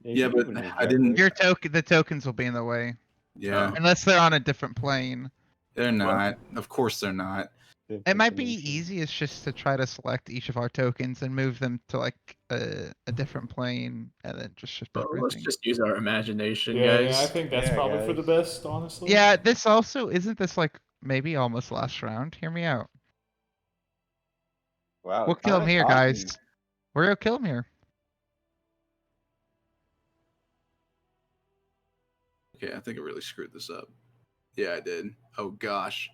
Yeah, but I didn't. The tokens will be in the way. Yeah, Unless they're on a different plane. they're not. Of course, they're not. It might be easiest just to try to select each of our tokens and move them to like a different plane and then just shift Well, let's everything. just use our imagination, Yeah, guys. I think that's Yeah, probably for the guys. best, honestly. Yeah, this also isn't this like maybe almost last round. Hear me out. Wow, We'll kill him Tommy. here, guys. We're gonna kill him here. Okay, I think I really screwed this up. Yeah, I did. Oh gosh,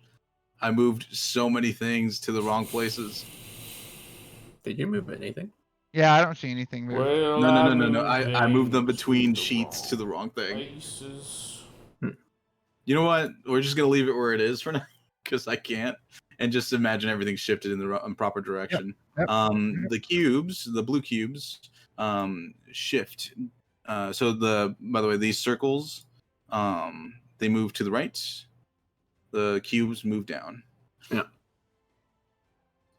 I moved so many things to the wrong places. Did you move anything? Yeah, I don't see anything move. Well, No. I moved them between sheets to the wrong thing. Places. You know what? We're just gonna leave it where it is for now because I can't, and just imagine everything shifted in the proper direction. Yep. The cubes, the blue cubes, shift. So by the way, these circles, they move to the right. The cubes move down.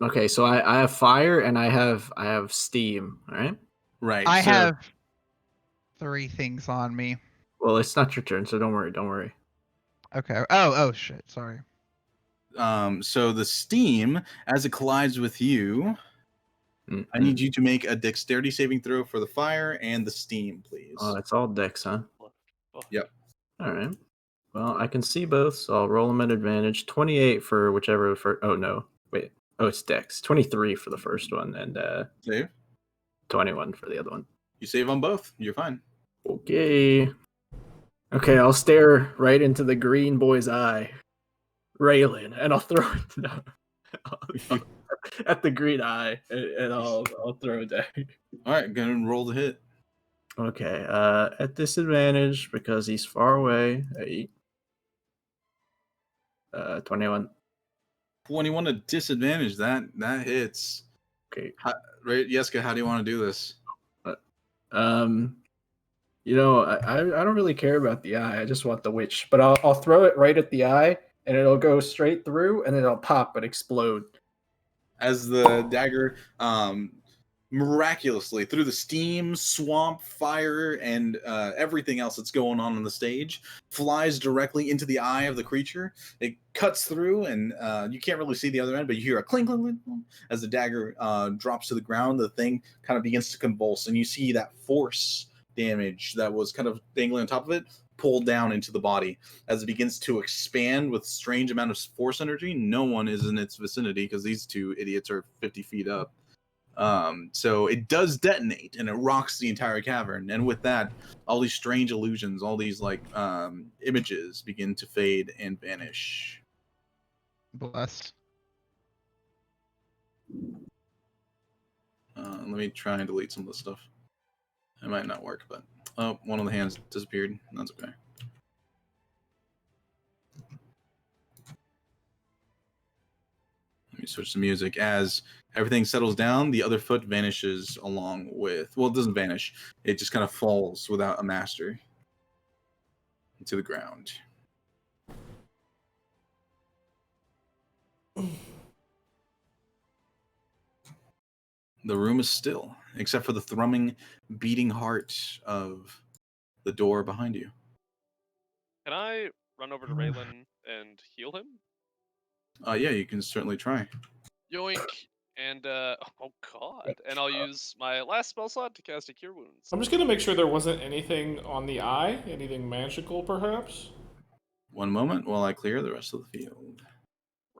Okay, so I have fire and I have steam. All right. Right. I so, have 3 things on me. Well, it's not your turn, so don't worry. Okay. Oh shit. Sorry. So the steam, as it collides with you, I need you to make a dexterity saving throw for the fire and the steam, please. Oh, it's all dex, huh? Yep. All right. Well, I can see both, so I'll roll them at advantage. 28 for whichever. Oh no, wait. Oh, it's dex. 23 for the first one, and Save. 21 for the other one. You save on both. You're fine. Okay. Okay, I'll stare right into the green boy's eye, Raylan, and I'll throw it at the green eye, and I'll throw it down. All right, go and roll the hit. Okay, at disadvantage because he's far away. 21. 21 at disadvantage. That hits. Okay. Right, Yeska, how do you want to do this? You know, I don't really care about the eye. I just want the witch. But I'll throw it right at the eye, and it'll go straight through, and then it'll pop and explode. As the dagger miraculously, through the steam, swamp, fire, and everything else that's going on the stage, flies directly into the eye of the creature. It cuts through, and you can't really see the other end, but you hear a clink, clink, clink, clink as the dagger drops to the ground. The thing kind of begins to convulse, and you see that force damage that was kind of dangling on top of it pulled down into the body as it begins to expand with strange amount of force energy. No one is in its vicinity because these two idiots are 50 feet up. So it does detonate and it rocks the entire cavern. And with that, all these strange illusions, all these like images begin to fade and vanish. Bless. Let me try and delete some of this stuff. It might not work, but one of the hands disappeared. That's okay. Let me switch to music. As everything settles down, the other foot vanishes along with... Well, it doesn't vanish. It just kind of falls without a master into the ground. The room is still, except for the thrumming, beating heart of the door behind you. Can I run over to Raylan and heal him? Yeah, you can certainly try. Yoink! And oh god! And I'll use my last spell slot to cast a Cure Wounds. I'm just gonna make sure there wasn't anything on the eye, anything magical, perhaps. One moment while I clear the rest of the field.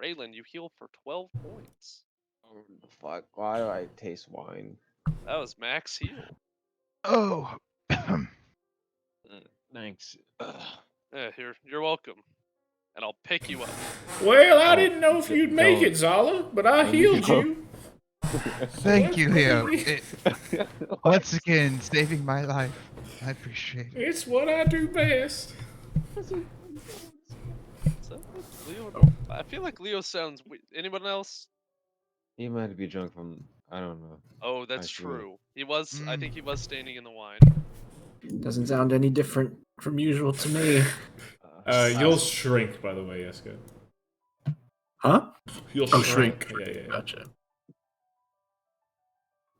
Raylan, you heal for 12 points. Oh, fuck. Why do I taste wine? That was max heal. Oh. Thanks. Yeah, you're welcome. And I'll pick you up. Well, I Oh, didn't know if you'd make it, Zala, but I healed you. Thank you, Leo. Once again, saving my life. I appreciate it. It's what I do best. So, Leo, I feel like Leo sounds. Anyone else? He might be drunk from, I don't know. Oh, that's I see. true. He was. I think he was standing in the wine. Doesn't sound any different from usual to me. You'll shrink, by the way, Yeska. Huh? You'll Oh, shrink. shrink. Yeah. Gotcha.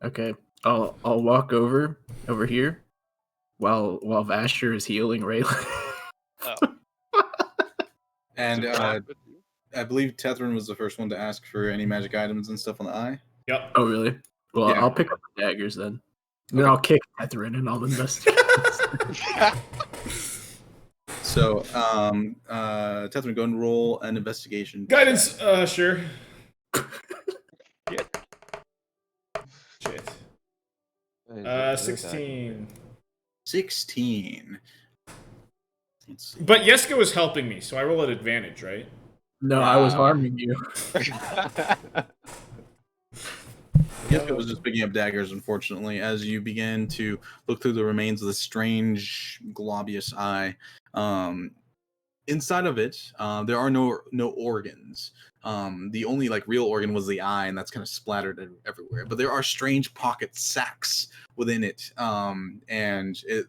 Okay, I'll walk over here while Vasher is healing Raylan. Oh. And With you. I believe Tethrin was the first one to ask for any magic items and stuff on the eye. Yep. Oh, really? Well, Yeah. I'll pick up the daggers then. And then I'll kick Tethrin and I'll investigate. So, Tethrin, go and roll an investigation. Guidance. Sure. Yeah. Shit. Is it- 16. 16. Let's see. But Yeska was helping me, so I roll at advantage, right? No, I was harming you. Yep, it was just picking up daggers, unfortunately, as you begin to look through the remains of the strange globuous eye. Inside of it, there are no organs. The only like real organ was the eye, and that's kind of splattered everywhere. But there are strange pocket sacs within it, and it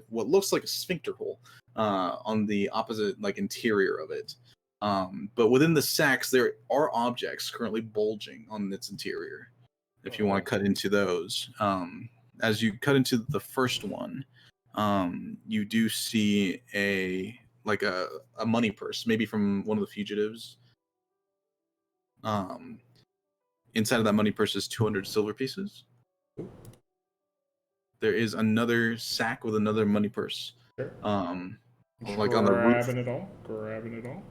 what looks like a sphincter hole on the opposite like interior of it. But within the sacs, there are objects currently bulging on its interior. If you want to cut into those, as you cut into the first one, you do see a money purse, maybe from one of the fugitives. Inside of that money purse is 200 silver pieces. There is another sack with another money purse. Sure. Like on the roof. Grabbing it all.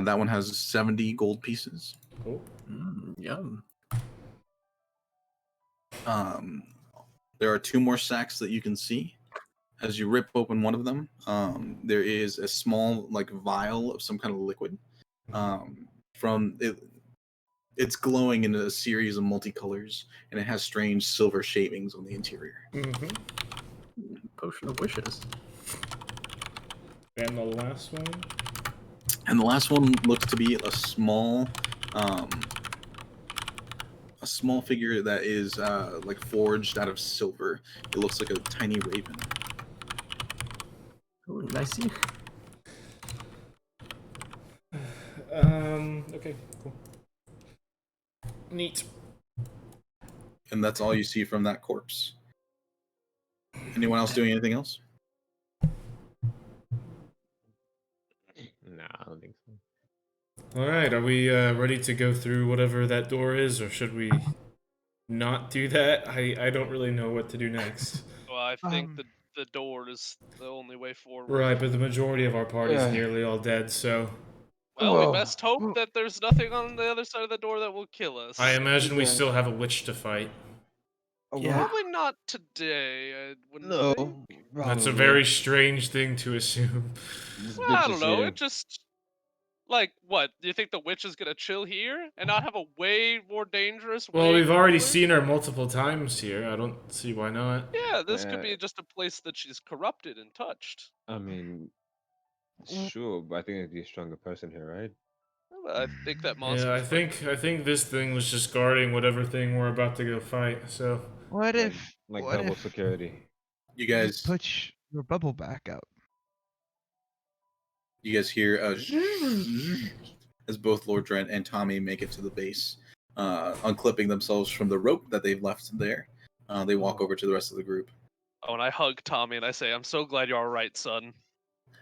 That one has 70 gold pieces. Cool. Yum. There are two more sacks that you can see. As you rip open one of them, there is a small like vial of some kind of liquid. From it, it's glowing in a series of multicolors, and it has strange silver shavings on the interior. Mm-hmm. Potion of wishes. And the last one. And the last one looks to be a small figure that is like forged out of silver. It looks like a tiny raven. Oh, nice. Okay, cool. Neat. And that's all you see from that corpse. Anyone else doing anything else? Nah, I don't think so. All right, are we ready to go through whatever that door is, or should we not do that? I don't really know what to do next. Well, I think Um, the door is the only way forward. Right, but the majority of our party's Yeah. nearly all dead, so Well, we Oh. best hope that there's nothing on the other side of the door that will kill us. I imagine we Yeah. still have a witch to fight. Yeah. Probably not today. I wouldn't No. think. That's a very strange thing to assume. This Well, bitch I don't is know. here. It just like what? Do you think the witch is gonna chill here and not have a way more dangerous? Well, way we've already cooler? seen her multiple times here. I don't see why not. Yeah, this could Uh, be just a place that she's corrupted and touched. I mean, sure, but I think it'd be a stronger person here, right? Well, I think that Yeah, monster. I think this thing was just guarding whatever thing we're about to go fight. So What Like, if like what double if security. You you guys, put your bubble back up? you guys hear as both Lord Drent and Tommy make it to the base, unclipping themselves from the rope that they've left there. They walk over to the rest of the group. Oh, and I hug Tommy and I say, "I'm so glad you're all right, son."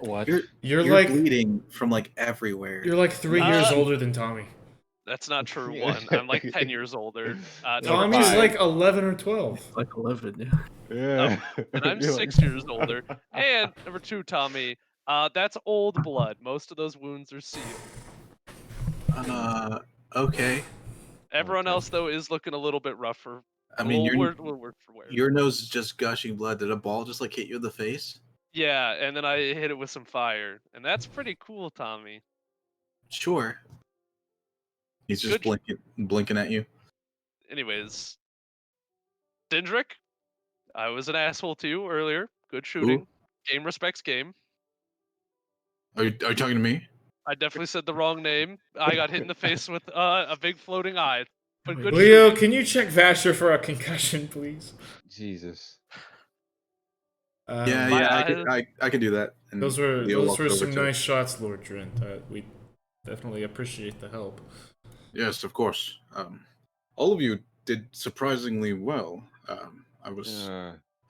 What? you're You're like bleeding from like everywhere. you're like 3 years Uh, older than Tommy. That's not true. One, I'm like 10 years older. No, Tommy's 5. like 11 or 12. Like 11, yeah. Yeah. And I'm You're like- 6 years older. And number 2, Tommy, that's old blood. Most of those wounds are sealed. Okay. Everyone Okay. else though is looking a little bit rougher. I mean, We'll work for wear. your nose is just gushing blood. Did a ball just like hit you in the face? Yeah, and then I hit it with some fire, and that's pretty cool, Tommy. Sure. He's just Good. blinking at you. Anyways, Dindrik, I was an asshole to you earlier. Good shooting. Game respects game. Are you talking to me? I definitely said the wrong name. I got hit in the face with a big floating eye. But good Leo, shooting. can you check Vasher for a concussion, please? Jesus. Yeah, My I could do that. And Those were Leo walks over some to it. nice shots, Lord Drent. We definitely appreciate the help. Yes, of course. All of you did surprisingly well. I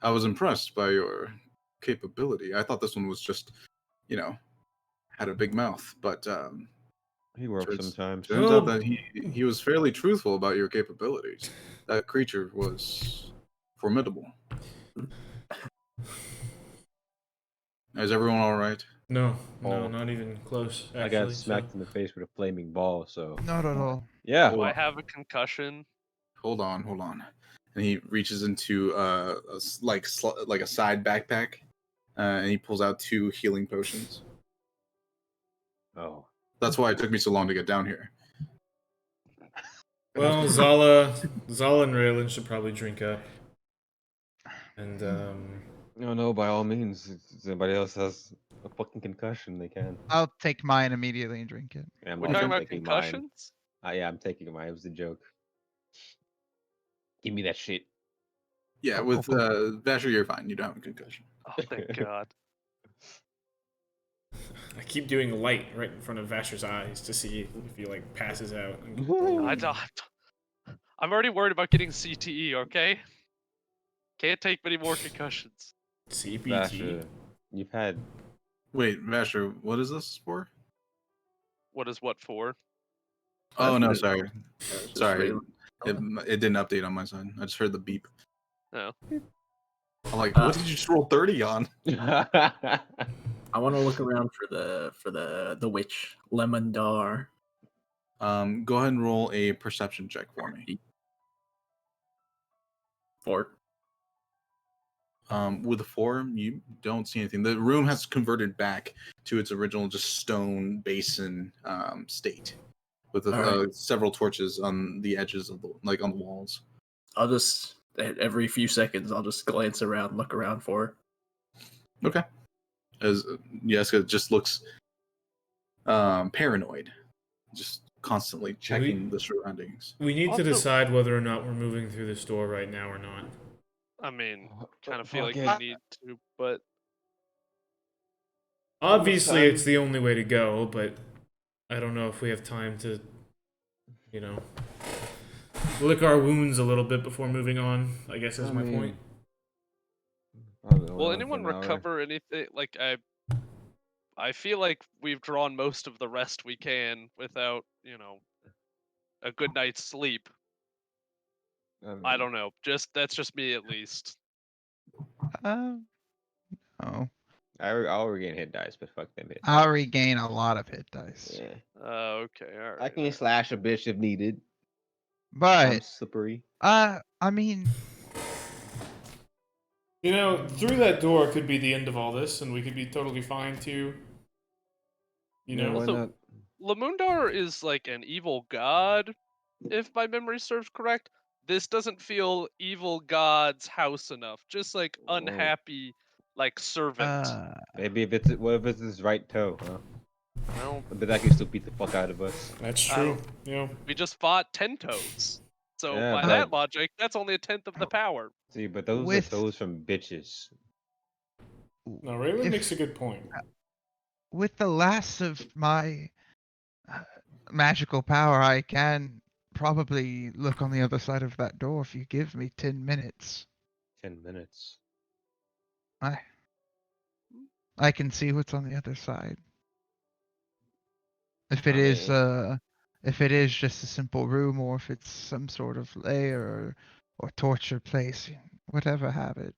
was impressed by your capability. I thought this one was just, had a big mouth, but He works turns sometimes. out that he was fairly truthful about your capabilities. That creature was formidable. Is everyone all right? No, Oh. not even close. Actually, I got so- smacked in the face with a flaming ball, so Not at all. yeah. Do I have a concussion? Hold on. And he reaches into like a side backpack, and he pulls out 2 healing potions. Oh. That's why it took me so long to get down here. Well, Zala and Raylan should probably drink up. And No, by all means. If anybody else has a fucking concussion, they can. I'll take mine immediately and drink it. Yeah, I'm We're also talking about taking mine. concussions? Yeah, I'm taking mine. It was a joke. Give me that shit. Yeah, Cool, with cool, Vasher, you're fine. You don't have a concussion. Oh, thank God. I keep doing light right in front of Vasher's eyes to see if he like passes out. I don't. I'm already worried about getting CTE. Okay. Can't take many more concussions. CPT. Basher, you've had Wait, Vasher, what is this for? What is what for? Oh no, That's sorry. Yeah, it's just Sorry. Raylan. It didn't update on my side. I just heard the beep. No. I'm like, what did you just roll 30 on? I want to look around for the witch Lemondar. Go ahead and roll a perception check for me. 4. With a 4, you don't see anything. The room has converted back to its original just stone basin state, with Alright. several torches on the edges of on the walls. I'll just every few seconds I'll just glance around, look around for her. Okay. As Yeska just looks paranoid, just constantly checking the surroundings. We need to Also- decide whether or not we're moving through this door right now or not. I mean, kind of feel like Fuck we need to, but Obviously, time? it's the only way to go, but I don't know if we have time to, lick our wounds a little bit before moving on, I guess is my point. Probably hold Will on for anyone an hour. recover anything? Like I feel like we've drawn most of the rest we can without, a good night's sleep. I don't know. That's just me at least. Oh. I'll regain hit dice, but fuck them hit I'll dice. regain a lot of hit dice. Yeah. Okay, all right. I can slash a bitch if needed. I'm But slippery. I mean, Through that door could be the end of all this, and we could be totally fine too. Yeah, why Also, not? Lamundar is like an evil god, if my memory serves correct. This doesn't feel evil god's house enough. Just like Well, unhappy, like servant. maybe if what if it's his right toe, huh? Well, But that can still beat the fuck out of us. That's I true. don't- Yeah. we just fought 10 toads. So Yeah, by but that logic, that's only a tenth of the power. see, but those are with toes from bitches. No, Raylan makes a if good point. with the last of my magical power, I can probably look on the other side of that door if you give me 10 minutes. 10 minutes. I can see what's on the other side. If it I is mean, if it is just a simple room or if it's some sort of lair or torture place, whatever have it.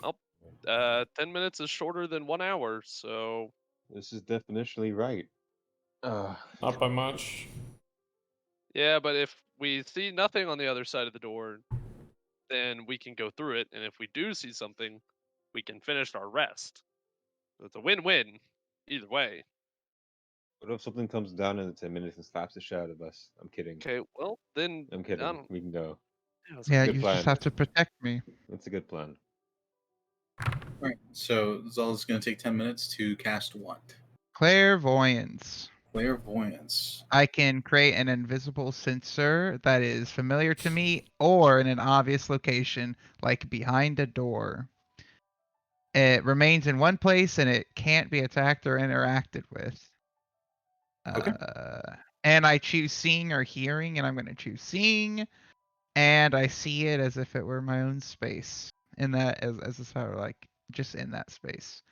Well, 10 minutes is shorter than 1 hour, so this is definitionally right. Not by much. yeah, but if we see nothing on the other side of the door, then we can go through it, and if we do see something, we can finish our rest. So it's a win-win either way. What if something comes down in the 10 minutes and slaps the shit out of us? I'm kidding. Okay, well then I'm I kidding. don't. We can go. Yeah, it's Yeah, okay. Good you just plan. have to protect me. That's a good plan. All right. So Zala's going to take 10 minutes to cast what? Clairvoyance. Clairvoyance. I can create an invisible sensor that is familiar to me or in an obvious location, like behind a door. It remains in one place and it can't be attacked or interacted with. Okay. And I choose seeing or hearing, and I'm going to choose seeing. And I see it as if it were my own space in that, as a sort of like just in that space.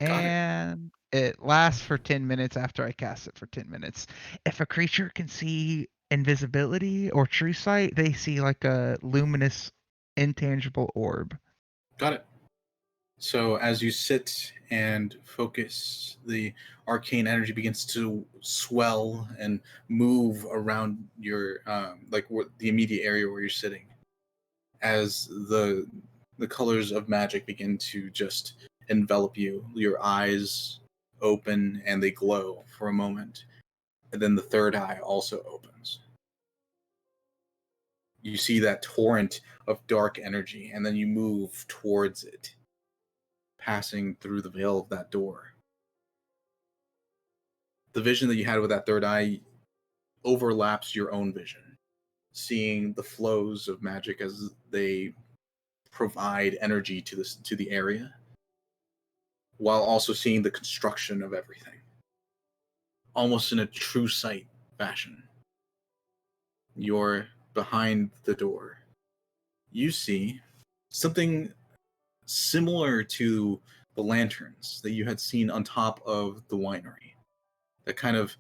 Got it. And it lasts for 10 minutes after I cast it for 10 minutes. If a creature can see invisibility or true sight, they see like a luminous, intangible orb. Got it. So as you sit and focus, the arcane energy begins to swell and move around your the immediate area where you're sitting. As the colors of magic begin to just envelop you, your eyes open and they glow for a moment, and then the third eye also opens. You see that torrent of dark energy, and then you move towards it, passing through the veil of that door. The vision that you had with that third eye overlaps your own vision, seeing the flows of magic as they provide energy to the area, while also seeing the construction of everything, almost in a true sight fashion. You're behind the door. You see something similar to the lanterns that you had seen on top of the winery that kind of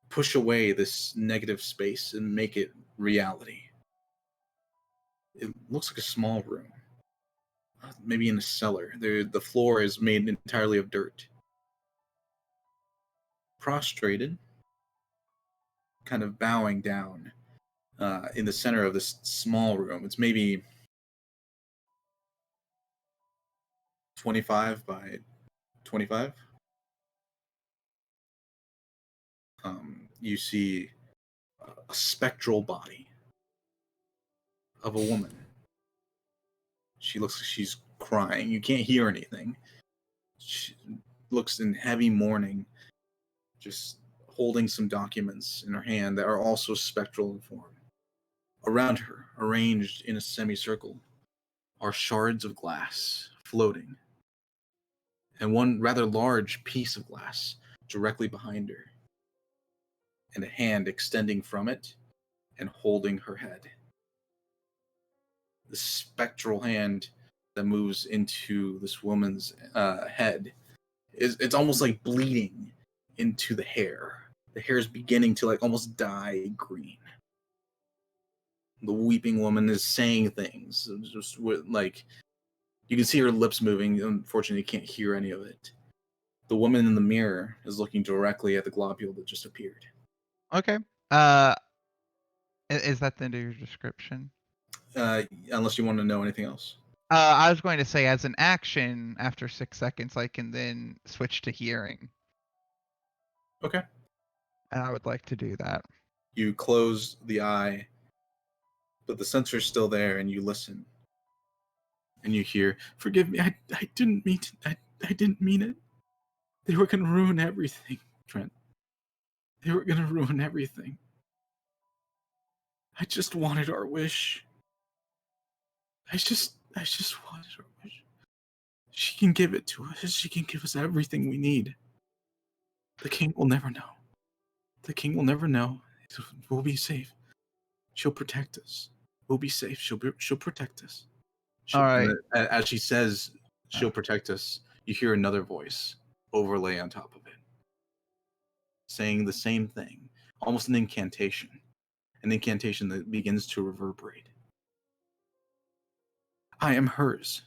push away this negative space and make it reality. It looks like a small room, maybe in a cellar. The floor is made entirely of dirt. Prostrated, kind of bowing down in the center of this small room. It's maybe 25 by 25. You see a spectral body of a woman. She looks like she's crying. You can't hear anything. She looks in heavy mourning, just holding some documents in her hand that are also spectral in form. Around her, arranged in a semicircle, are shards of glass floating, and one rather large piece of glass directly behind her. and a hand extending from it and holding her head. The spectral hand that moves into this woman's head it's almost like bleeding into the hair. The hair is beginning to like almost dye green. The weeping woman is saying things, just with, like you can see her lips moving. Unfortunately, you can't hear any of it. The woman in the mirror is looking directly at the globule that just appeared. Okay. Is that the end of your description? Unless you want to know anything else. I was going to say, as an action, after 6 seconds, I can then switch to hearing. Okay. And I would like to do that. You close the eye, but the sensor's still there, and you listen. And you hear, "Forgive me, I didn't mean to, I didn't mean it. They were going to ruin everything, Trent. They were going to ruin everything. I just wanted our wish. I just wanted our wish. She can give it to us. She can give us everything we need. The king will never know. The king will never know. We'll be safe. She'll protect us. We'll be safe. She'll protect us." All right. As she says, "She'll protect us," you hear another voice overlay on top of it, saying the same thing, almost an incantation that begins to reverberate. "I am hers.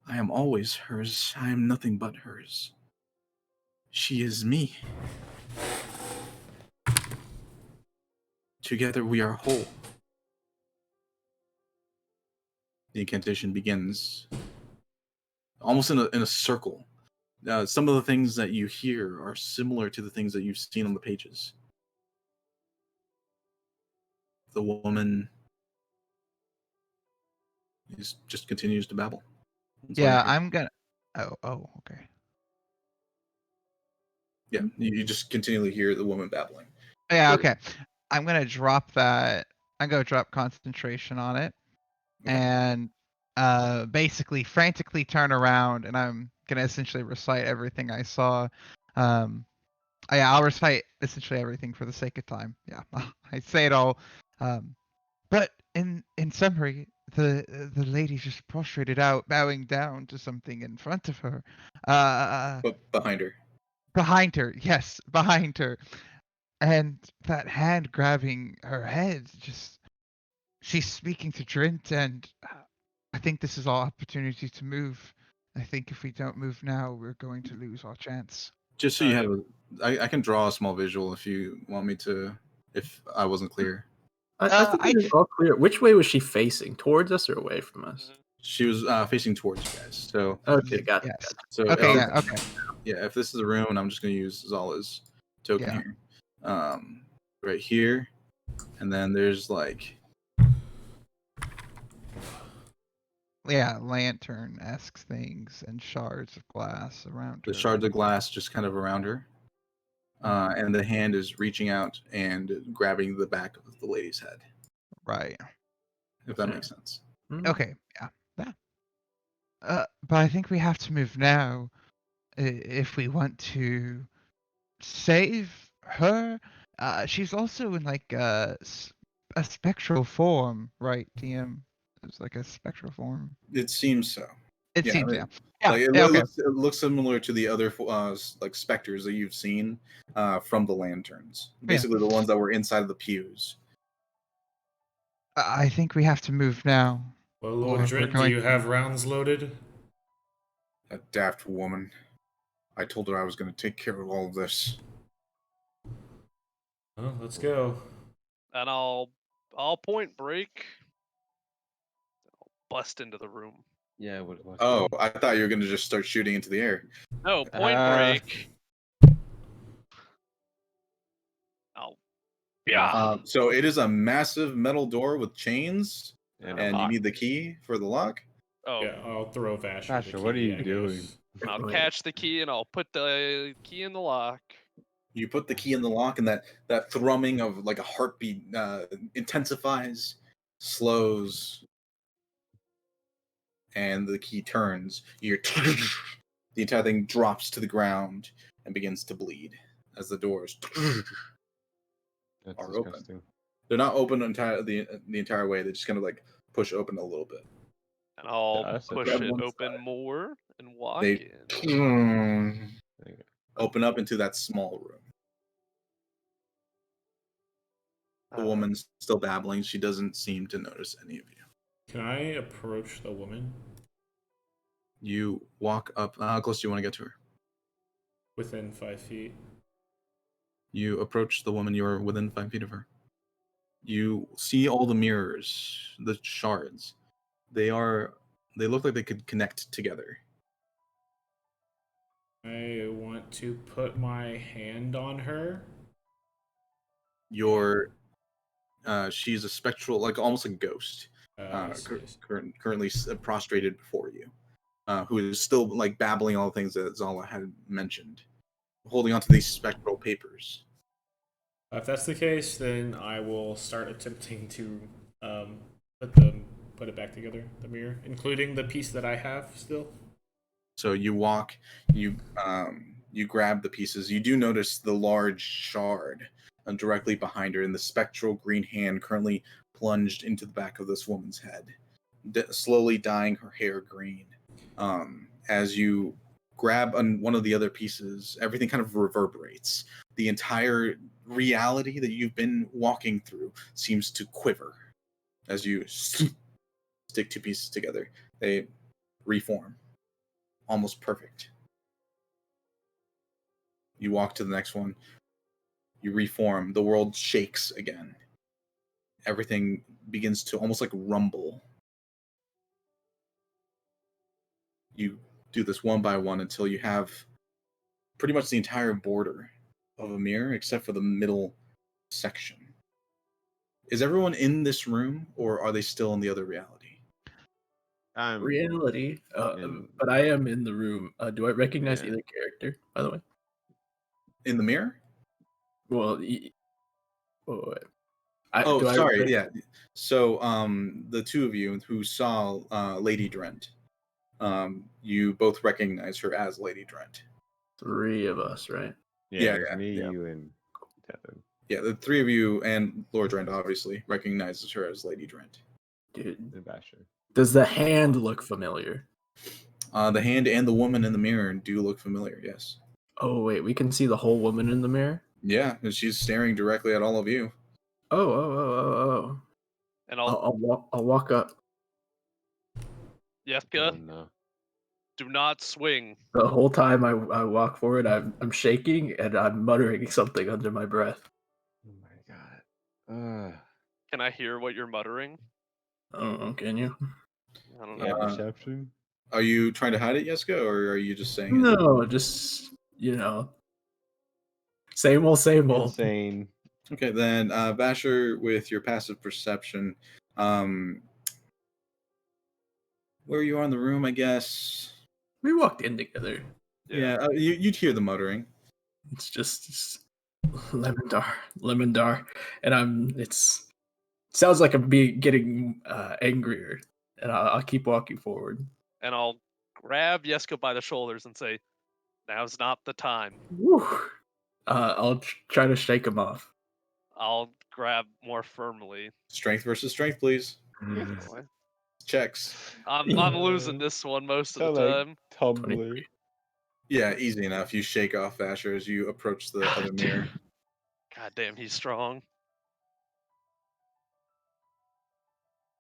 I am always hers. I am nothing but hers. She is me. Together we are whole." The incantation begins almost in a circle. Some of the things that you hear are similar to the things that you've seen on the pages. The woman just continues to babble. That's all you Yeah, hear. I'm gonna. Oh, okay. Yeah, you just continually hear the woman babbling. Yeah, okay. I'm gonna drop that. I'm gonna drop concentration on it, Okay. and basically frantically turn around, and I'm gonna essentially recite everything I saw. Yeah, I'll recite essentially everything for the sake of time. Yeah, I say it all. But in summary, the lady just prostrated out, bowing down to something in front of her. But behind her. Behind her, yes, behind her. And that hand grabbing her head, just she's speaking to Drint, and I think this is our opportunity to move. I think if we don't move now, we're going to lose our chance. Just so you have I can draw a small visual if you want me to, if I wasn't clear. I think it is all clear. Which way was she facing? Towards us or away from us? She was facing towards you guys. So Okay, got it. Yes. so Okay, yeah, okay. yeah, if this is a room, and I'm just gonna use Zala's token Yeah. here. Right here. And then there's like Yeah, lantern-esque things and shards of glass around the her. shards of glass just kind of around her. And the hand is reaching out and grabbing the back of the lady's head. Right. If that makes sense. Okay, yeah. But I think we have to move now if we want to save her. She's also in like a spectral form, right, DM? It's like a spectral form. It seems so. It Yeah, seems, I yeah. mean, Yeah, like yeah, okay. it looks similar to the other like specters that you've seen from the lanterns. Basically, the ones that were inside of the pews. I think we have to move now. Well, Or Lord we're Drent, do going you to- have rounds loaded? That daft woman. I told her I was going to take care of all of this. Well, let's go. And I'll point break. I'll bust into the room. Yeah. What? Oh, I thought you were going to just start shooting into the air. No, point break. Oh. Yeah. So it is a massive metal door with chains, And and you need the key for the lock. Oh. Yeah, I'll throw Vasher. Vasher, the what are key, you I doing? guess. I'll Wait. catch the key and I'll put the key in the lock. You put the key in the lock, and that thrumming of like a heartbeat intensifies, slows, and the key turns. The entire thing drops to the ground and begins to bleed as the doors That's are open. disgusting. They're not open the entire way. They just kind of like push open a little bit. And I'll Yeah, that's push grab it one open side. more and walk They in. There you go. open up into that small room. The woman's still babbling. She doesn't seem to notice any of you. Can I approach the woman You walk up. How close do you want to get to her? within 5 feet? You approach the woman. You're within 5 feet of her. You see all the mirrors, the shards. They look like they could connect together. I want to put my hand on her. She's a spectral, like almost a ghost, I see, I see. currently prostrated before you, who is still like babbling all the things that Zala had mentioned, holding onto these spectral papers. If that's the case, then I will start attempting to put it back together, the mirror, including the piece that I have still. So you walk, you grab the pieces. You do notice the large shard directly behind her, and the spectral green hand currently plunged into the back of this woman's head, slowly dyeing her hair green. As you grab one of the other pieces, everything kind of reverberates. The entire reality that you've been walking through seems to quiver as you stick two pieces together. They reform. Almost perfect. You walk to the next one. You reform. The world shakes again. Everything begins to almost like rumble. You do this one by one until you have pretty much the entire border of a mirror except for the middle section. Is everyone in this room, or are they still in the other reality? Reality. in- But I am in the room. Do I recognize Yeah. either character, by the way? In the mirror? Well, wait. Oh, Do I sorry. Yeah. So, the two of you who saw Lady Drent, you both recognize her as Lady Drent. 3 of us, right? Yeah, Yeah, me, yeah. you, and Tevin. Yeah, the three of you and Lord Drent obviously recognizes her as Lady Drent. Dude, And Basher. does the hand look familiar? The hand and the woman in the mirror do look familiar. Yes. Oh wait, we can see the whole woman in the mirror. Yeah, and she's staring directly at all of you. Oh. And I'll walk up. Yefka, Oh, no. do not swing. The whole time I walk forward, I'm shaking and I'm muttering something under my breath. Oh my god. Can I hear what you're muttering? Oh, can you? I don't Yeah, know. deception. Are you trying to hide it, Yeska, or are you just saying it? No, just same old, same old. Insane. Okay, then Basher, with your passive perception, where you are in the room, I guess. We walked in together. Yeah, you'd hear the muttering. It's just Lemondar, and it's sounds like I'm getting angrier, and I'll keep walking forward. And I'll grab Yeska by the shoulders and say, now's not the time. Woo. I'll try to shake him off. I'll grab more firmly. Strength versus strength, please. Boy. Checks. I'm losing this one most of So the like time. Tumblr. 23. Yeah, easy enough. You shake off Basher as you approach the other mirror. God damn, he's strong.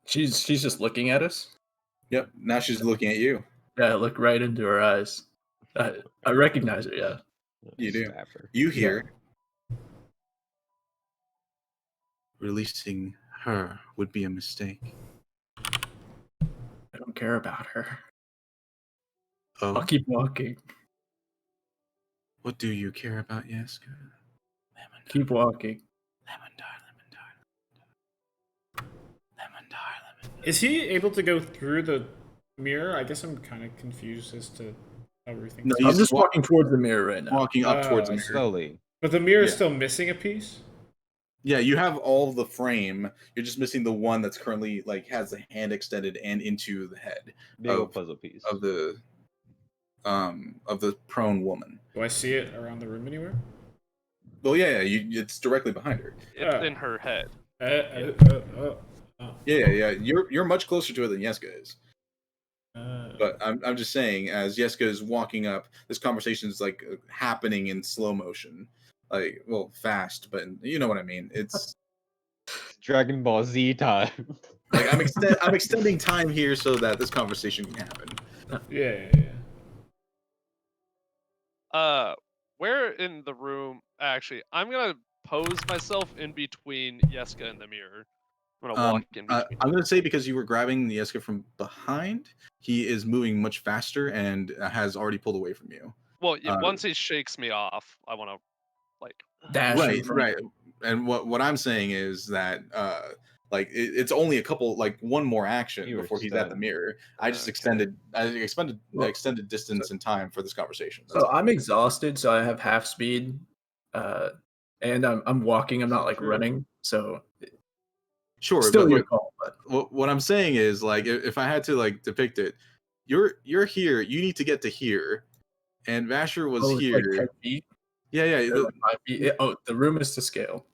She's just looking at us. Yep. Now she's looking at you. Yeah, I look right into her eyes. I recognize her. Yeah. You do. Stab her. You hear. Releasing her would be a mistake. I don't care about her. Oh, I'll keep walking. what do you care about, Yeska? Keep walking. Is he able to go through the mirror? I guess I'm kind of confused as to how everything. No, I'm he's just walking towards the mirror right now. walking up towards the I mirror. see. Slowly. But the mirror is Yeah. still missing a piece. Yeah, you have all of the frame. You're just missing the one that's currently like has the hand extended and into the head Big old of puzzle piece. of the prone woman. Do I see it around the room anywhere? Well, yeah, it's directly behind her. It's in her head. Yeah. You're much closer to it than Yeska is. But I'm just saying, as Yeska is walking up, this conversation is like happening in slow motion, like fast, but you know what I mean. It's Dragon Ball Z time. like I'm extending time here so that this conversation can happen. Yeah. Where in the room? Actually, I'm gonna pose myself in between Yeska and the mirror. I'm gonna walk in between. I'm gonna say because you were grabbing the Yeska from behind, he is moving much faster and has already pulled away from you. Well, yeah, once he shakes me off, I want to like Dash in front. Right. And what I'm saying is that it's only a couple, like one more action You were before he's at the stunned. mirror. I just Okay. extended distance and time for this conversation. That's So all. I'm exhausted, so I have half speed, and I'm walking. I'm not like True. running. So Sure, still but your call. But what I'm saying is, like, if I had to like depict it, you're here. You need to get to here, and Vasher was it's like here. 10 feet. Yeah. Or like 5 feet. The room is to scale.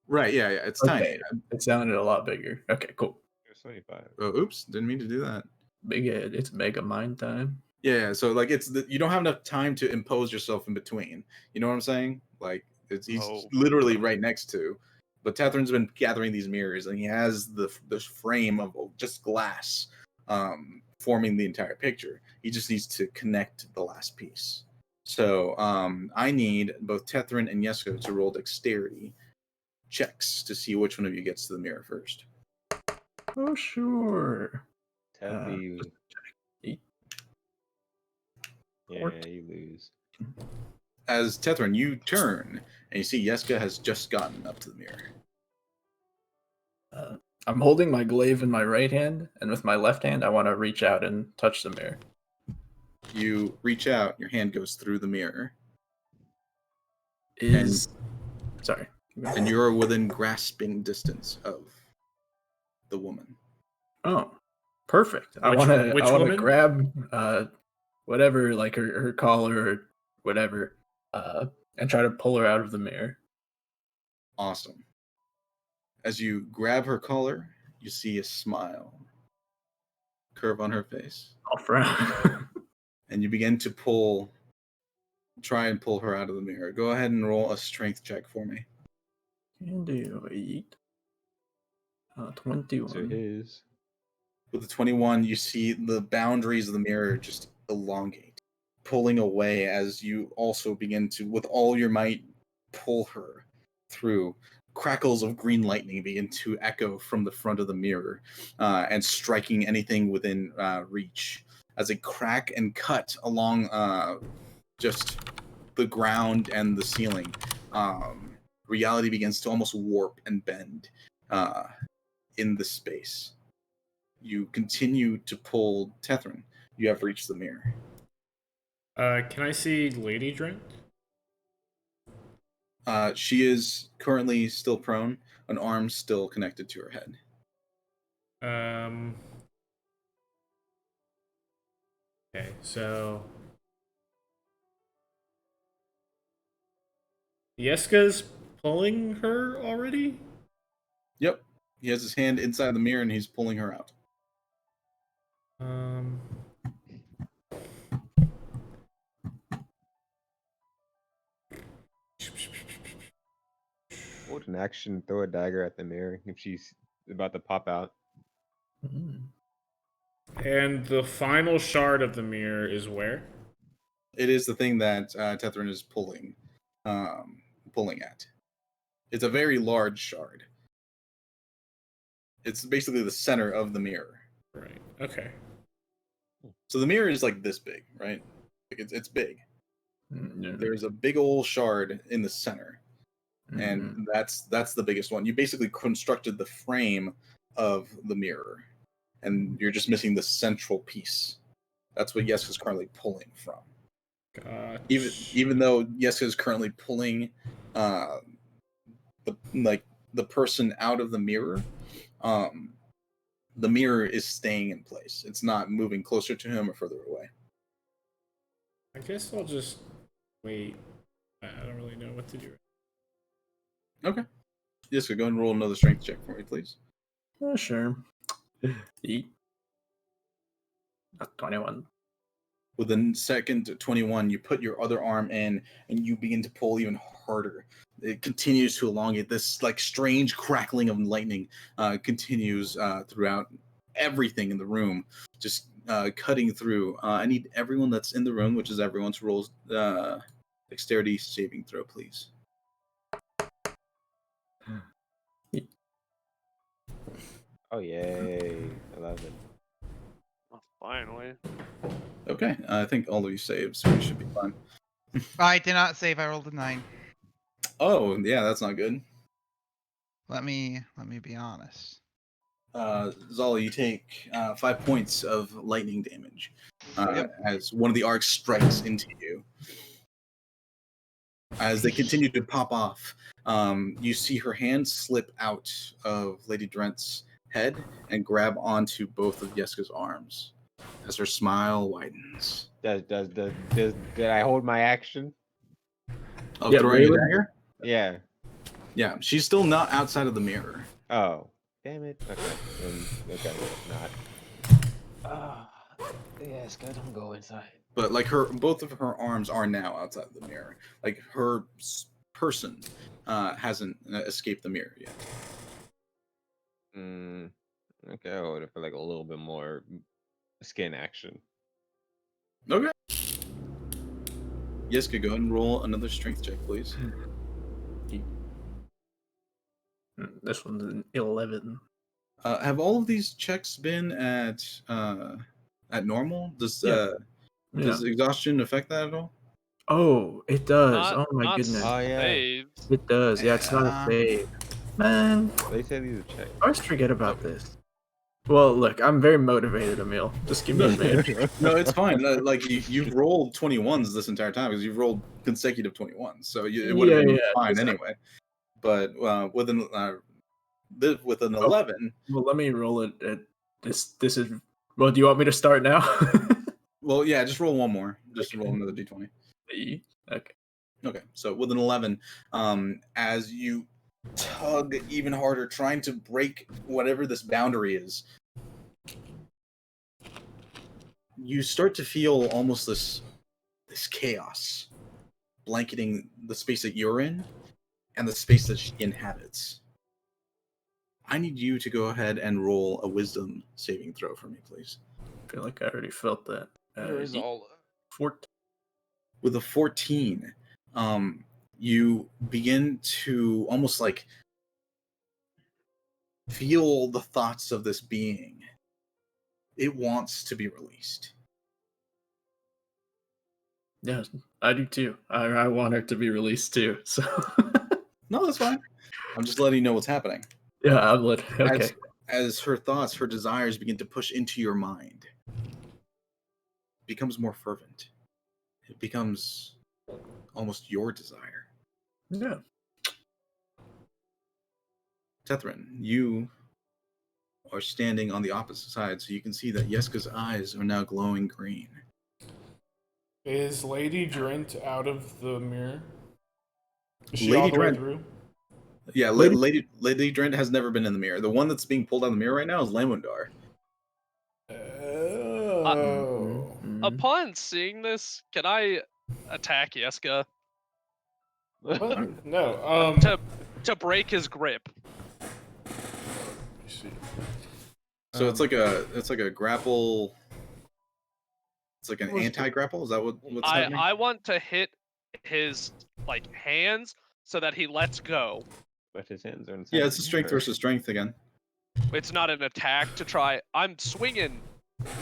Right. Yeah. It's Okay, tiny. it sounded a lot bigger. Okay, cool. It's 25. Oh, oops! Didn't mean to do that. Big head. It's mega mind time. Yeah, so like you don't have enough time to impose yourself in between. You know what I'm saying? Like he's Oh. literally right next to. But Tathrin's been gathering these mirrors, and he has the frame of just glass, forming the entire picture. He just needs to connect the last piece. So I need both Tethrin and Yesko to roll dexterity checks to see which one of you gets to the mirror first. Oh sure. Tell you. Eight. Yeah, 14. you lose. As Tethrin, you turn and you see Yeska has just gotten up to the mirror. I'm holding my glaive in my right hand, and with my left hand, I want to reach out and touch the mirror. You reach out, your hand goes through the mirror, Sorry. and you're within grasping distance of the woman. Oh, perfect. I Which- want to. which I want to woman? grab whatever, like her collar or whatever, and try to pull her out of the mirror. Awesome. As you grab her collar, you see a smile curve on her face, I'll frown. and you begin to try and pull her out of the mirror. Go ahead and roll a strength check for me. Can do 8. 21. So his. With the 21, you see the boundaries of the mirror just elongate, pulling away as you also begin to, with all your might, pull her through. Crackles of green lightning begin to echo from the front of the mirror and striking anything within reach as a crack and cut along just the ground and the ceiling. Reality begins to almost warp and bend in the space. You continue to pull Tethrin. You have reached the mirror. Can I see Lady Drent? She is currently still prone, an arm still connected to her head. Okay, so Yeska's pulling her already? Yep. He has his hand inside the mirror and he's pulling her out. Hold an action, throw a dagger at the mirror if she's about to pop out. And the final shard of the mirror is where? It is the thing that Tethrin is pulling at. It's a very large shard. It's basically the center of the mirror. Right. Okay. So the mirror is like this big, right? Like it's big. There's a big old shard in the center, and that's the biggest one. You basically constructed the frame of the mirror, and you're just missing the central piece. That's what Yeska is currently pulling from. Gotcha. Even though Yeska is currently pulling the person out of the mirror, the mirror is staying in place. It's not moving closer to him or further away. I guess I'll just wait. I don't really know what to do. Okay. Yes, go ahead and roll another strength check for me, please. Sure. Eat. 21. With the second 21, you put your other arm in and you begin to pull even harder. It continues to elongate. This like strange crackling of lightning continues throughout everything in the room, just cutting through. I need everyone that's in the room, which is everyone, to roll dexterity saving throw, please. Oh yay! 11. Oh, finally. Okay, I think all of you saved, so we should be fine. I did not save. I rolled a 9. Oh, yeah, that's not good. Let me be honest. Zala, you take 5 points of lightning damage Yep. as one of the arcs strikes into you. As they continue to pop off, you see her hand slip out of Lady Drent's head and grab onto both of Yeska's arms as her smile widens. Did I hold my action? Oh, Yeah, throwing a Raylan? dagger? Yeah. Yeah, she's still not outside of the mirror. Oh, damn it. Okay. Okay, not. Ah, yes, good. I'm go inside. But like both of her arms are now outside of the mirror. Like her person hasn't escaped the mirror yet. Okay, I hold it for like a little bit more skin action. Okay. Yeska, go ahead and roll another strength check, please. This one's an 11. Have all of these checks been at normal? Does Yeah. does exhaustion affect that at all? Oh, it does. Not, Oh my not goodness. Oh, yeah. saves. It does. Yeah, it's not a Yeah. save. Man, They say these are checks. I always forget about this. Well, look, I'm very motivated, Emil. Just give me a minute. No, it's fine. Like you've rolled 21s this entire time because you've rolled consecutive 21s, so it would have been fine just- anyway. But with an 11, Well, let me roll it at this. This is. Well, do you want me to start now? well, yeah, just roll one more. Just roll another d20. Okay. Okay, so with an 11, as you tug even harder, trying to break whatever this boundary is, you start to feel almost this chaos blanketing the space that you're in and the space that she inhabits. I need you to go ahead and roll a wisdom saving throw for me, please. I feel like I already felt that. Where is all? 14. With a 14, you begin to almost like feel the thoughts of this being. It wants to be released. Yeah, I do too. I want her to be released too. So. No, that's fine. I'm just letting you know what's happening. Yeah, I'm lit. Okay. As her thoughts, her desires begin to push into your mind, it becomes more fervent. It becomes almost your desire. Yeah. Tethrin, you are standing on the opposite side, so you can see that Yeska's eyes are now glowing green. Is Lady Drent out of the mirror? Is she Lady all the way Drent- through? Yeah, Lady Drent has never been in the mirror. The one that's being pulled out of the mirror right now is Lamundar. Oh. Upon seeing this, can I attack Yeska What? No. to break his grip? Let me see. So it's like a grapple. It's like an What's the- anti-grapple. Is that what's happening? I want to hit his like hands so that he lets go. But his hands are inside. Yeah, the it's a strength mirror. versus strength again. It's not an attack to try. I'm swinging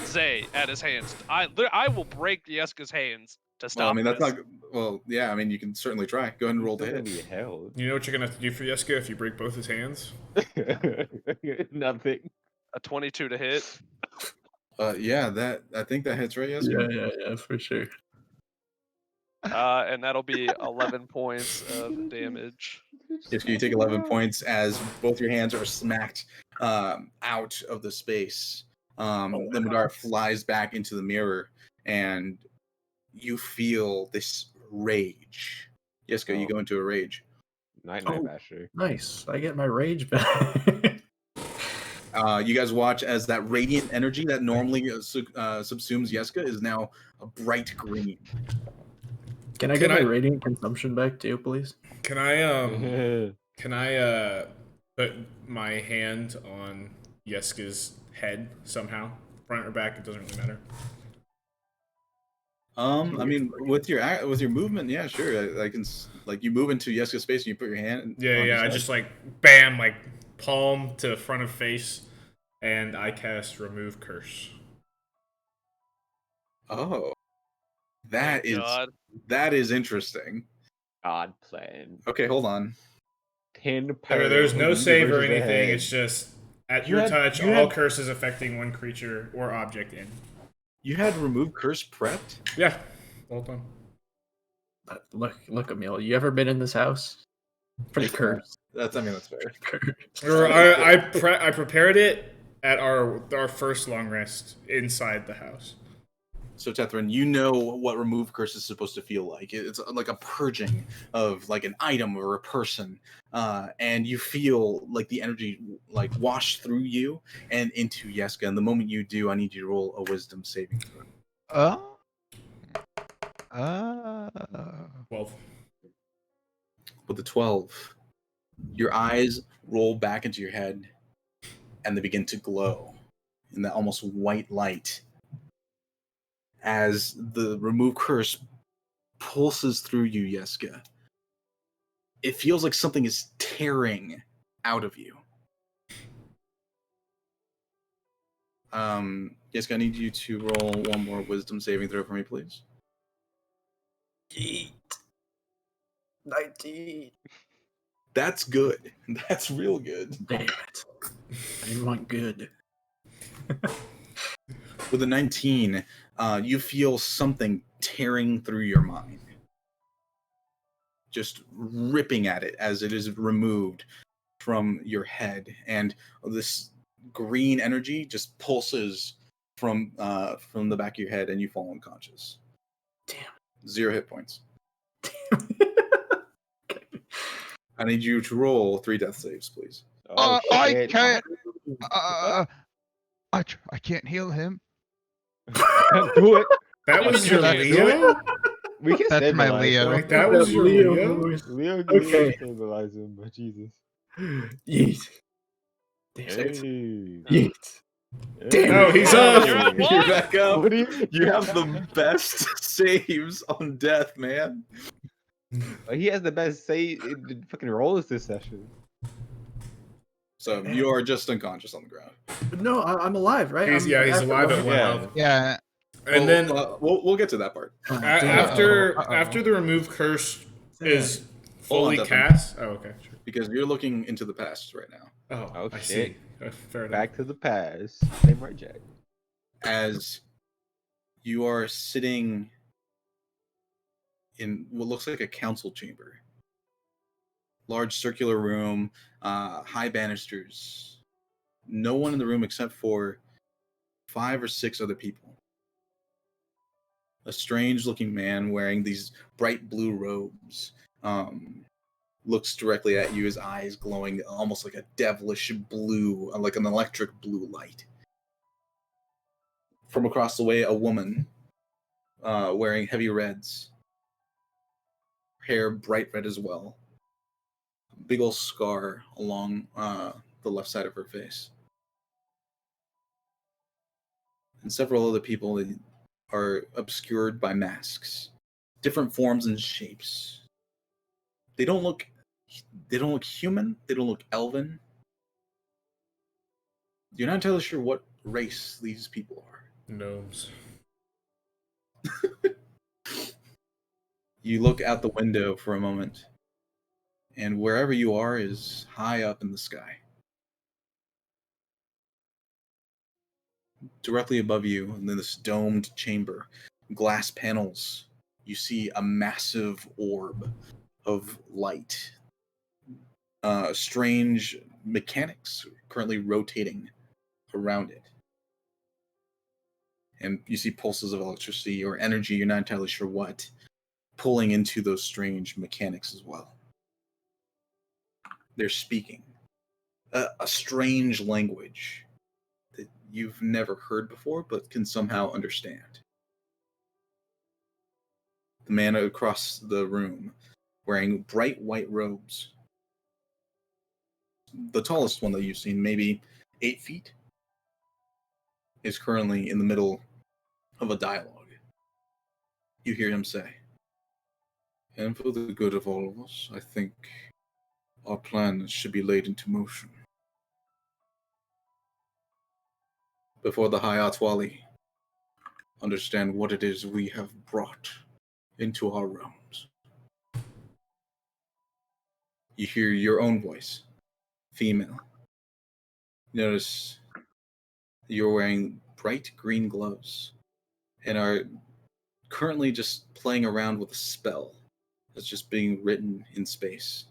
Zay at his hands. I will break Yeska's hands to stop. Well, I mean that's this. not. Well, yeah, I mean you can certainly try. Go ahead and roll He's to still hit. gonna be held. You know what you're gonna have to do for Yeska if you break both his hands? Nothing. A 22 to hit. Yeah, I think that hits right. Yeska. Yeah, for sure. And that'll be 11 points of damage. Yeska, you take 11 points as both your hands are smacked out of the space. The Madara flies back into the mirror, and you feel this rage. Yeska, you go into a rage. Night Oh. Basher. Nice. I get my rage back. You guys watch as that radiant energy that normally subsumes Yeska is now a bright green. Can I get my radiant consumption back too, please? Can I put my hand on Yeska's head somehow, front or back? It doesn't really matter. I mean, with your movement, yeah, sure. I can like you move into Yeska's space and you put your hand. Yeah. I just like bam, like palm to front of face, and I cast Remove Curse. Oh, Thank God. that is interesting. God plan. Okay, hold on. There's no save or anything. It's just at your touch, you all had- curses affecting one creature or object in. You had remove curse prepped. Yeah, all done. Look, Emil. You ever been in this house? Pretty cursed. That's fair. I prepared it at our first long rest inside the house. So Tethrin, you know what remove curse is supposed to feel like. It's like a purging of like an item or a person, and you feel like the energy like wash through you and into Yeska. And the moment you do, I need you to roll a wisdom saving throw. 12. With the 12, your eyes roll back into your head, and they begin to glow in that almost white light. As the remove curse pulses through you, Yeska, it feels like something is tearing out of you. Yeska, I need you to roll one more wisdom saving throw for me, please. 19. That's good. That's real good. Damn it. I didn't want good. With a 19, you feel something tearing through your mind. Just ripping at it as it is removed from your head. And this green energy just pulses from the back of your head and you fall unconscious. Damn. 0 hit points. I need you to roll 3 death saves, please. I shit. can't. I can't heal him. Can't do it. That was your That's- Leo? We can That's my stabilize Leo. Like, that was your Leo? voice. Leo Okay. stabilize him, but Jesus. Yeet. Damn it. Hey. Yeet. Hey. Oh, he's up. You're up. You're back up. What do You have the best saves on death, man. He has the best save. Fucking rollers this session. So you are just unconscious on the ground. No, I'm alive, right? He's alive at 1 Yeah. health. Yeah. And then we'll get to that part. after the remove curse is fully Hold on, cast. Oh, okay. Sure. Because you're looking into the past right now. Oh, I shit. see. Fair enough. Back to the past. Same right, Jack. As you are sitting in what looks like a council chamber. Large circular room, high banisters. No one in the room except for 5 or 6 other people. A strange-looking man wearing these bright blue robes looks directly at you, his eyes glowing almost like a devilish blue, like an electric blue light. From across the way, a woman wearing heavy reds, hair bright red as well. Big old scar along the left side of her face. And several other people that are obscured by masks. Different forms and shapes. They don't look human, they don't look elven. You're not entirely sure what race these people are. Gnomes. You look out the window for a moment, and wherever you are is high up in the sky. Directly above you, in this domed chamber, glass panels, you see a massive orb of light. Strange mechanics currently rotating around it. And you see pulses of electricity or energy, you're not entirely sure what, pulling into those strange mechanics as well. They're speaking a strange language that you've never heard before, but can somehow understand. The man across the room, wearing bright white robes, the tallest one that you've seen, maybe 8 feet, is currently in the middle of a dialogue. You hear him say, "And for the good of all of us, I think our plans should be laid into motion. Before the High Atwali understand what it is we have brought into our realms." You hear your own voice, female. Notice you're wearing bright green gloves and are currently just playing around with a spell that's just being written in space.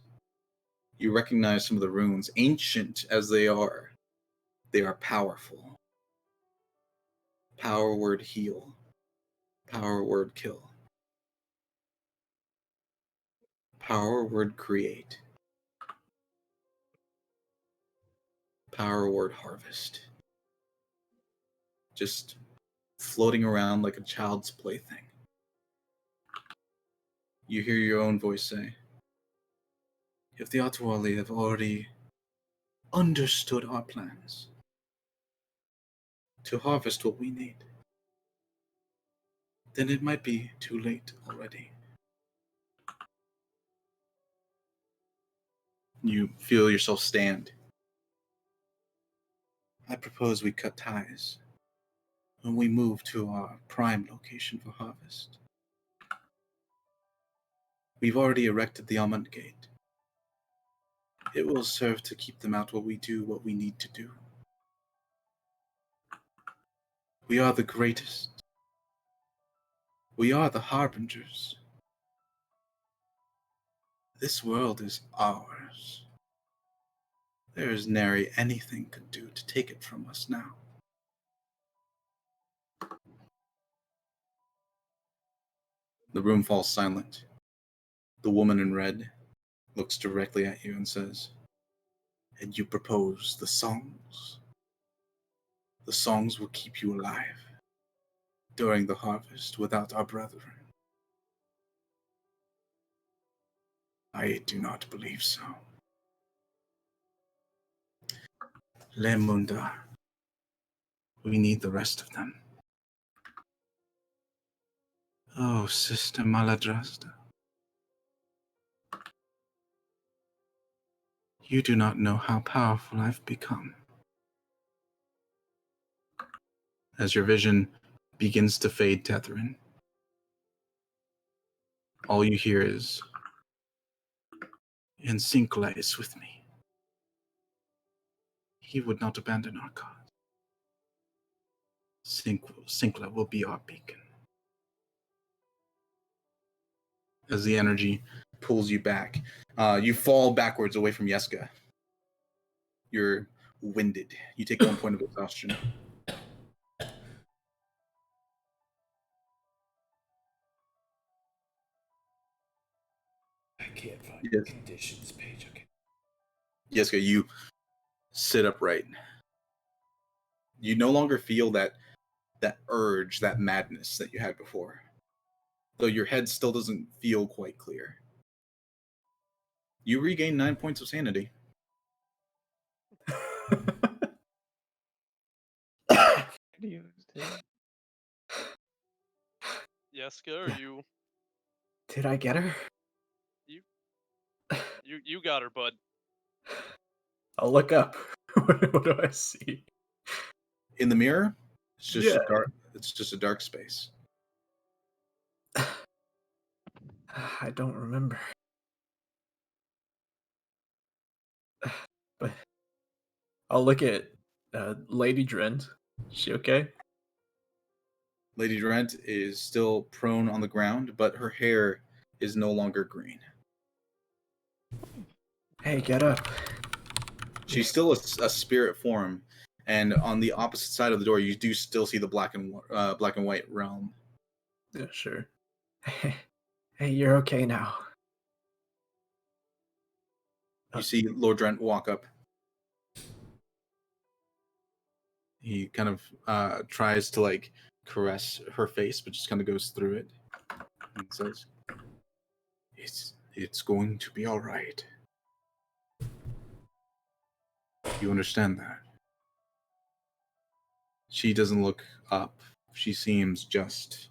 You recognize some of the runes, ancient as they are powerful. Power word heal. Power word kill. Power word create. Power word harvest. Just floating around like a child's plaything. You hear your own voice say, "If the Atwali have already understood our plans to harvest what we need, then it might be too late already." You feel yourself stand. "I propose we cut ties when we move to our prime location for harvest. We've already erected the Almond Gate. It will serve to keep them out while we do what we need to do. We are the greatest. We are the harbingers. This world is ours. There is nary anything could do to take it from us now." The room falls silent. The woman in red looks directly at you and says, "And you propose the songs? The songs will keep you alive during the harvest without our brethren?" "I do not believe so. Lemunda, we need the rest of them." "Oh, Sister Maladrasta, you do not know how powerful I've become." As your vision begins to fade, Tetherin, all you hear is, "And Sinkla is with me. He would not abandon our cause. Sinkla will be our beacon." As the energy pulls you back, you fall backwards away from Yeska. You're winded. You take 1 point of exhaustion. I can't find Yes. the conditions page. Okay. Yeska, you sit upright. You no longer feel that urge, that madness that you had before. Though your head still doesn't feel quite clear. You regain 9 points of sanity. Yeska, are you Did I get her? you got her, bud. I'll look up. What do I see? In the mirror, it's just Yeah. dark. It's just a dark space. I don't remember. But I'll look at Lady Drent. Is she okay? Lady Drent is still prone on the ground, but her hair is no longer green. Hey, get up. She's still a spirit form, and on the opposite side of the door, you do still see the black and white realm. Yeah, sure. Hey, you're okay now. You see Lord Drent walk up. He kind of tries to like caress her face, but just kind of goes through it. And says, "It's going to be all right. You understand that?" She doesn't look up. She seems just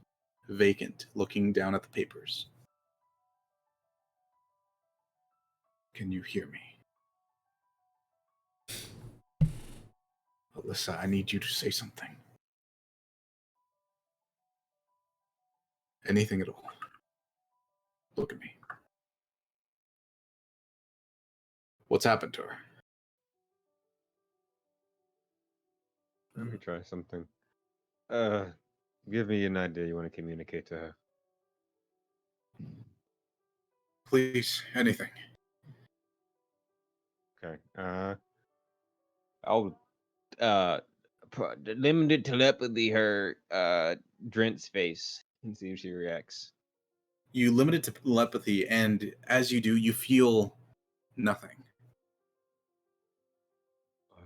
vacant, looking down at the papers. Can you hear me? Alyssa, I need you to say something. Anything at all. Look at me. What's happened to her? Let me try something. Give me an idea you want to communicate to her. Please, anything. Okay. I'll limited telepathy her Drent's face and see if she reacts. You limit it to telepathy, and as you do, you feel nothing.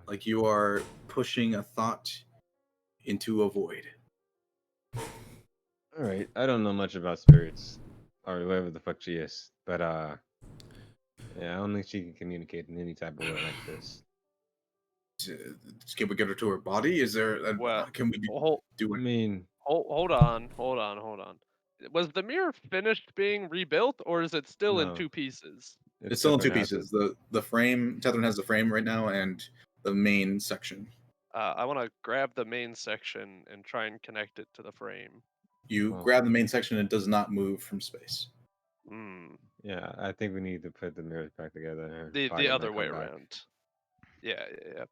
Like you are pushing a thought into a void. All right. I don't know much about spirits or whoever the fuck she is, but yeah, I don't think she can communicate in any type of way like this. Can we get her to her body? Is there? Well, Can we do I it? mean, hold on. Was the mirror finished being rebuilt, or is it still in No. two pieces? It's still in two Tethrin has pieces. it. The frame. Tethrin has the frame right now, and the main section. I want to grab the main section and try and connect it to the frame. You Well- grab the main section, and it does not move from space. Hmm. Yeah, I think we need to put the mirrors back together. and The Violet might other way come back. around. Yeah.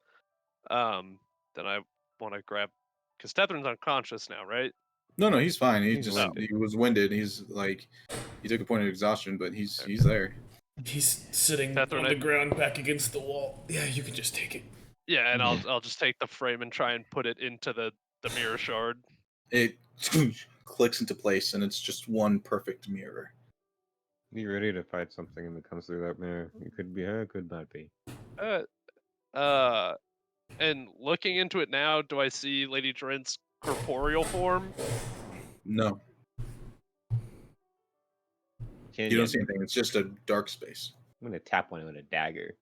Then I want to grab, because Tethrin's unconscious now, right? No, he's fine. He's winded. He was winded. He's like he took a point of exhaustion, but he's there. He's sitting Catherine, on the ground back against the wall. Yeah, you can just take it. Yeah, and Yeah. I'll just take the frame and try and put it into the mirror shard. It clicks into place, and it's just one perfect mirror. Be ready to fight something that comes through that mirror. It could be her, it could not be. And looking into it now, do I see Lady Drent's corporeal form? No, Can't you don't yet. see anything. It's just a dark space. I'm gonna tap one with a dagger.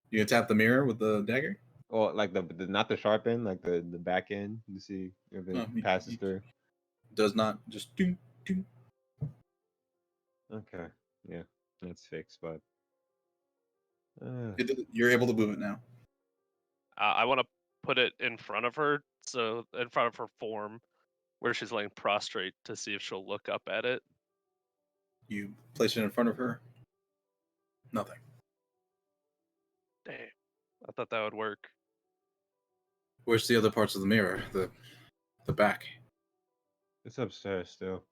You can tap the mirror with the dagger. Or like the not the sharp end, like the back end to see if it Oh, passes through. Does not just do. Okay, yeah, that's fixed. But You're able to move it now. I want to put it in front of her, so in front of her form, where she's laying prostrate, to see if she'll look up at it. You place it in front of her. Nothing. Damn, I thought that would work. Where's the other parts of the mirror? The back. it's upstairs still.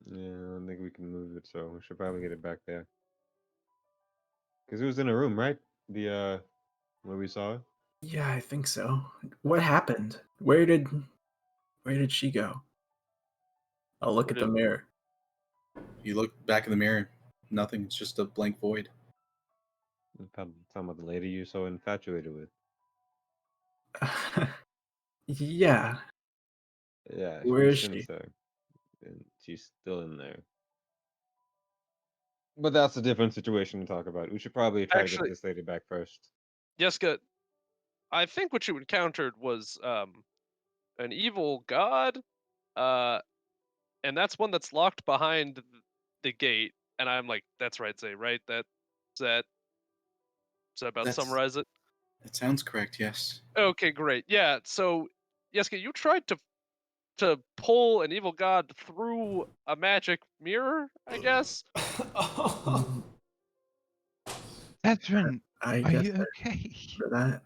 Yeah, I don't think we can move it, so we should probably get it back there. Cause it was in a room, right? The where we saw it. Yeah, I think so. What happened? Where did she go? I'll look Where at the did- mirror. You look back in the mirror. Nothing. It's just a blank void. We're probably talking about the lady you're so infatuated with. Yeah. Yeah, Where is she's she? there, and she's still in there. But that's a different situation to talk about. We should probably try to Actually- get this lady back first. Jessica, I think what you encountered was an evil god, and that's one that's locked behind the gate. And I'm like, that's right, Zay, right? Does that about That's- summarize it? That sounds correct. Yes. Okay, great. Yeah, so Jessica, you tried to pull an evil god through a magic mirror, I guess. Tethrin, I are guess you okay? for that.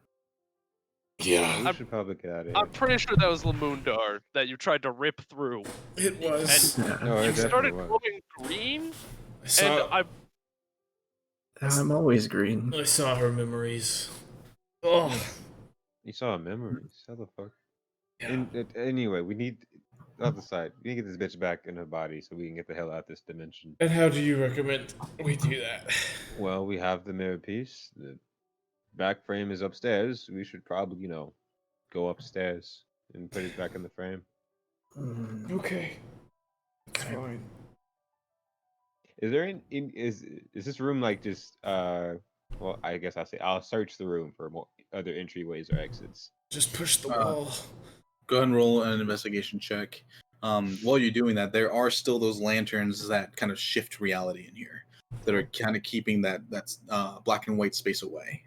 Yeah, We should probably get out of here. I'm pretty sure that was Lamundar that you tried to rip through. it was. Yeah. No, it You started definitely was. glowing green, I and saw, I'm always green. I saw her memories. Oh, You saw memories. How the fuck? yeah. Anyway, we need. other side. We can get this bitch back in her body so we can get the hell out of this dimension. And how do you recommend we do that? Well, we have the mirror piece. The back frame is upstairs. We should probably, go upstairs and put it back in the frame. Okay. That's fine. Is there is this room like just well, I guess I'll search the room for more other entryways or exits. Just push the Uh, wall. Go ahead and roll an investigation check. While you're doing that, there are still those lanterns that kind of shift reality in here, that are kind of keeping that's black and white space away.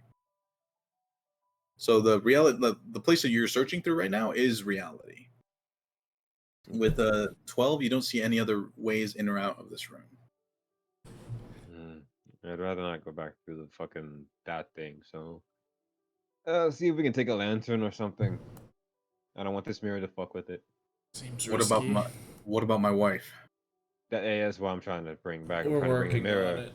So the reality, the place that you're searching through right now is reality. With 12, you don't see any other ways in or out of this room. I'd rather not go back through the fucking that thing. So, see if we can take a lantern or something. I don't want this mirror to fuck with it. Seems What risky. about my wife? That's what I'm trying to bring back. I'm We're trying to bring the working mirror. on it.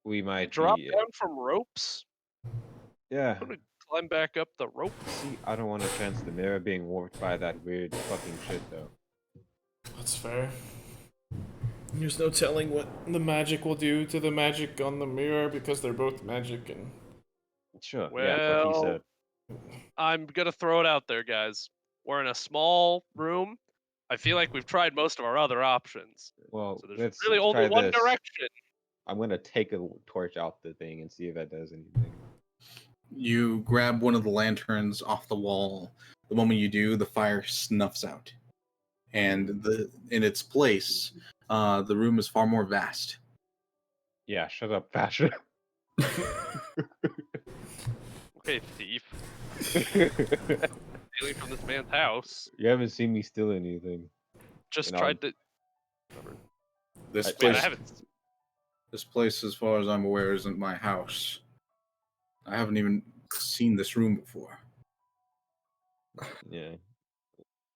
We might Drop be. down from ropes? Yeah. I'm gonna climb back up the rope. See, I don't want to chance the mirror being warped by that weird fucking shit though. That's fair. There's no telling what the magic will do to the magic on the mirror because they're both magic and Sure. Yeah, that's what he Well, said. I'm gonna throw it out there, guys. We're in a small room. I feel like we've tried most of our other options. Well, So there's let's really only try one this. direction. I'm gonna take a torch out the thing and see if that does anything. You grab one of the lanterns off the wall. The moment you do, the fire snuffs out, and in its place, the room is far more vast. Yeah, shut up, Fashion. Okay, thief. Stealing from this man's house. You haven't seen me steal anything. Just And tried to. This I- Wait, place, I haven't. this place, as far as I'm aware, isn't my house. I haven't even seen this room before. Yeah.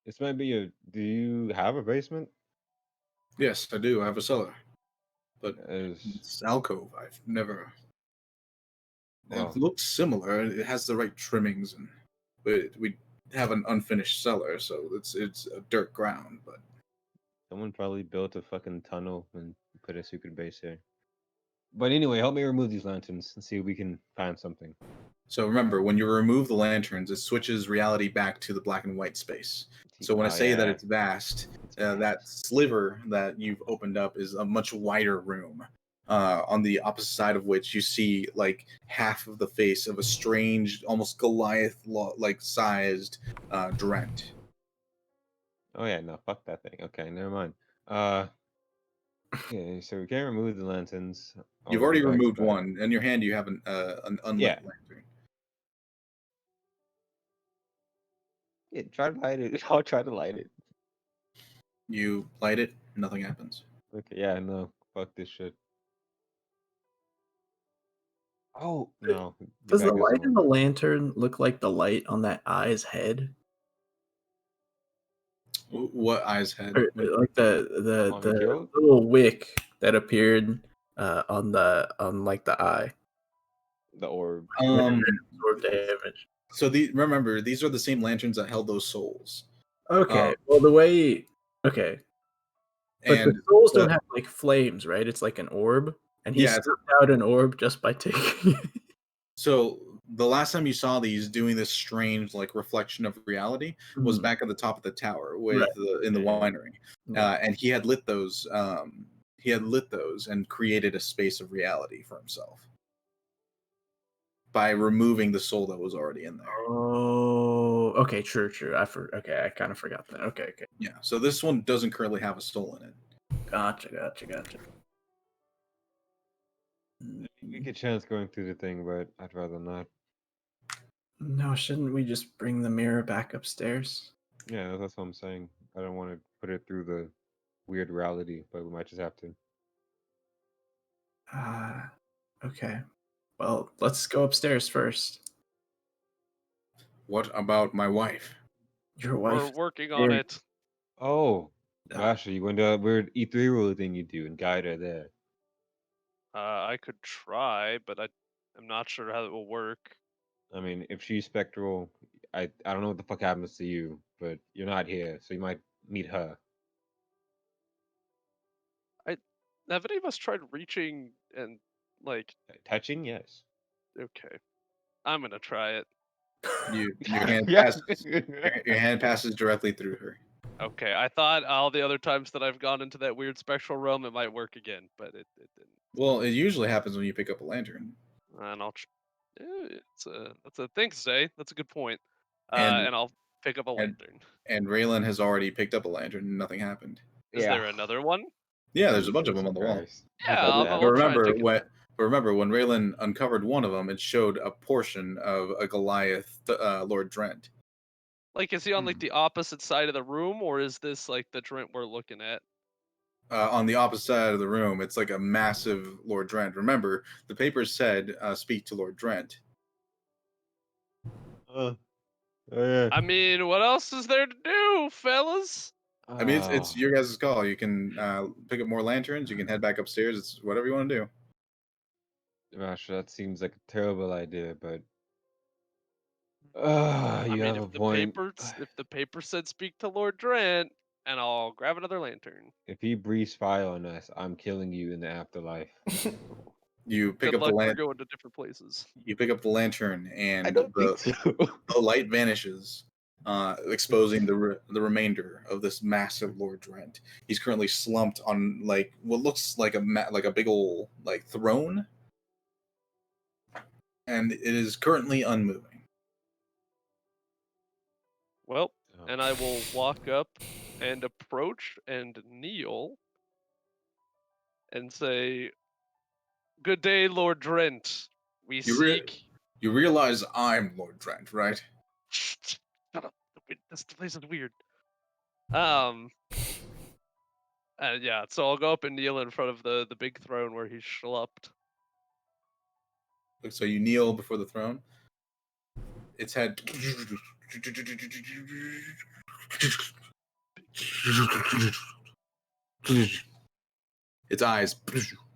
This might be a. Do you have a basement? Yes, I do. I have a cellar, but As it's alcove. I've never. Well. It looks similar. It has the right trimmings, and we have an unfinished cellar, so it's a dirt ground. But someone probably built a fucking tunnel and put a secret base here. But anyway, help me remove these lanterns and see if we can find something. so remember, when you remove the lanterns, it switches reality back to the black and white space. So when I Oh, say that yeah. it's vast, It's that vast. sliver that you've opened up is a much wider room. On the opposite side of which you see like half of the face of a strange, almost Goliath-like sized Drent. Oh yeah, no, fuck that thing. Okay, never mind. Okay, so we can't remove the lanterns. You've I'll already go back removed to that. one. In your hand, you have an unlit Yeah. lantern. Yeah, try to light it. I'll try to light it. You light it, nothing happens. Okay, yeah, no, fuck this shit. Oh no! Get Does the back light in on. the lantern look like the light on that eye's head? What eyes had? Or like On the kill? little wick that appeared on like the eye. The orb. Absorb damage. So remember, these are the same lanterns that held those souls. Okay. Well, the way. Okay. But And the souls don't have like flames, right? It's like an orb, and he Yeah, snuffed out an orb just by taking it. so the last time you saw these doing this strange like reflection of reality was Mhm. back at the top of the tower with Right. in the winery, Yeah. and he had lit those. He had lit those and created a space of reality for himself by removing the soul that was already in there. Oh, okay, true. Okay, I kind of forgot that. Okay. Yeah. So this one doesn't currently have a soul in it. Gotcha. You get a chance going through the thing, but I'd rather not. No, shouldn't we just bring the mirror back upstairs? Yeah, that's what I'm saying. I don't want to put it through the weird reality, but we might just have to. Okay. Well, let's go upstairs first. What about my wife? Your We're wife. working on very- it. Oh, Ah. gosh, you went to that weird E3 rule thing you do and guide her there. I could try, but I'm not sure how it will work. I mean, if she's spectral, I don't know what the fuck happens to you, but you're not here, so you might meet her. Have any of us tried reaching and like? Touching, yes. Okay, I'm gonna try it. Your hand Yeah. passes. Your hand passes directly through her. Okay, I thought all the other times that I've gone into that weird spectral realm, it might work again, but it didn't. Well, it usually happens when you pick up a lantern. And that's a thanks, Zay. That's a good point. And And I'll pick up a and lantern. and Raylan has already picked up a lantern and nothing happened. Is there another one? Yeah, there's a bunch of Jesus them on the wall. Christ. Yeah, How about I'll But that? try and take it. remember when Raylan uncovered one of them, it showed a portion of a Goliath, Lord Drent. Like, is he on like the opposite side of the room, or is this like the Drent we're looking at? On the opposite side of the room, it's like a massive Lord Drent. Remember, the papers said, "Speak to Lord Drent." Oh yeah. I mean, what else is there to do, fellas? I mean, it's your guys' call. You can pick up more lanterns. You can head back upstairs. It's whatever you want to do. Gosh, that seems like a terrible idea, but I you mean, have a point. if the paper said speak to Lord Drent, and I'll grab another lantern. If he breathes fire on us, I'm killing you in the afterlife. You pick Good up the luck. We're going to different places. You pick up the lantern, I and don't the think so. the light vanishes, exposing the remainder of this massive Lord Drent. He's currently slumped on like what looks like a big old like throne, and it is currently unmoving. Well, Oh. and I will walk up and approach and kneel and say, "Good day, Lord Drent. We You re- seek." you realize I'm Lord Drent, right? Shut up. This place is weird. Yeah, so I'll go up and kneel in front of the big throne where he's schlupped. So you kneel before the throne. Its head. Its eyes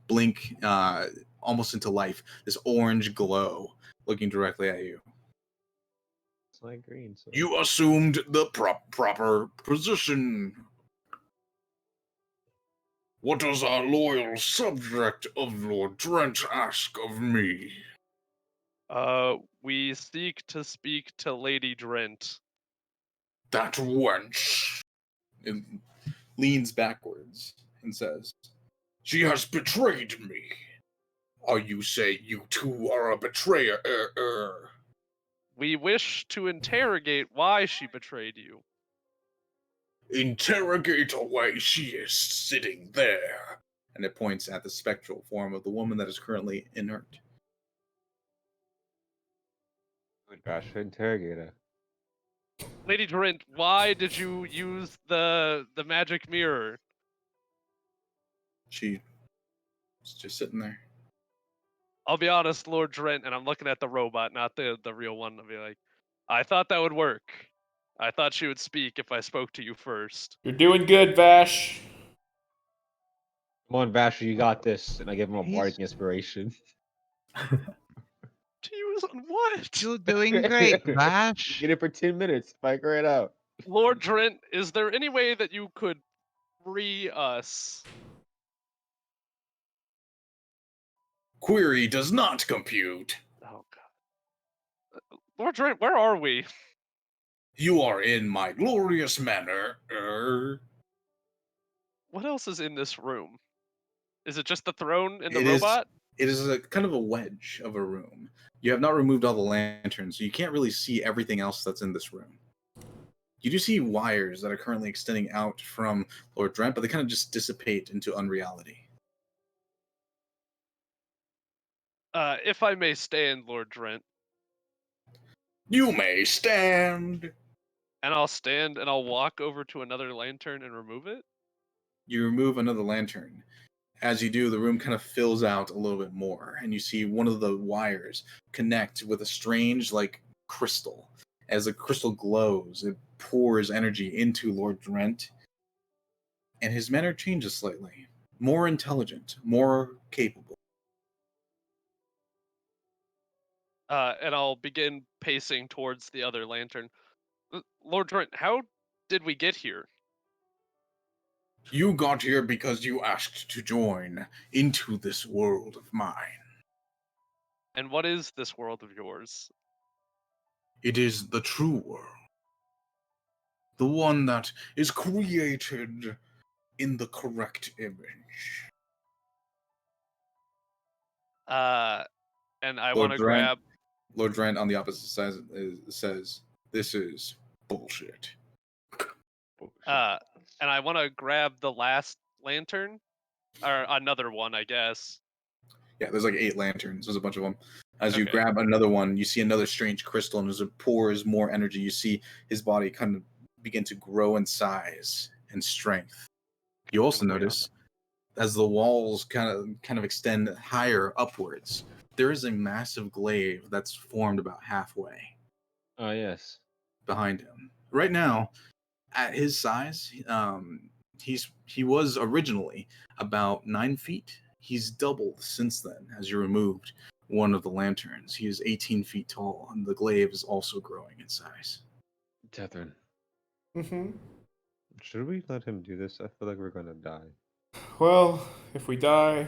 blink almost into life. This orange glow looking directly at you. It's like green. So. You assumed the proper position. What does our loyal subject of Lord Drent ask of me? We seek to speak to Lady Drent. That wench. It leans backwards and says, "She has betrayed me. Are you saying you too are a betrayer? We wish to interrogate why she betrayed you. Interrogate away, she is sitting there." And it points at the spectral form of the woman that is currently inert. Gosh, interrogator. Lady Drent, why did you use the magic mirror? She's just sitting there. I'll be honest, Lord Drent, and I'm looking at the robot, not the real one. I'll be like, I thought that would work. I thought she would speak if I spoke to you first. You're doing good, Vash. Come on, Vasher, you got this. And I give him a He's- bardic inspiration. To use on what? You're doing great, Vash. Get it for 10 minutes. Figure it out. Lord Drent, is there any way that you could free us? Query does not compute. Oh god. Lord Drent, where are we? You are in my glorious manor. What else is in this room? Is it just the throne and the It is- robot? It is a kind of a wedge of a room. You have not removed all the lanterns, so you can't really see everything else that's in this room. You do see wires that are currently extending out from Lord Drent, but they kind of just dissipate into unreality. If I may stand, Lord Drent. You may stand. And I'll stand and I'll walk over to another lantern and remove it. You remove another lantern. As you do, the room kind of fills out a little bit more, and you see one of the wires connect with a strange, like, crystal. As the crystal glows, it pours energy into Lord Drent, and his manner changes slightly. More intelligent, more capable. and I'll begin pacing towards the other lantern. Lord Trent, how did we get here? You got here because you asked to join into this world of mine. And what is this world of yours? It is the true world. The one that is created in the correct image. And I Lord want to Durant. grab. Lord Drent on the opposite side says, "This is bullshit." And I want to grab the last lantern, or another one, I guess. Yeah, there's like 8 lanterns. There's a bunch of them. As you Okay. grab another one, you see another strange crystal, and as it pours more energy, you see his body kind of begin to grow in size and strength. You also And we notice, as the walls kind of extend higher upwards, there is a massive glaive that's formed about halfway Oh, yes. behind him. Right now, at his size, he was originally about 9 feet. He's doubled since then, as you removed one of the lanterns. He is 18 feet tall, and the glaive is also growing in size. Catherine, Mm-hmm. should we let him do this? I feel like we're gonna die. Well, if we die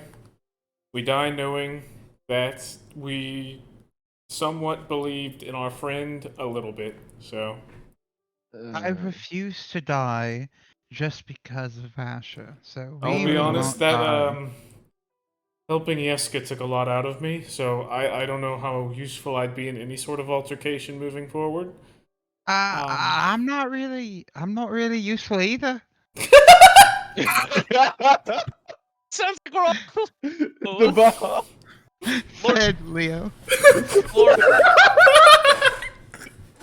knowing that we somewhat believed in our friend a little bit. So I refuse to die just because of Asha. So I'll we be will honest, not that die. helping Yeska took a lot out of me. So I don't know how useful I'd be in any sort of altercation moving forward. I'm not really useful either. Sounds like we're all. The ball. Said Leo.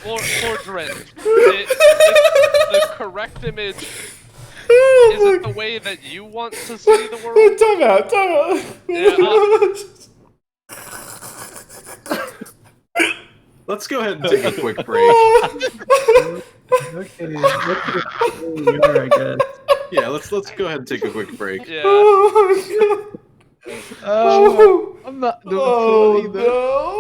Lord, Lord Drent, the correct image. Is it the way that you want to see the world? Time out. Yeah, Let's go ahead and take a quick break. Okay, we are, I guess. Yeah, let's go ahead and take a quick break. yeah. Oh, I'm not doing oh so either. no.